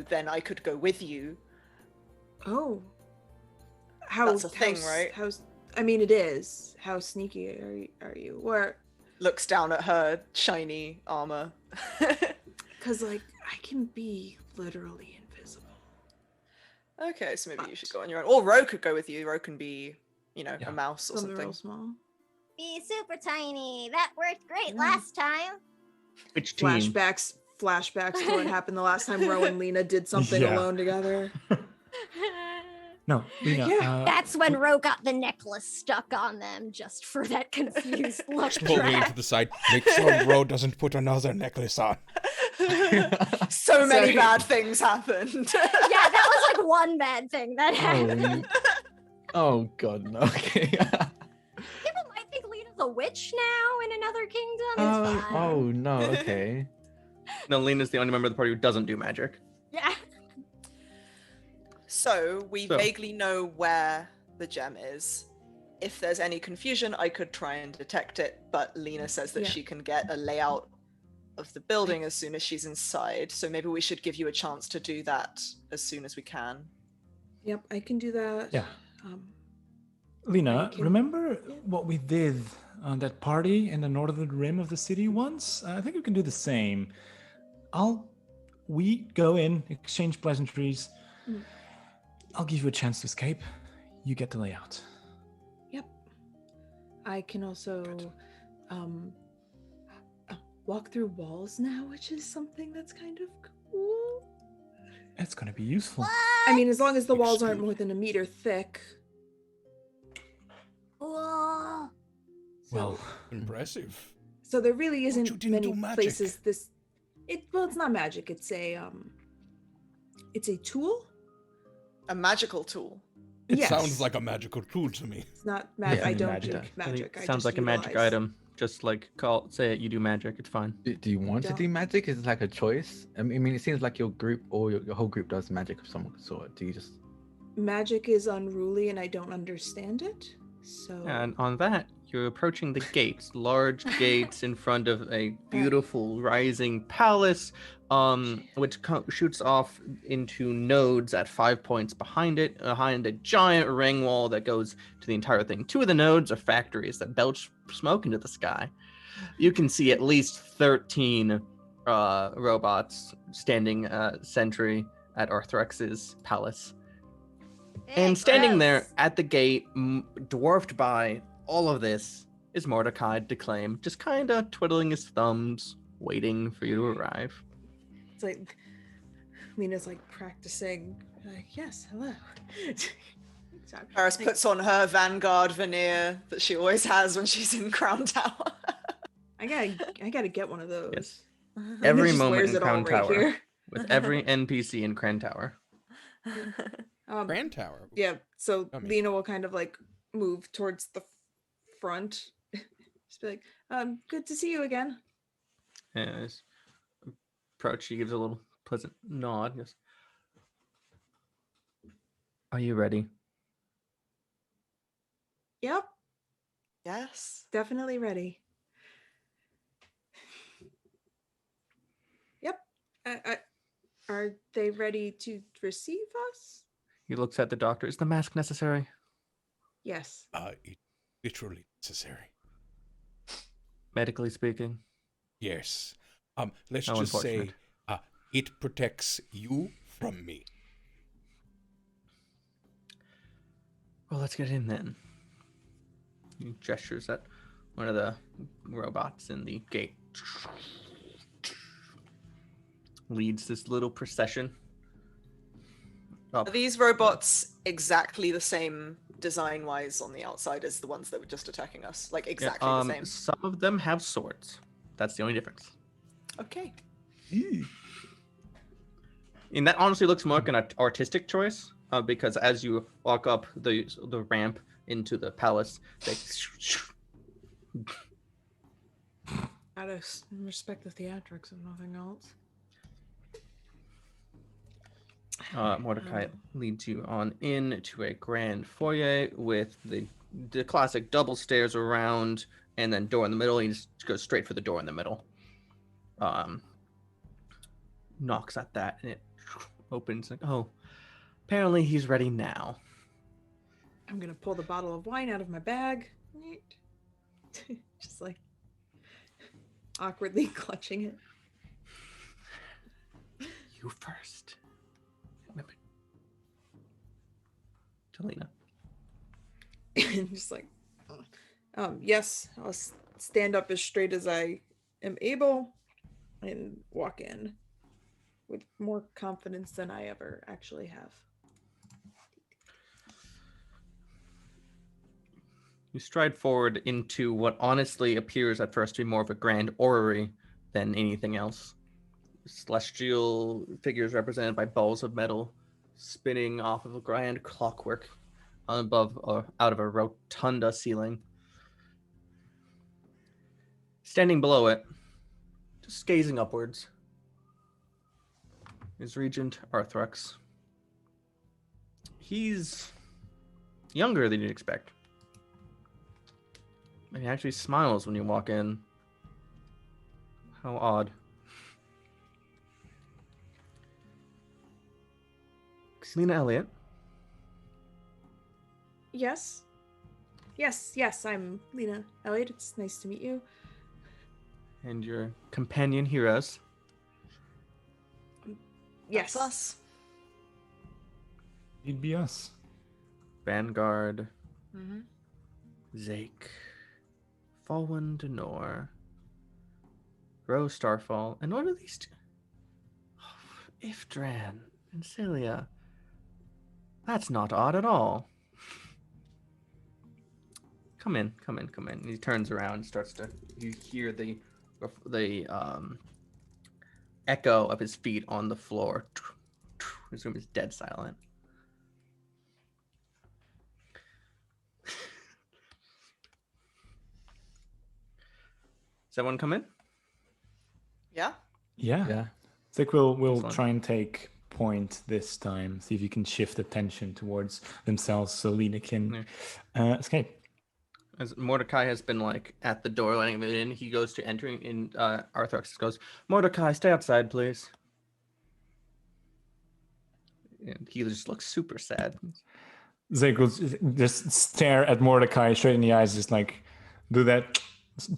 then I could go with you. Oh. How? That's a thing, right? I mean, it is. How sneaky are you? Where? Looks down at her shiny armor. Because like I can be literally invisible. Okay, so maybe you should go on your own. Or Ro could go with you. Ro can be, Yeah. a mouse or Something something. real small. Be super tiny. That worked great Yeah. last time. Which team? Flashbacks to what happened the last time Ro and Lena did something Yeah. alone together. No, Lena, Yeah. That's when Ro got the necklace stuck on them, just for that confused look. Pull me into the side. Make sure Ro doesn't put another necklace on. So many Sorry. bad things happened. Yeah, that was like one bad thing that happened. Holy... Oh god, no. Okay. People might think Lena's a witch now in another kingdom. It's fine. Oh no. Okay. No, Lena's the only member of the party who doesn't do magic. Yeah. So we So- vaguely know where the gem is. If there's any confusion, I could try and detect it, but Lena says that Yeah. she can get a layout of the building as soon as she's inside. So maybe we should give you a chance to do that as soon as we can. Yep, I can do that. Yeah. I Lena, can- remember yeah. what we did on that party in the northern rim of the city once? I think we can do the same. We go in, exchange pleasantries. Mm. I'll give you a chance to escape. You get the layout. Yep. I can also walk through walls now, which is something that's kind of cool. It's gonna be useful. I mean, as long as the walls aren't Excuse- more than a meter thick. Cool. So, Well, Impressive. so there really you isn't didn't many do magic. places this. It's not magic. It's a tool. A magical tool. It Yes. sounds like a magical tool to me. It's not magic. Yeah, I don't magic. do I think magic. it I sounds just like a magic utilize- item. Just like say it. You do magic. It's fine. Do you want to Don't. do magic? Is it like a choice? I mean, it seems like your group or your whole group does magic of some sort. Do you just? Magic is unruly, and I don't understand it. So And on that, you're approaching the gates, large gates in front of a beautiful rising palace, which shoots off into nodes at 5 points behind it, behind a giant ring wall that goes to the entire thing. 2 of the nodes are factories that belch smoke into the sky. You can see at least 13 robots standing sentry at Arthrex's palace. And standing there at the gate, dwarfed by all of this, is Mordecai Declaim, just kind of twiddling his thumbs, waiting for you to arrive. it's like Lena's like practicing. Like, yes, hello. Sorry. Paris Like, puts on her Vanguard veneer that she always has when she's in Crown Tower. I gotta get one of those. Yes. And Every just moment wears in it all Crown right Tower. here. With every NPC in Cran Tower. Grand Tower. Yeah, so Yummy. Lena will kind of like move towards the front. Just be like, good to see you again. And as approach, she gives a little pleasant nod. Yes. Are you ready? Yep, Yes. definitely ready. Are they ready to receive us? He looks at the doctor. Is the mask necessary? Yes. It literally necessary. Medically speaking? Yes. Let's How just say, unfortunate. it protects you from me. Well, let's get in then. He gestures at one of the robots in the gate. Leads this little procession up. Are these robots exactly the same design-wise on the outside as the ones that were just attacking us? Like exactly the same? Some of them have swords. That's the only difference. Okay. And that honestly looks more like an artistic choice, because as you walk up the ramp into the palace, they Out of respect the theatrics and nothing else. Mordecai leads you on into a grand foyer with the classic double stairs around and then door in the middle. He just goes straight for the door in the middle. Knocks at that and it opens. Like, oh, apparently he's ready now. I'm gonna pull the bottle of wine out of my bag. Just like awkwardly clutching it. You first. Talina. Just like, yes, I'll stand up as straight as I am able and walk in with more confidence than I ever actually have. You stride forward into what honestly appears at first to be more of a grand orrery than anything else. Celestial figures represented by balls of metal spinning off of a grand clockwork above or out of a rotunda ceiling. Standing below it, just gazing upwards, is Regent Arthrex. He's younger than you'd expect. And he actually smiles when you walk in. How odd. Selena Elliott. Yes. Yes, I'm Lena Elliott. It's nice to meet you. And your companion heroes. Yes. That's us. It'd be us. Vanguard. Mm-hmm. Zake. Fallen de Nor. Rose Starfall. And what are these two? Oh, Ifdran and Celia. That's not odd at all. Come in. And he turns around and starts to, you hear the echo of his feet on the floor. His room is dead silent. Does everyone come in? Yeah. Yeah. Yeah. I think we'll Excellent. try and take point this time. See if you can shift attention towards themselves so Lena can escape. As Mordecai has been like at the door letting him in, he goes to entering in. Arthrex goes, Mordecai, stay outside, please. And he just looks super sad. Zeke will just stare at Mordecai straight in the eyes, just like do that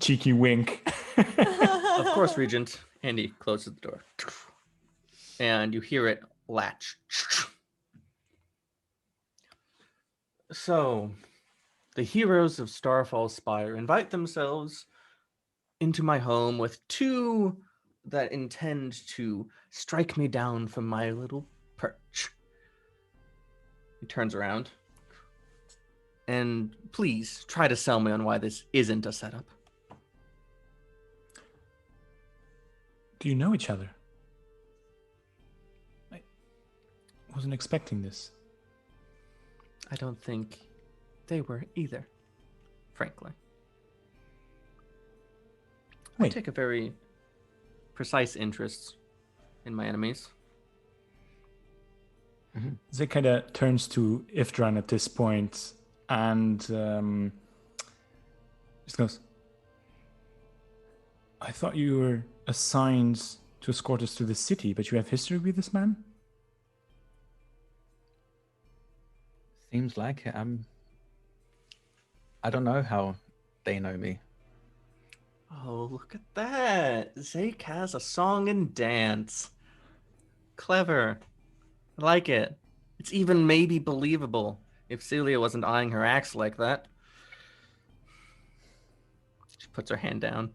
cheeky wink. Of course, Regent. And he closes the door. And you hear it latch. So, the heroes of Starfall Spire invite themselves into my home with two that intend to strike me down from my little perch. He turns around. And please try to sell me on why this isn't a setup. Do you know each other? I wasn't expecting this. I don't think they were either, frankly. I Wait. take a very precise interest in my enemies. Zeke kind of turns to Ifdran at this point and just goes, I thought you were assigned to to escort us to the city, but you have history with this man? Seems like it. I don't know how they know me. Oh, look at that. Zake has a song and dance. Clever. I like it. It's even maybe believable if Celia wasn't eyeing her axe like that. She puts her hand down.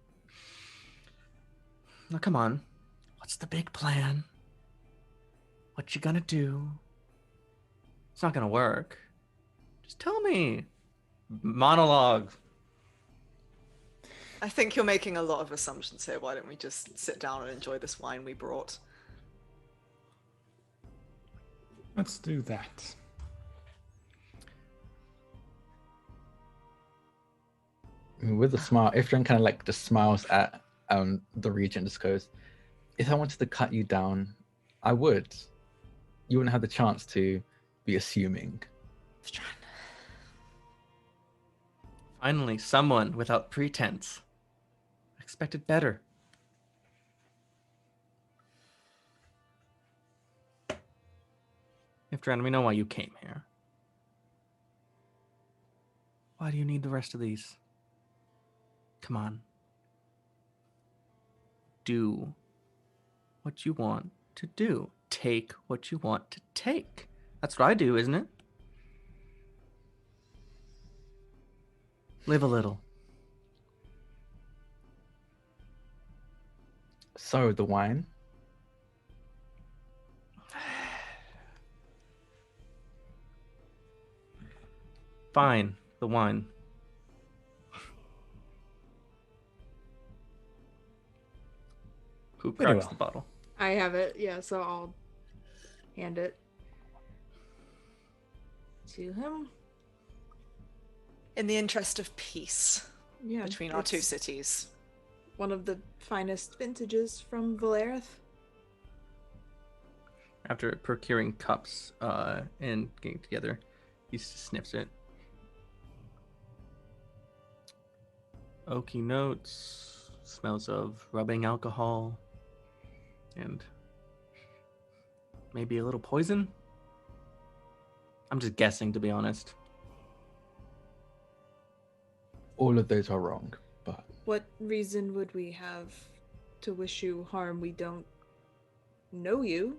Now, come on. What's the big plan? What you gonna do? It's not gonna work. Just tell me. Monologue. I think you're making a lot of assumptions here. Why don't we just sit down and enjoy this wine we brought? Let's do that. With a smile, Ifdran kind of like just smiles at the regent, just goes, if I wanted to cut you down, I would. You wouldn't have the chance to be assuming. Finally, someone without pretense. I expected better. Ifdran, we know why you came here. Why do you need the rest of these? Come on. Do what you want to do. Take what you want to take. That's what I do, isn't it? Live a little. So, the wine? Fine, the wine. Who Very cracks well. the bottle? I have it, yeah, so I'll hand it to him. In the interest of peace Yeah, between our two it's cities. one of the finest vintages from Valarith. After procuring cups and getting together, he sniffs it. Oaky notes, smells of rubbing alcohol, and maybe a little poison? I'm just guessing, to be honest. All of those are wrong, but What reason would we have to wish you harm? We don't know you.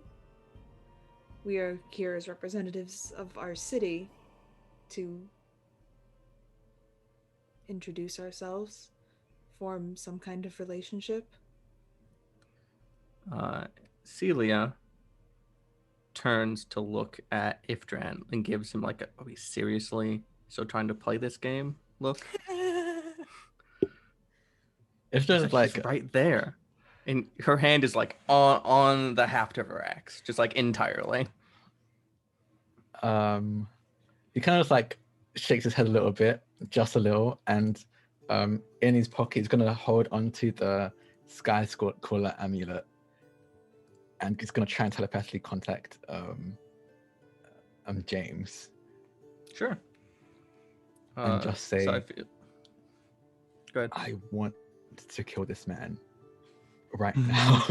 We are here as representatives of our city to introduce ourselves, form some kind of relationship. Celia turns to look at Ifdran and gives him like a, are we seriously still trying to play this game look? it's It's just like like she's right there. And her hand is like on the haft of her axe, just like entirely. he kind of like shakes his head a little bit, just a little, and in his pocket he's gonna hold onto the sky caller amulet, and he's gonna try and telepathically contact James Sure. and just say, so I feel... Go ahead. I want to kill this man right now.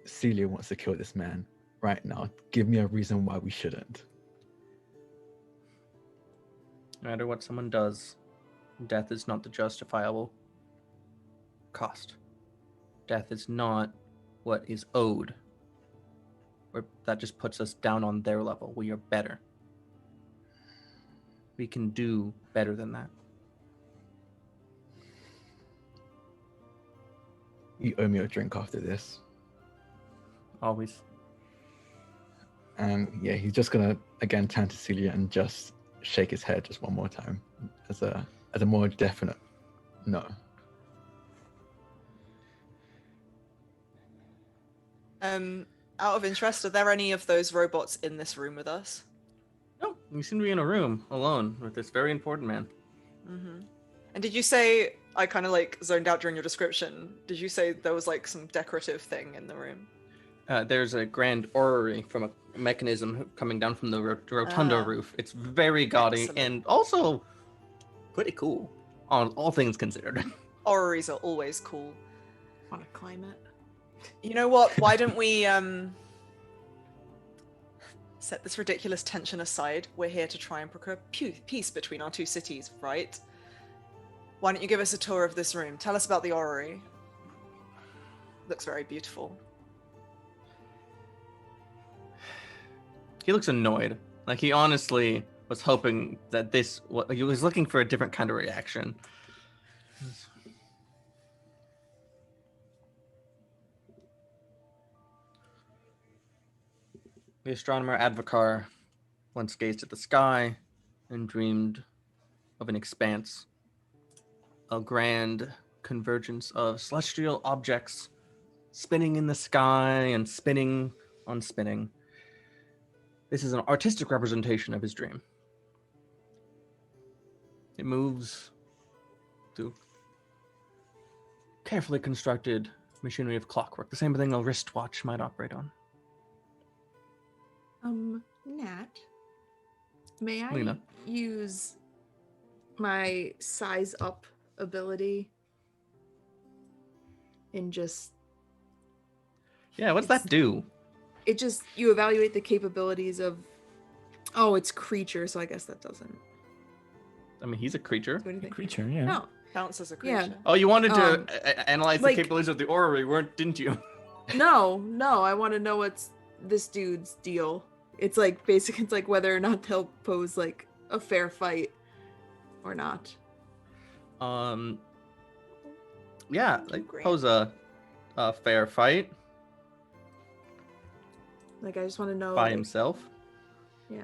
Celia wants to kill this man right now. Give me a reason why we shouldn't. No matter what someone does, death is not the justifiable cost. Death is not what is owed. Or that just puts us down on their level. We are better. We can do better than that. You owe me a drink after this. Always. And yeah, he's just gonna again turn to Celia and just shake his head just one more time as a more definite no. Out of interest, are there any of those robots in this room with us? No, we seem to be in a room alone with this very important man. Mm-hmm. And did you say, I kind of like zoned out during your description, did you say there was like some decorative thing in the room? There's a grand orrery from a mechanism coming down from the rotunda roof. It's very gaudy Excellent. and also pretty cool, all things considered. Orreries are always cool. Want to climb it? You know what? Why don't we set this ridiculous tension aside? We're here to try and procure peace between our two cities, right? Why don't you give us a tour of this room? Tell us about the orrery. Looks very beautiful. He looks annoyed. Like he honestly was hoping that he was looking for a different kind of reaction. The astronomer Advokar once gazed at the sky and dreamed of an expanse, a grand convergence of celestial objects spinning in the sky and spinning on spinning. This is an artistic representation of his dream. It moves through carefully constructed machinery of clockwork, the same thing a wristwatch might operate on. Nat, may I Lena. use my size up ability and just... Yeah, what's that do? It just, you evaluate the capabilities of... Oh, it's creature, so I guess that doesn't I mean, he's a creature. do anything. Creature, yeah. No. Counts as a Yeah. creature. Oh, you wanted to analyze like- the capabilities of the orrery, didn't you? No, I want to know what's this dude's deal. It's like, basically, it's like whether or not they'll pose like a fair fight or not. Yeah, like Great. pose a fair fight Like, I just want to know. by like, himself. Yeah.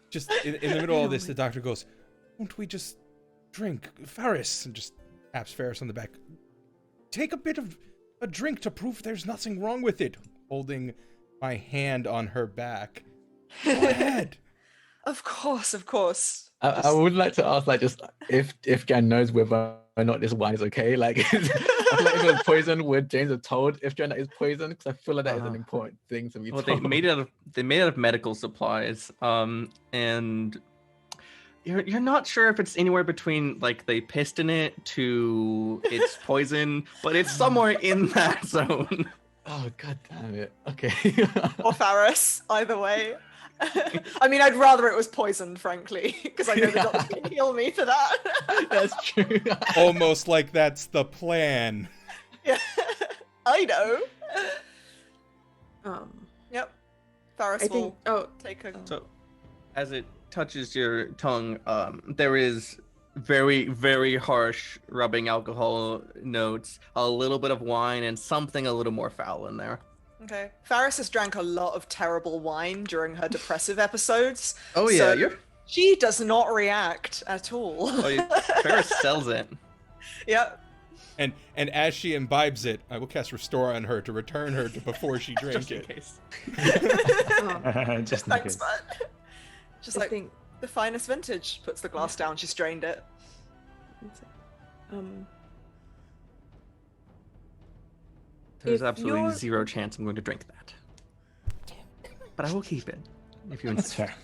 Just in the middle of this, the doctor goes, "Won't we just drink, Faris?" And just taps Faris on the back. "Take a bit of a drink to prove there's nothing wrong with it." Holding my hand on her back. Go ahead. Of course, of course. I would like to ask, like, just if Jan knows whether or not this wine is okay. Like, I feel like if it was poison, would James have told if Jan that is poison? Because I feel like that is an important thing to be Well, told. they made it out of medical supplies. And you're not sure if it's anywhere between like they pissed in it to it's poison, but it's somewhere in that zone. Oh, god damn it. Okay. Or Faris, either way. I mean, I'd rather it was poisoned, frankly, because I know the doctor can heal me for that. That's true. Almost like that's the plan. Yeah, I know. Um, Yep. Faris I will think. Oh, take a. So, as it touches your tongue, there is very, very harsh rubbing alcohol notes, a little bit of wine, and something a little more foul in there. Okay. Faris has drank a lot of terrible wine during her depressive episodes. Oh yeah, so you're. she does not react at all. Ferris sells it. Yep. And as she imbibes it, I will cast Restore on her to return her to before she drank Just in it. case. Just in Thanks, case. bud. Just I like think. the finest vintage. Puts the glass down. She strained it. There's If absolutely you're- zero chance I'm going to drink that. But I will keep it if you That's insist. fair.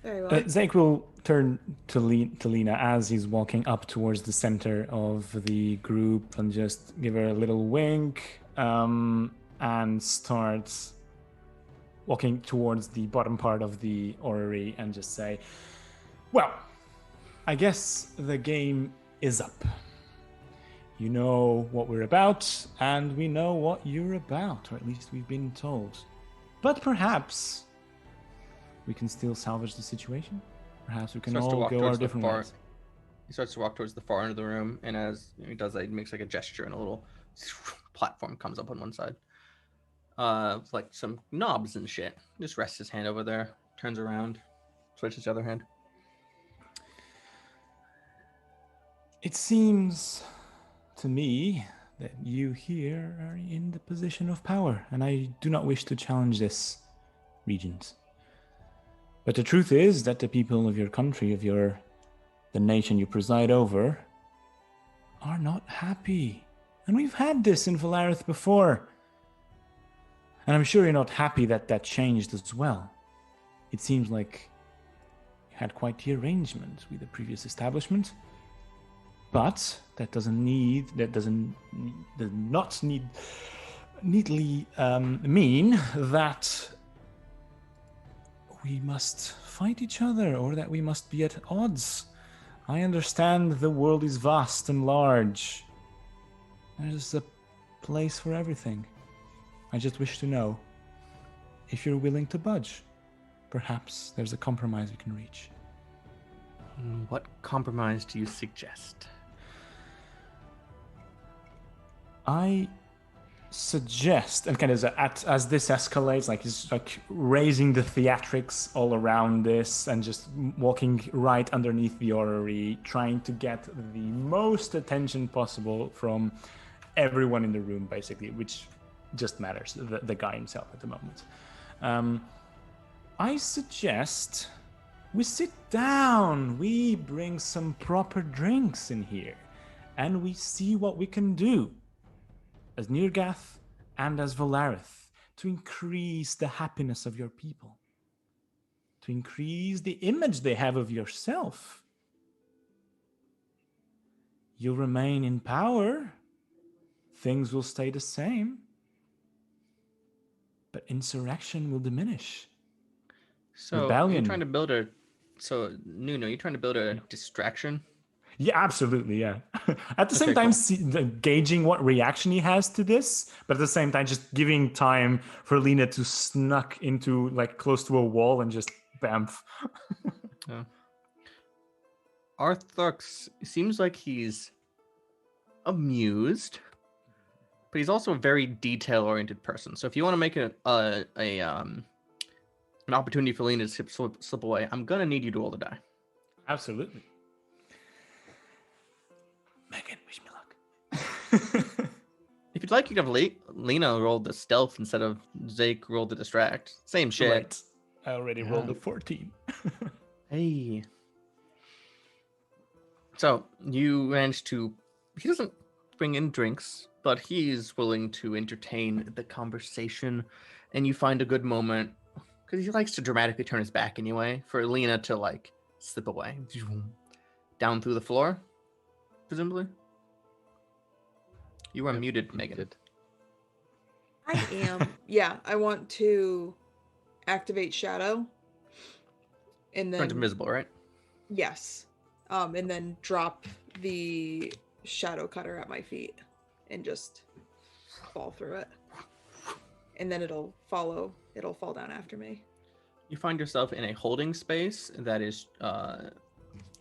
Very well. Zeke will turn to Lena as he's walking up towards the center of the group and just give her a little wink and starts walking towards the bottom part of the orrery and just say, well, I guess the game is up. You know what we're about, and we know what you're about, or at least we've been told. But perhaps we can still salvage the situation. Perhaps we can Starts to all walk go our towards the different far- ways. He starts to walk towards the far end of the room, and as he does that, he makes like a gesture, and a little platform comes up on one side. With, like some knobs and shit. Just rests his hand over there, turns around, switches the other hand. It seems to me that you here are in the position of power, and I do not wish to challenge this, Regent. But the truth is that the people of your country, the nation you preside over, are not happy. And we've had this in Valarith before. And I'm sure you're not happy that that changed as well. It seems like you had quite the arrangement with the previous establishment. But that does not neatly mean that we must fight each other or that we must be at odds. I understand the world is vast and large. There's a place for everything. I just wish to know if you're willing to budge. Perhaps there's a compromise we can reach. What compromise do you suggest? I suggest, and kind of as this escalates, like he's like raising the theatrics all around this and just walking right underneath the orrery, trying to get the most attention possible from everyone in the room, basically, which just matters, the guy himself at the moment. I suggest we sit down, we bring some proper drinks in here, and we see what we can do as Niergath and as Valarith to increase the happiness of your people, to increase the image they have of yourself. You'll remain in power, things will stay the same, but insurrection will diminish. So Rebellion. you're trying to build a... So, Nuno, you're trying to build a distraction? Yeah, absolutely, yeah. At the same Okay, time, gauging what reaction he has to this, but at the same time, just giving time for Lena to snuck into, like, close to a wall and just bamf. Yeah. Arthux seems like he's amused, but he's also a very detail-oriented person. So if you want to make an opportunity for Lena to slip away, I'm gonna need you to roll the die. Absolutely. Megan, wish me luck. If you'd like, you could have Lena roll the stealth instead of Zake roll the distract. Same shit. Right. I already rolled a 14. Hey. So you managed to... He doesn't bring in drinks, but he's willing to entertain the conversation, and you find a good moment, because he likes to dramatically turn his back anyway, for Lena to, like, slip away. Down through the floor, presumably. You are muted, Megan. I am. Yeah, I want to activate Shadow. And then Turns invisible, right? yes. And then drop the shadow cutter at my feet and just fall through it. And then it'll fall down after me. You find yourself in a holding space that is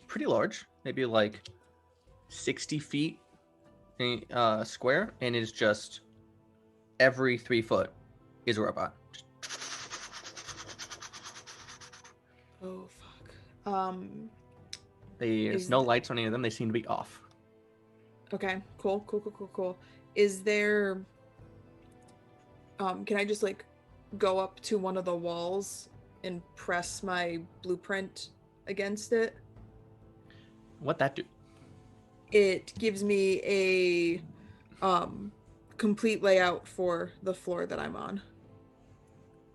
pretty large, maybe like 60 feet square, and is just every 3 foot is a robot. Oh fuck. There's no lights on any of them. They seem to be off. Okay, cool. Is there can I just like go up to one of the walls and press my blueprint against it? What'd that do? It gives me a complete layout for the floor that I'm on.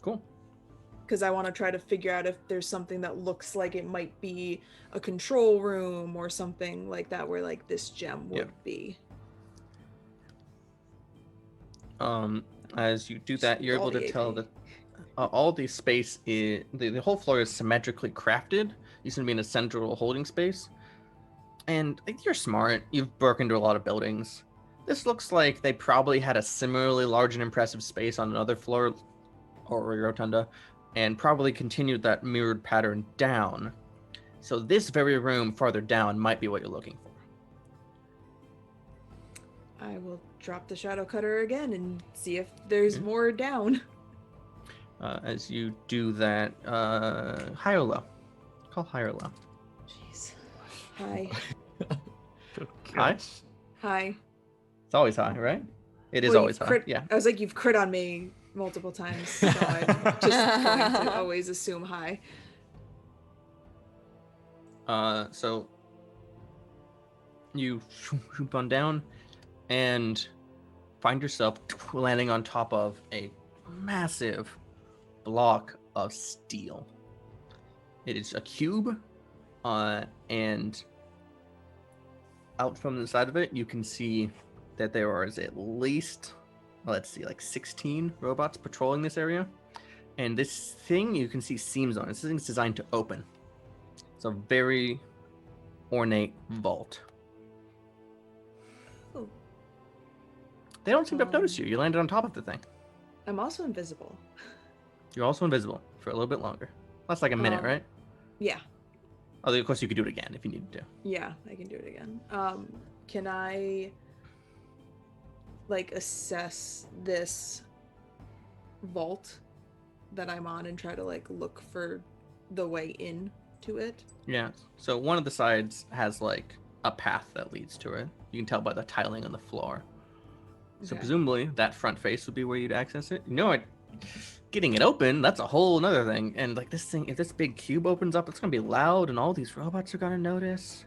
Cool. Because I want to try to figure out if there's something that looks like it might be a control room or something like that where like this gem would be. As you do that, you're able to tell that all the space is the whole floor is symmetrically crafted. You seem to be in a central holding space, and you're smart. You've broken into a lot of buildings. This looks like they probably had a similarly large and impressive space on another floor or a rotunda, and probably continued that mirrored pattern down. So this very room farther down might be what you're looking for. I will drop the shadow cutter again and see if there's more down. As you do that, high or low? Call high or low. Jeez. Hi. High? Hi. It's always high, right? It is Well, always high. Yeah. I was like, you've crit on me multiple times, so I'm just going to always assume high. So you shoot on down and find yourself landing on top of a massive block of steel. It is a cube, and out from the side of it, you can see that there is at least, let's see, like 16 robots patrolling this area. And this thing, you can see seams on it. This thing's designed to open. It's a very ornate vault. Ooh. They don't seem to have noticed you. You landed on top of the thing. I'm also invisible. You're also invisible for a little bit longer. That's like a minute, right? Yeah. Although, of course, you could do it again if you needed to. Yeah, I can do it again. Can I like assess this vault that I'm on and try to like look for the way in to it? Yeah. So one of the sides has like a path that leads to it. You can tell by the tiling on the floor. So Okay. presumably that front face would be where you'd access it. You know what? Getting it open, that's a whole nother thing. And like this thing, if this big cube opens up, it's gonna be loud and all these robots are gonna notice.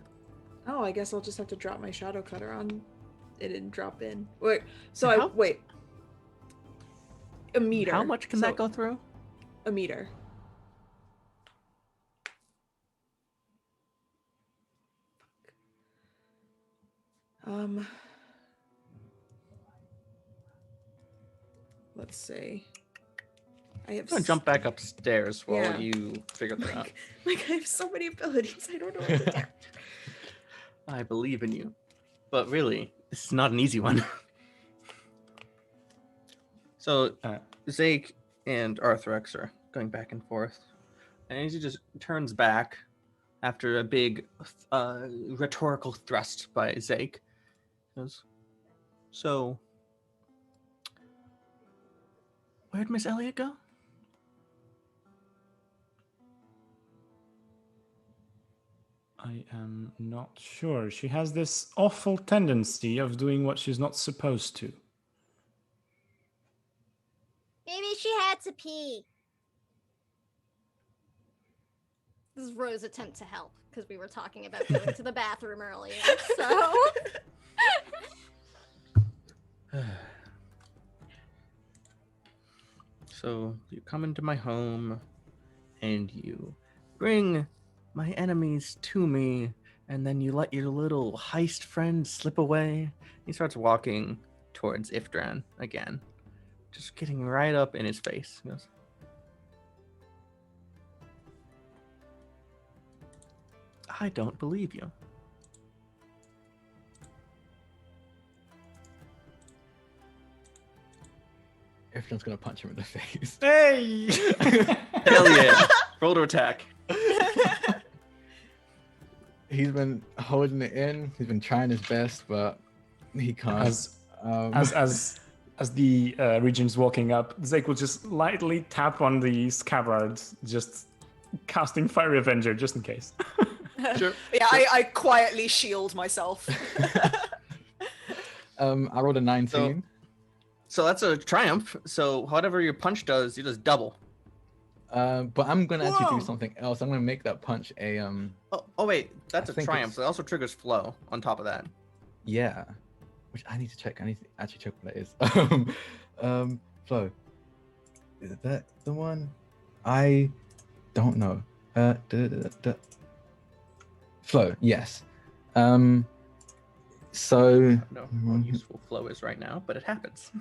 Oh, I guess I'll just have to drop my shadow cutter on it and drop in. Wait, so wait. A meter. How much can So, that go through? A meter. Let's see. I have I'm gonna jump back upstairs while Yeah. you figure that out. like I have so many abilities. I don't know what to do. I believe in you. But really, this is not an easy one. So, Zake and Arthrex are going back and forth. And he just turns back after a big rhetorical thrust by Zake. He goes, so, where'd Miss Elliot go? I am not sure. She has this awful tendency of doing what she's not supposed to. Maybe she had to pee. This is Rose's attempt to help, because we were talking about going to the bathroom earlier, so... So, you come into my home, and you bring my enemies to me, and then you let your little heist friend slip away. He starts walking towards Ifdran again, just getting right up in his face. He goes, I don't believe you. Everyone's gonna punch him in the face. Hey! Hell yeah. Roll to attack. He's been holding it in. He's been trying his best, but he can't. As the Regent's walking up, Zeke will just lightly tap on the scabbard, just casting Fiery Avenger, just in case. Sure. Yeah, I quietly shield myself. I rolled a 19. So that's a triumph. So whatever your punch does, you just double. But I'm gonna actually Whoa. do something else. I'm gonna make that punch a Oh wait, that's I a think triumph. it's- So it also triggers flow on top of that. yeah, which I need to check. I need to actually check what that is. Flow. Is that the one? I don't know. Flow. Yes. So. I don't know what useful flow is right now, but it happens.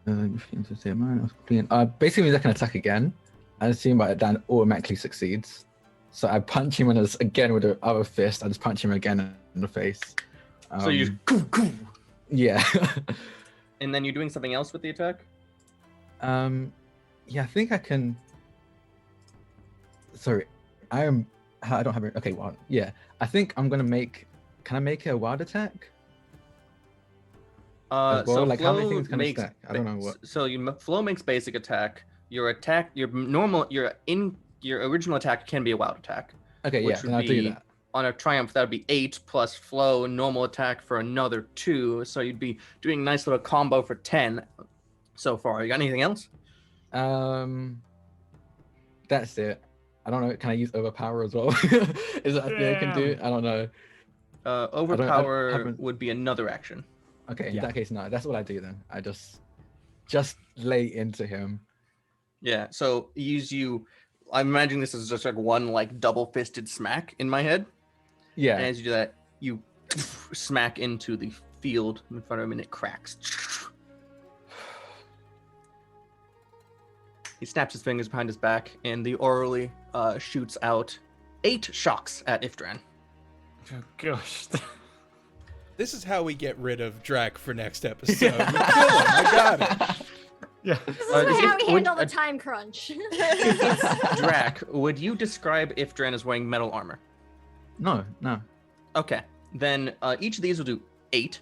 Basically means I can attack again. I assume that automatically succeeds. So I punch him again with the other fist. I just punch him again in the face. So you just Yeah. and then you're doing something else with the attack? Yeah, I think I can. Sorry, I don't have it. Okay, well, yeah. I think I'm gonna make. Can I make it a wild attack? As well? So Like, how many flow things can I makes stack? I don't know what. So flow makes basic attack. Your original attack can be a wild attack. Okay, which yeah, would then I'll do be- that. On a triumph, that would be 8 plus flow, normal attack for another 2. So you'd be doing a nice little combo for 10 so far. You got anything else? That's it. I don't know. Can I use overpower as well? Is that a thing I can do? I don't know. Overpower haven't- would be another action. Okay, in Yeah. that case, no. That's what I do then. I just lay into him. Yeah, so I'm imagining this is just like one like double fisted smack in my head. Yeah. And as you do that, you smack into the field in front of him, and it cracks. He snaps his fingers behind his back, and the orally shoots out 8 shocks at Ifdran. Oh gosh. This is how we get rid of Drac for next episode. We kill him. I got it. Yeah. This is how we handle the time crunch. Drac, would you describe Ifdran as wearing metal armor? No. Okay, then each of these will do 8.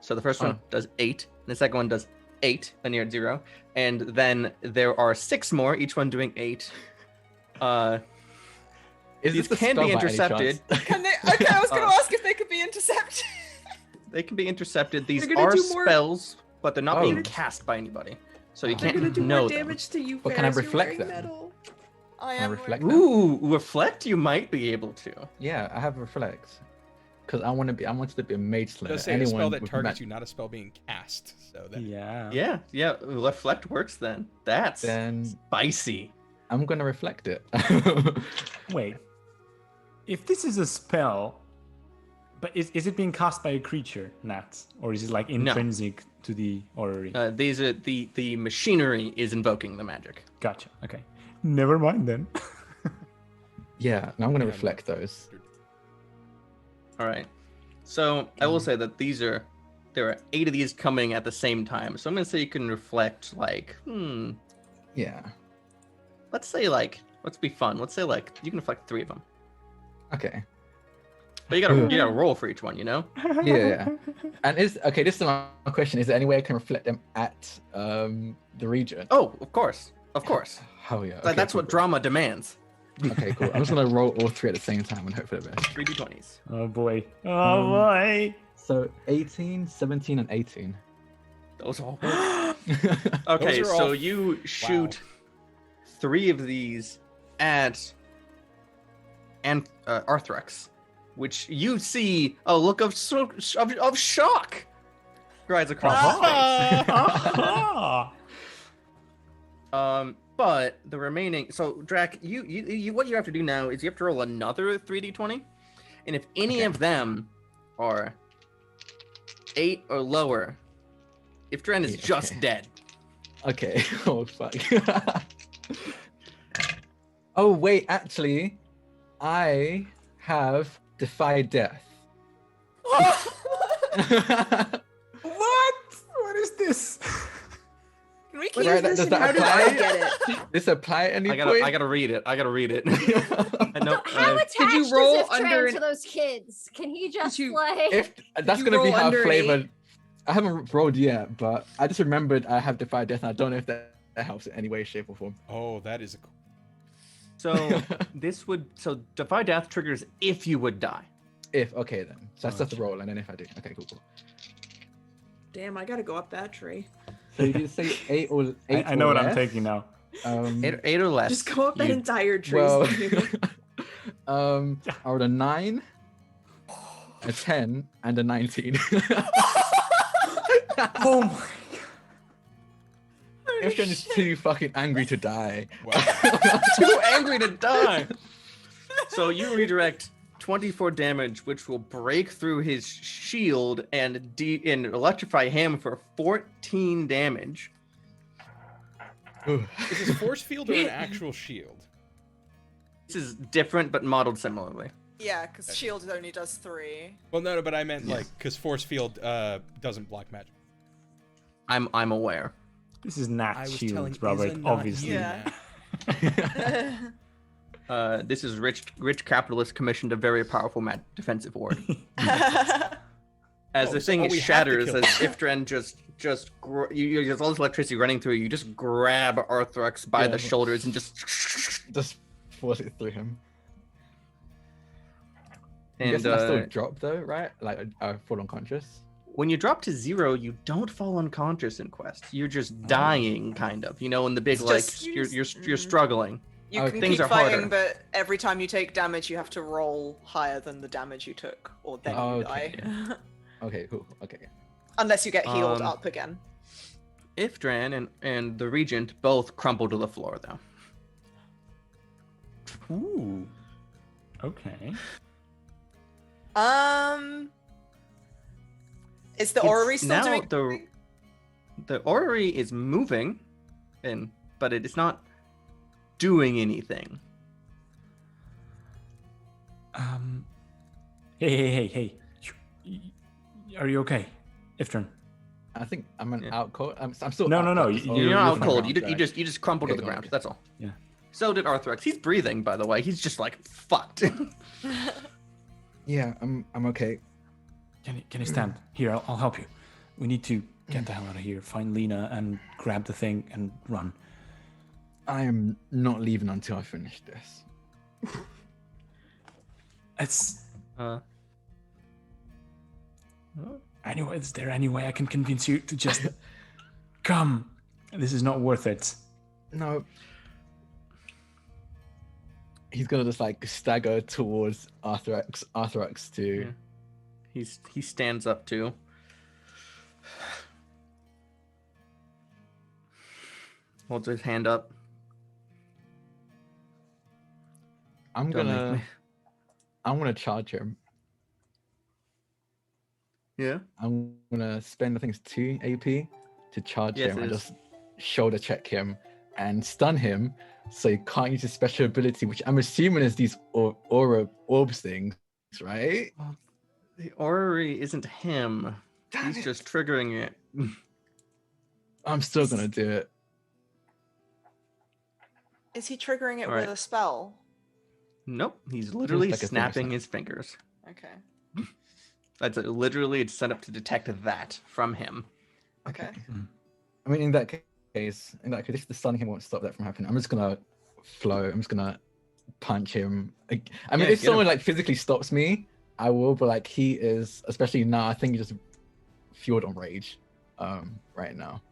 So the first one does 8, and the second one does 8, linear at 0, and then there are 6 more, each one doing 8. These can be intercepted. Can they? Okay, I was going to ask if they could be intercepted. They can be intercepted. These They're gonna are do more- spells, but they're not Oh. being cast by anybody, so you They're gonna can't do know more them. damage to you. But can I Ferris, you're reflect wearing them? metal. I Can I am reflect wearing- them? Ooh, reflect. You might be able to. Yeah, I have reflect. Because I wanted to be a mage It slayer. does say a spell that with targets you, not a spell being cast. So that Yeah. Yeah. Reflect works then. That's Then spicy. I'm gonna reflect it. Wait. If this is a spell, but is it being cast by a creature, Nat? Or is it like intrinsic to the orrery? These are the machinery is invoking the magic. Gotcha. Okay. Never mind then. Yeah, and I'm gonna reflect those. All right. So I will say that there are 8 of these coming at the same time. So I'm gonna say you can reflect Yeah. let's be fun. Let's say you can reflect 3 of them. Okay. But you gotta roll for each one, you know? Yeah. And this is my question. Is there any way I can reflect them at the region? Oh, of course. Oh yeah. That's okay, what cool. drama demands. Okay, cool. I'm just gonna roll all 3 at the same time and hope for the best. 3d20s. Oh boy. Oh boy. So 18, 17, and 18. Those all work. Okay, Those are so all- you shoot 3 of these at Arthrex, which you see a look of shock rise across his face. Ah. But the remaining, so Drac, you what you have to do now is you have to roll another 3d20, and if any of them are 8 or lower, Ifdran is just dead. Okay. Oh fuck. Oh wait, actually, I have Defy Death. What? What is this? Can we Right, keep does this? that How did apply? I get it? This apply at any I point? gotta read it. I know. So how attached you is roll Ifdran under to an- those kids? Can he just you- like? If that's you gonna be roll how under an flavored. I haven't rolled yet, but I just remembered I have Defy Death, and I don't know if that helps in any way, shape, or form. Oh, that is a cool. So Defy Death triggers if you would die. If okay then, so that's just the roll, and then if I do, okay, cool. Damn, I gotta go up that tree. So you did say 8 or 8. I know what I'm taking now. 8 or less. Just go up that you- entire tree. Well, Steve. I rolled a 9, a 10, and a 19. Oh my. Ifdran is too fucking angry to die. Wow. Too angry to die. So you redirect 24 damage, which will break through his shield and electrify him for 14 damage. Ooh. Is this a force field or an actual shield? This is different, but modeled similarly. Yeah, because shield only does 3. Well, no, but I meant because force field doesn't block magic. I'm aware. This is not I was shield, telling Robert. Isa, not Obviously. you, Yeah. Matt. This is rich capitalist commissioned a very powerful defensive ward. As the thing we have to shatters, kill as him. Ifdran there's all this electricity running through you, just grab Arthrex by Yeah. the shoulders and just Just force it through him. and I still drop though, right? Like I fall unconscious. when you drop to 0, you don't fall unconscious in Quest. You're just dying, kind of. You know, in the big It's like just- you're struggling. You Okay. can Things keep are fighting, harder. but every time you take damage, you have to roll higher than the damage you took, or then you Okay. die. Okay, cool. Okay. Unless you get healed Um, up again. Ifdran and the Regent both crumple to the floor, though. Ooh. Okay. Is the orrery still now doing? the orrery is moving, but it is not doing anything. Hey. Are you okay, Ifdran? I think I'm an Yeah. out cold. I'm still. No, out, you- You're not out fine. cold. You Okay. just crumpled to Okay, the ground. okay. That's all. Yeah. So did Arthrex. He's breathing, by the way. He's just like fucked. Yeah, I'm okay. Can you stand? Here, I'll help you. We need to get the hell out of here. Find Lena and grab the thing and run. I am not leaving until I finish this. It's uh, anyway. Is there any way I can convince you to just come? This is not worth it. No. He's gonna just like stagger towards Arthrex to. Yeah. He stands up too. Holds his hand up. I'm Don't make gonna charge him. Yeah. I'm gonna spend, I think it's 2 AP to charge Yes, him it and is. just shoulder check him and stun him, so he can't use his special ability, which I'm assuming is these aura orbs things, right? The orrery isn't him. Damn He's it. just triggering it. I'm still gonna do it. Is he triggering it All with right. a spell? Nope. He's literally like a finger snapping snap. his fingers. Okay. That's literally it's set up to detect that from him. Okay. I mean, in that case, if the stunning him won't stop that from happening, I'm just gonna flow. I'm just gonna punch him. I mean, Yeah, if get someone him. like physically stops me, I will. But like he is, especially now, I think he's just fueled on rage, right now.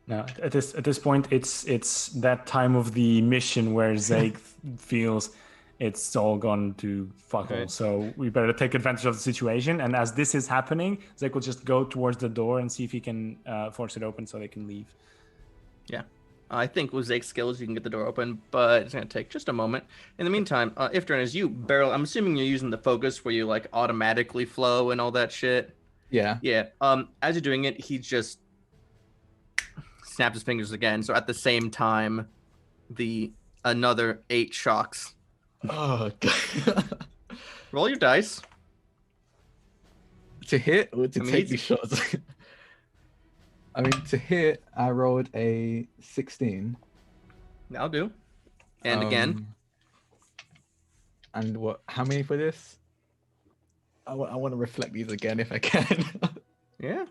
Now, at this point, it's that time of the mission where Zeke feels it's all gone to fuck all. Right. So we better take advantage of the situation. And as this is happening, Zeke will just go towards the door and see if he can force it open so they can leave. Yeah. I think with Zake's skills, you can get the door open, but it's going to take just a moment. In the meantime, Ifdran, as you barrel, I'm assuming you're using the focus where you like automatically flow and all that shit. Yeah. Yeah. As you're doing it, he just snaps his fingers again. So at the same time, another 8 shocks. Oh, God. Roll your dice. To hit or to I mean, take he's- these shots? I mean, to hit, I rolled a 16. That'll do. And again. And what? How many for this? I want to reflect these again if I can. Yeah.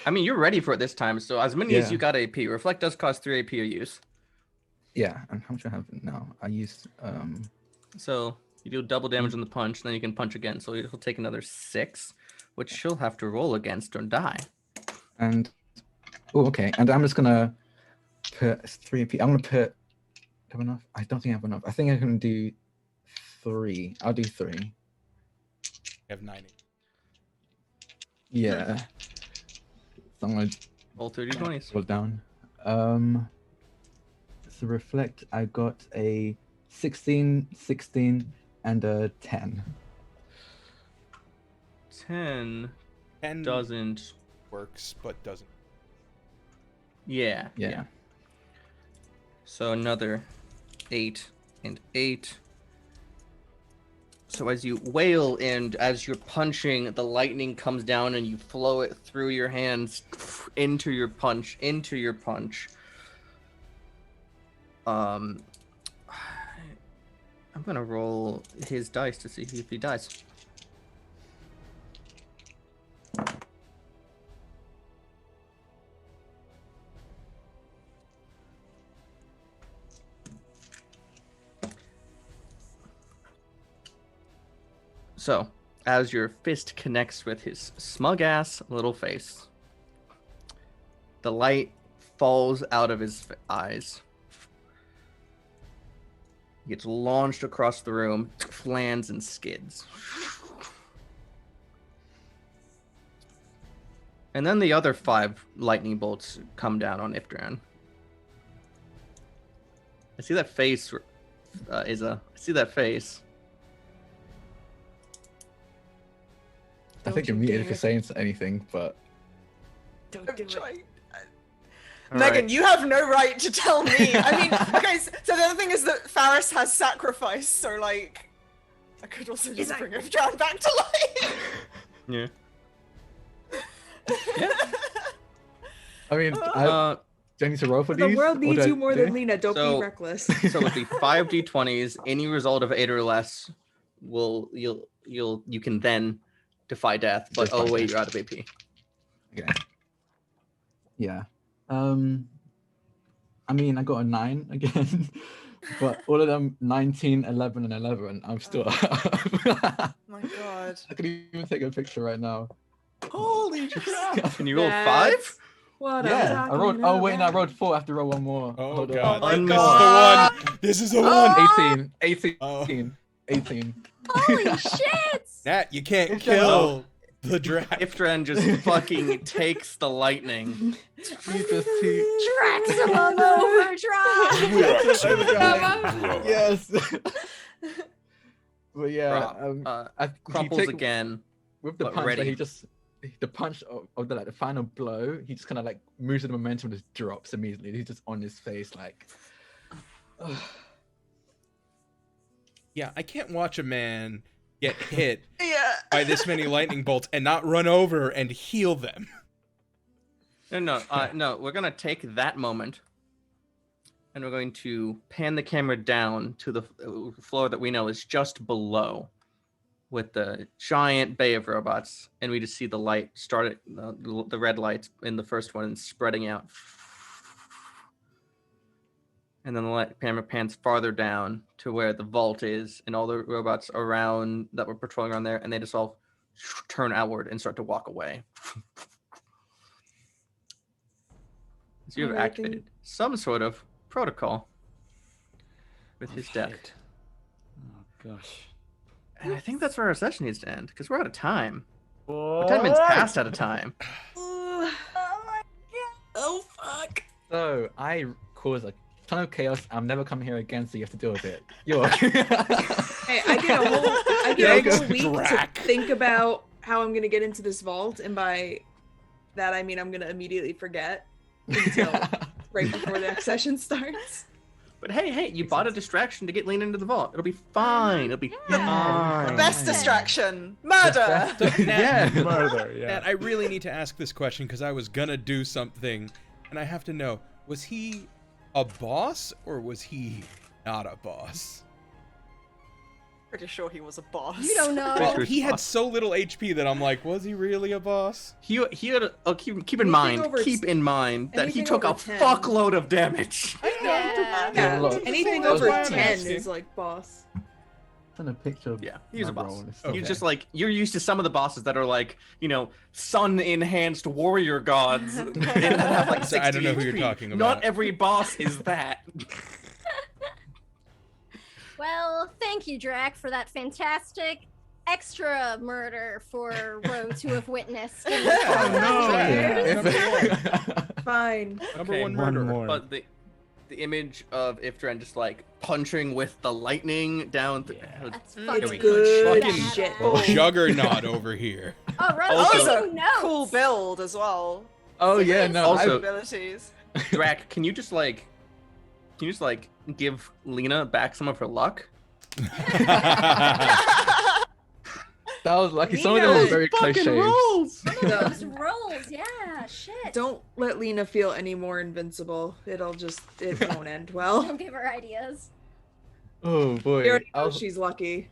I mean, you're ready for it this time. So as many as Yeah. you got AP. Reflect does cost 3 AP to use. Yeah. And how much do I have now? I used So you do double damage on the punch, then you can punch again. So he'll take another 6, which she'll have to roll against or die. and oh, okay. And I'm just gonna put 3 AP. I'm gonna put. Do I have enough? I don't think I have enough. I think I can do 3. I'll do 3. You have 90. Yeah. So I'm gonna Roll 30-20s. roll down. So reflect. I got a 16, 16, and a 10. 10 10 doesn't. works, but doesn't. Yeah. Yeah. So another 8 and 8. So as you wail and as you're punching, the lightning comes down and you flow it through your hands into your punch. I'm gonna roll his dice to see if he dies. So, as your fist connects with his smug ass little face, the light falls out of his eyes. He gets launched across the room, lands and skids. And then the other 5 lightning bolts come down on Ifdran. I see that face, I see that face. I think you're you muted if dare. you're saying anything, but Don't I'm do it. trying. All Megan, right. you have no right to tell me. I mean, okay, so the other thing is that Faris has sacrifice, so like, I could also just bring Ifdran back to life. Yeah. I mean, do I need to roll for The these? world or needs do I you more do than Lena. Don't So- be reckless. So with the 5d20s, any result of 8 or less you can then defy death. But Defy oh wait, death. you're out of AP. Okay. Yeah. I mean, I got a 9 again, but all of them 19, 11, and 11. I'm still up. My God. I could even take a picture right now. Holy crap! Can you roll That's 5? What Yeah, I'm I rolled. talking Oh wait, no, I about. rolled 4. I have to roll one more. Oh Hold on. god. my this God. is the one. This is the one. 18, 18, Oh. 18. Holy shit! Nat, you can't It's kill the dragon. Ifdran just fucking takes the lightning. Jesus, Maximum overdrive! yes. But yeah, he Crumples take- again. with the but punch. ready. Like, the punch of the the final blow. He just kind of like moves with the momentum, just drops immediately. He's just on his face, like. Yeah, I can't watch a man get hit Yeah. by this many lightning bolts and not run over and heal them. No. We're gonna take that moment, and we're going to pan the camera down to the floor that we know is just below, with the giant bay of robots, and we just see the light start the red lights in the first one and spreading out, and then the camera pans farther down to where the vault is, and all the robots around that were patrolling around there, and they just all turn outward and start to walk away. So you have Alright, then. activated some sort of protocol with his death. Oh gosh. And I think that's where our session needs to end, because we're out of time. We're 10 minutes past out of time. Oh my God. Oh fuck. So I cause a ton of chaos. I'm never coming here again, so you have to deal with it. You're welcome. Hey, I get a whole week Drac. to think about how I'm gonna get into this vault, and by that I mean I'm gonna immediately forget until right before the next session starts. But hey, you bought a distraction to get Lena into the vault. It'll be fine. It'll be Yeah. fine. Best distraction. Murder. yeah. Murder, yeah. Nat, I really need to ask this question because I was gonna do something, and I have to know: was he a boss or was he not a boss? Pretty sure he was a boss. You don't know. Well, He had so little HP that I'm like, was he really a boss? He had keep in Anything mind over- that he anything took a over 10. fuckload of damage. Yeah. Yeah, look. anything That's over why I'm 10 asking. is like boss. Send a picture of Yeah, he's a my boss. roll. It's Okay. He's just like, you're used to some of the bosses that are like, sun-enhanced warrior gods. and have like So I don't know who 60 you're HP. talking about. Not every boss is that. Well, thank you, Drac, for that fantastic extra murder for Ro to have witnessed. in the Yeah, forest. no, yeah. Fine. Number Okay, one one murderer. more. But the image of Ifdran just like punching with the lightning down. That's It's fucking good badass. shit. Juggernaut over here. Oh, Ro, Also- taking notes. Cool build as well. Oh yeah, no. Also- Abilities. Drac, can you just give Lena back some of her luck? that was lucky. Some of them were very close shaves. rolls. Those rolls, yeah, shit. Don't let Lena feel any more invincible. It won't end well. Don't give her ideas. Oh boy. We already I know was- she's lucky.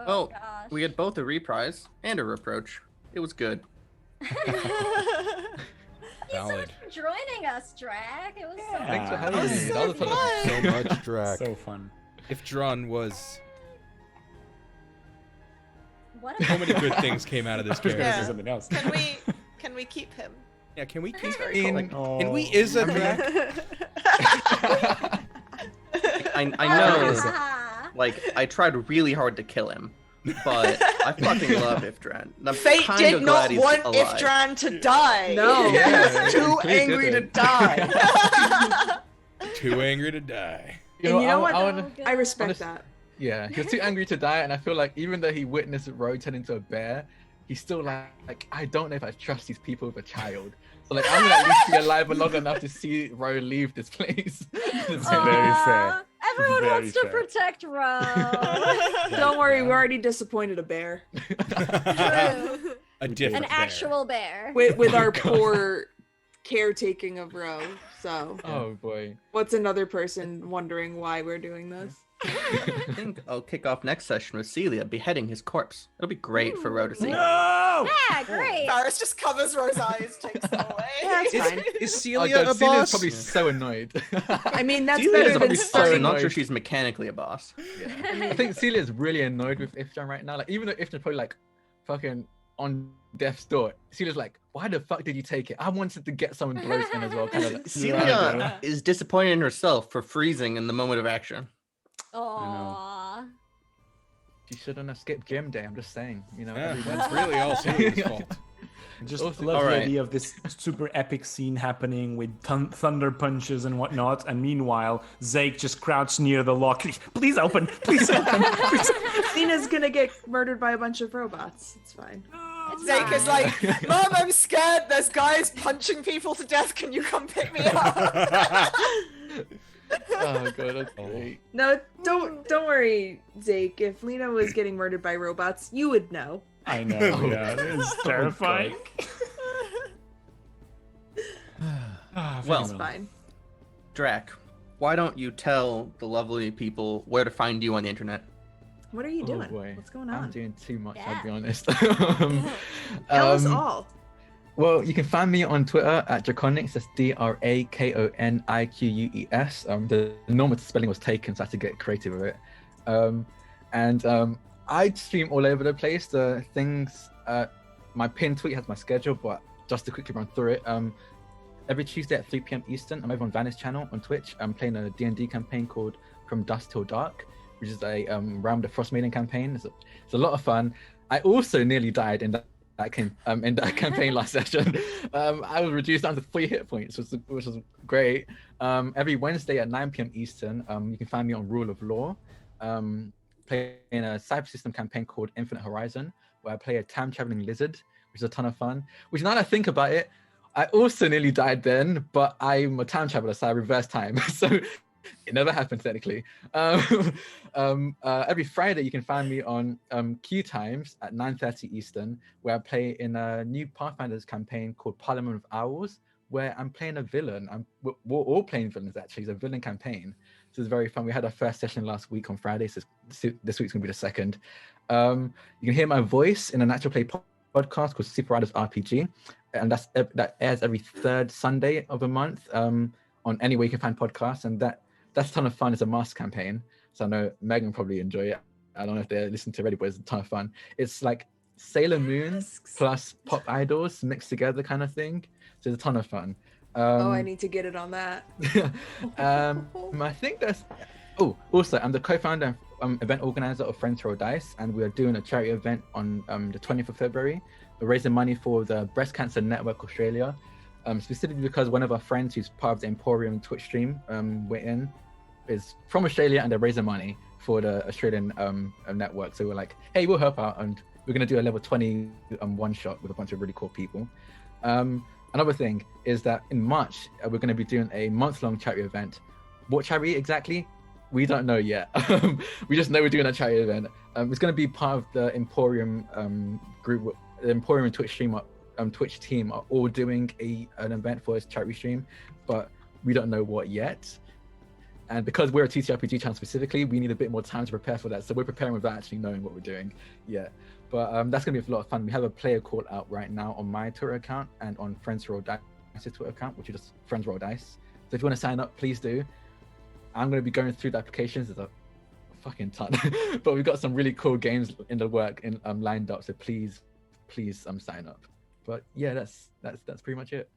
Oh, gosh. we had both a reprise and a reproach. It was good. Valid. Joining us, Drac. It was so Thanks for fun. having me. That was fun. So much Drac. So fun. Ifdran was. What a So many good things came out of this I was gonna character. say something else. Can we keep him? Yeah, can we keep very In- cool. Can we is a Drac? I know, Ah. like, I tried really hard to kill him, but I fucking love Ifdran. I'm Fate kinda did glad not he's want alive. Ifdran to die. No. Yeah, Too he angry to didn't. die. Too angry to die. And you know what? I wanna- I respect Honest- that. Yeah, he was too angry to die, and I feel like even though he witnessed Ro turn into a bear, he's still like I don't know if I trust these people with a child. So like I'm gonna at least be alive long enough to see Ro leave this place. Very fair. Everyone Very wants to fair. protect Ro. Don't worry, we already disappointed a bear True. A different An bear. actual bear. with our poor caretaking of Ro. So Oh boy. what's another person wondering why we're doing this? I think I'll kick off next session with Celia beheading his corpse. It'll be great for Ro to see. No! Yeah, great. Varys just covers Ro's eyes, takes them away. Yeah, it's fine. Is Oh Celia god, a Celia's boss? probably so annoyed. I mean, that's Celia is better a than boss. I'm starting. not sure she's mechanically a boss. I think Celia's really annoyed with Ifdran right now. Like even though Ifdran's probably like fucking on death's door, Celia's like, why the fuck did you take it? I wanted to get someone close in as well. Kind of like, Celia is disappointed in herself for freezing in the moment of action. Aww. she shouldn't have skipped gym day. I'm just saying, you know. Yeah, everyone- that's really all Celia's fault. I just Also- love the Alright. idea of this super epic scene happening with thunder punches and whatnot, and meanwhile, Zeke just crouched near the lock. Please open! Please open! Please. Nina's gonna get murdered by a bunch of robots. It's fine. It's Zeke is fine. like, Mom, I'm scared. There's guys punching people to death. Can you come pick me up? Oh god, that's great. No, don't worry, Zeke. If Lena was getting murdered by robots, you would know. I know, yeah, it is terrifying. Ah, very Well, It's fine. Drac, why don't you tell the lovely people where to find you on the internet? What are you doing? Oh boy, What's going I'm on? doing too much. Yeah. I'll be honest. Tell us Um, all. Well, you can find me on Twitter at Draconics. That's DRAKONIQUES. The normal spelling was taken, so I had to get creative with it. I stream all over the place. The things, my pinned tweet has my schedule, but just to quickly run through it. Every Tuesday at 3 p.m. Eastern, I'm over on Vanish's channel on Twitch. I'm playing a D&D campaign called From Dusk Till Dark, which is a Realm of the Frost Maiden campaign. It's a lot of fun. I also nearly died in that campaign last session. I was reduced down to 3 hit points, which was great. Every Wednesday at 9 p.m. Eastern, you can find me on Rule of Law, playing a cyber system campaign called Infinite Horizon, where I play a time traveling lizard, which is a ton of fun. Which now that I think about it, I also nearly died then, but I'm a time traveler, so I reverse time. So it never happened technically. Every Friday you can find me on Q Times at 9:30 Eastern, where I play in a new Pathfinders campaign called Parliament of Owls, where I'm playing a villain. We're all playing villains actually. It's a villain campaign. So it's very fun. We had our first session last week on Friday, so this week's gonna be the second. You can hear my voice in an actual play podcast called Super Riders RPG, and that airs every third Sunday of the month on anywhere you can find podcasts, and that's a ton of fun. It's a master campaign, so I know Megan probably enjoy it. I don't know if they're listening to it already, but it's a ton of fun. It's like Sailor Moon plus pop idols mixed together kind of thing. So it's a ton of fun. I need to get it on that. I think that's. Oh, also, I'm the co-founder and event organizer of Friends Roll Dice, and we are doing a charity event on the 20th of February. We're raising money for the Breast Cancer Network Australia, specifically because one of our friends who's part of the Emporium Twitch stream we're in is from Australia, and they're raising money for the Australian network. So we're like, hey, we'll help out, and we're going to do a level 20 one-shot with a bunch of really cool people. Another thing is that in March, we're going to be doing a month-long charity event. What charity exactly? We don't know yet. We just know we're doing a charity event. It's going to be part of the Emporium group. The Emporium and Twitch team are all doing an event for this charity stream, but we don't know what yet. And because we're a TTRPG channel specifically, we need a bit more time to prepare for that. So we're preparing without actually knowing what we're doing yet. But that's going to be a lot of fun. We have a player call out right now on my Twitter account and on Friends Roll Dice's Twitter account, which is just Friends Roll Dice. So if you want to sign up, please do. I'm going to be going through the applications. There's a fucking ton. But we've got some really cool games in the work lined up. So please sign up. But yeah, that's pretty much it.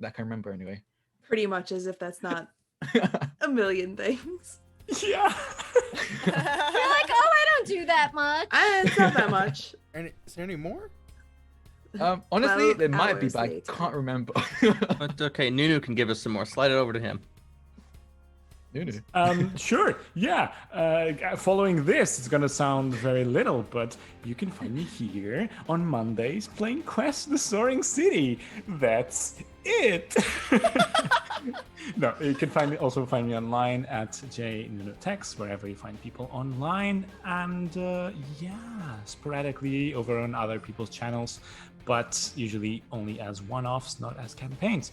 That I can remember anyway. Pretty much, as if that's not a million things. Yeah. You're like, oh, I don't do that much. It's not that much. Is there any more? Honestly, 12 there might be, hours but I later. can't remember. But okay, Nunu can give us some more. Slide it over to him. Sure. Yeah. Following this, it's gonna sound very little, but you can find me here on Mondays playing Quest the Soaring City. That's it. No, you can also find me online at jnunotex, wherever you find people online, and sporadically over on other people's channels, but usually only as one-offs, not as campaigns.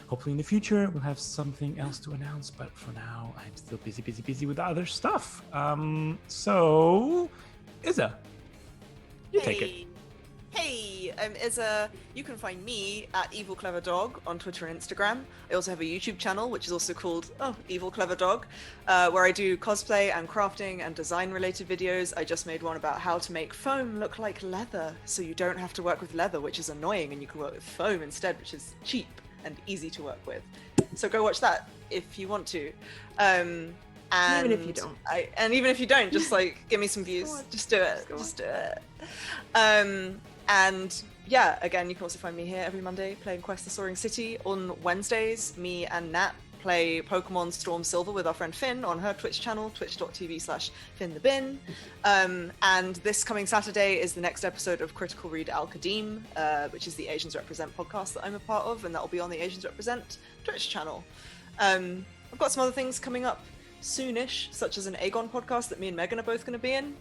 Hopefully in the future we'll have something else to announce, but for now I'm still busy with other stuff. So Izza, you take it. Hey, Izza, you can find me at Evil Clever Dog on Twitter and Instagram. I also have a YouTube channel, which is also called Evil Clever Dog, where I do cosplay and crafting and design-related videos. I just made one about how to make foam look like leather, so you don't have to work with leather, which is annoying, and you can work with foam instead, which is cheap and easy to work with. So go watch that if you want to. And even if you don't. Even if you don't, just like give me some views. Just do it. Just do it. And yeah, again, you can also find me here every Monday playing Quest the Soaring City. On Wednesdays, me and Nat play Pokemon Storm Silver with our friend Finn on her Twitch channel, twitch.tv/FinnTheBin. And this coming Saturday is the next episode of Critical Read Al Qadim, which is the Asians Represent podcast that I'm a part of, and that will be on the Asians Represent Twitch channel. I've got some other things coming up soonish, such as an Aegon podcast that me and Megan are both going to be in,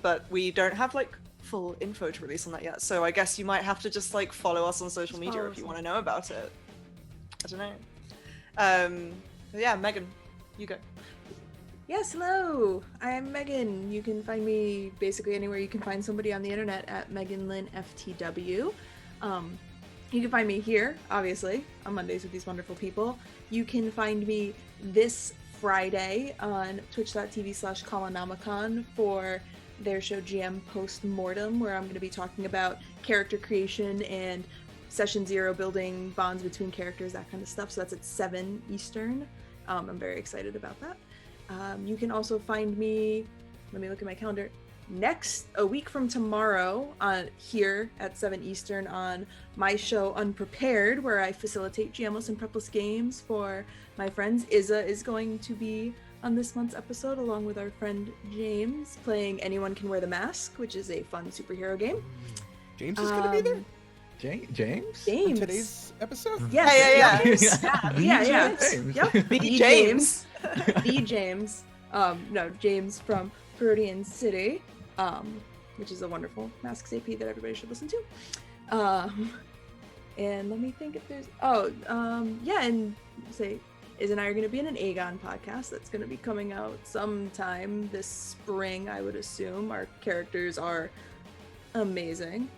but we don't have like full info to release on that yet, so I guess you might have to just like follow us on social media if you want to know about it. I don't know. Yeah, Megan, you go. Yes, hello. I'm Megan. You can find me basically anywhere you can find somebody on the internet at Megan Lynn FTW. You can find me here, obviously, on Mondays with these wonderful people. You can find me this Friday on twitch.tv/Kalanomicon for their show GM Postmortem, where I'm going to be talking about character creation and Session 0, building bonds between characters, that kind of stuff. So that's at 7 Eastern. I'm very excited about that. You can also find me, let me look at my calendar, a week from tomorrow here at 7 Eastern on my show Unprepared, where I facilitate GMless and Prepless games for my friends. Izza is going to be on this month's episode, along with our friend James, playing Anyone Can Wear the Mask, which is a fun superhero game. James is going to be there? James? On today's episode? Yeah. Yep. B. James. B. James. No, James from Freudian City, which is a wonderful Masks AP that everybody should listen to. And let me think if there's... and say... Iz and I are going to be in an Aegon podcast that's going to be coming out sometime this spring, I would assume. Our characters are amazing.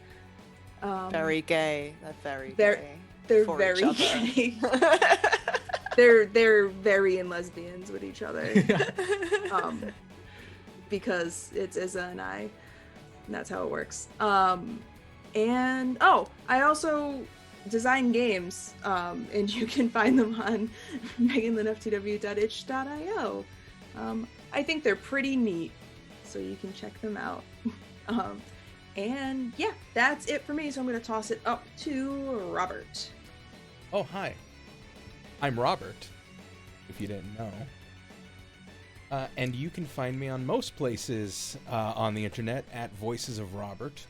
Very gay. They're very gay. They're for very each other. gay. They're very in lesbians with each other. Because it's Izza and I, and that's how it works. And I also design games, and you can find them on meganlinftw.itch.io. I think they're pretty neat, so you can check them out. And yeah, that's it for me, so I'm going to toss it up to Robert. Oh, hi. I'm Robert, if you didn't know. And you can find me on most places on the internet at Voices of Robert.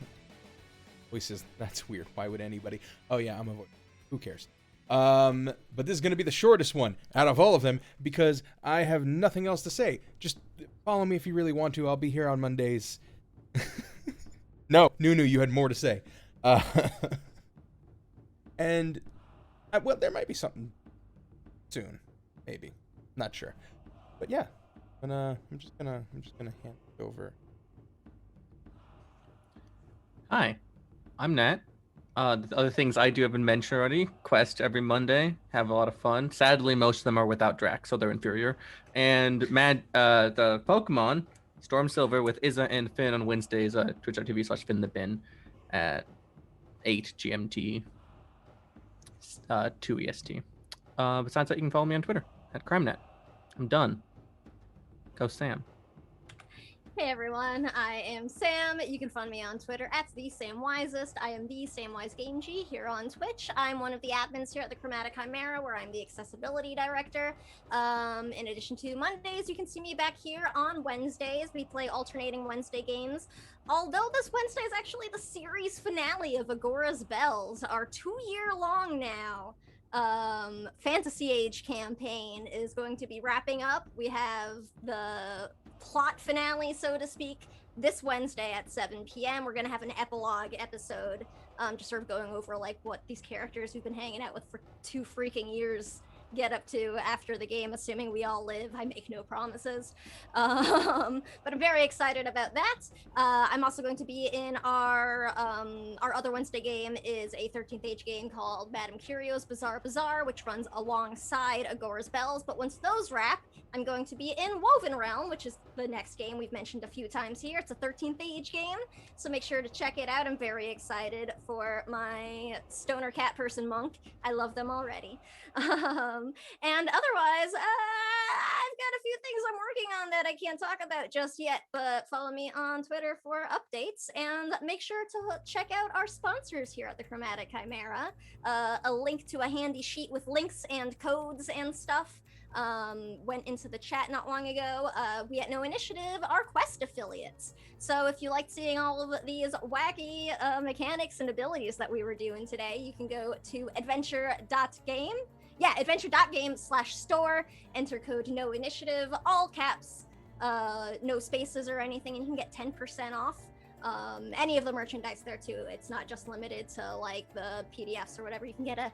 Voices, that's weird. Why would anybody? Oh yeah, I'm a voice. Who cares? But this is going to be the shortest one out of all of them because I have nothing else to say. Just follow me if you really want to. I'll be here on Mondays. No, Nunu, you had more to say. And well, there might be something soon, maybe. Not sure. But yeah, I'm just gonna hand it over. Hi, I'm Nat. The other things I do have been mentioned already. Quest every Monday, have a lot of fun. Sadly, most of them are without Drax, so they're inferior. And the Pokemon Storm Silver with Izza and Finn on Wednesdays, twitch.tv/FinnTheBin at 8 GMT, 2 EST. Besides that, you can follow me on Twitter at CrimeNet. I'm done. Go Sam. Hey everyone, I am Sam. You can find me on Twitter at @TheSamWisest. I am the Samwise Gamegee here on Twitch. I'm one of the admins here at the Chromatic Chimera, where I'm the accessibility director. In addition to Mondays, you can see me back here on Wednesdays. We play alternating Wednesday games. Although this Wednesday is actually the series finale of Agora's Bells, our 2-year-long now Fantasy Age campaign is going to be wrapping up. We have the plot finale, so to speak, this Wednesday at 7 p.m. We're gonna have an epilogue episode, just sort of going over like what these characters we've been hanging out with for 2 freaking years get up to after the game, assuming we all live. I make no promises. But I'm very excited about that. I'm also going to be in our other Wednesday game is a 13th Age game called Madame Curio's Bizarre Bazaar, which runs alongside Agora's Bells. But once those wrap, I'm going to be in Woven Realm, which is the next game we've mentioned a few times here. It's a 13th Age game, so make sure to check it out. I'm very excited for my stoner cat person monk. I love them already. And otherwise, I've got a few things I'm working on that I can't talk about just yet, but follow me on Twitter for updates, and make sure to check out our sponsors here at the Chromatic Chimera. A link to a handy sheet with links and codes and stuff went into the chat not long ago. We at No Initiative are Quest affiliates. So if you like seeing all of these wacky mechanics and abilities that we were doing today, you can go to adventure.game. Yeah, adventure.game/store, enter code No Initiative, all caps, no spaces or anything, and you can get 10% off. Any of the merchandise there too. It's not just limited to like the PDFs or whatever. You can get a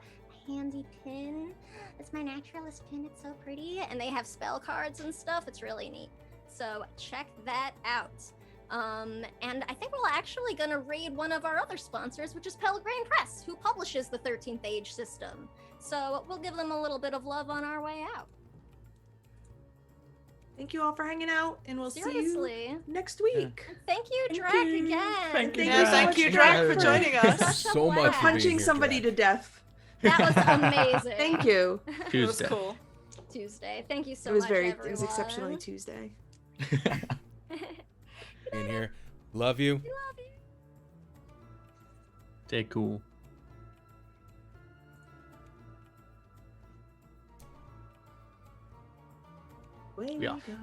handy pin. It's my naturalist pin. It's so pretty, and they have spell cards and stuff. It's really neat. So check that out. And I think we're actually gonna raid one of our other sponsors, which is Pelgrane Press, who publishes the 13th Age system. So we'll give them a little bit of love on our way out. Thank you all for hanging out, and we'll see you next week. Thank you, Drac, again. Thank you, Thank you, Drac, for joining us. Such a So much blast. for being Punching here, somebody Drac. to death. That was amazing. Thank you. It was Tuesday. cool. Tuesday. Thank you so It was much, very. everyone. It was exceptionally Tuesday. In here. Love you. Stay cool. Way Yeah. to go.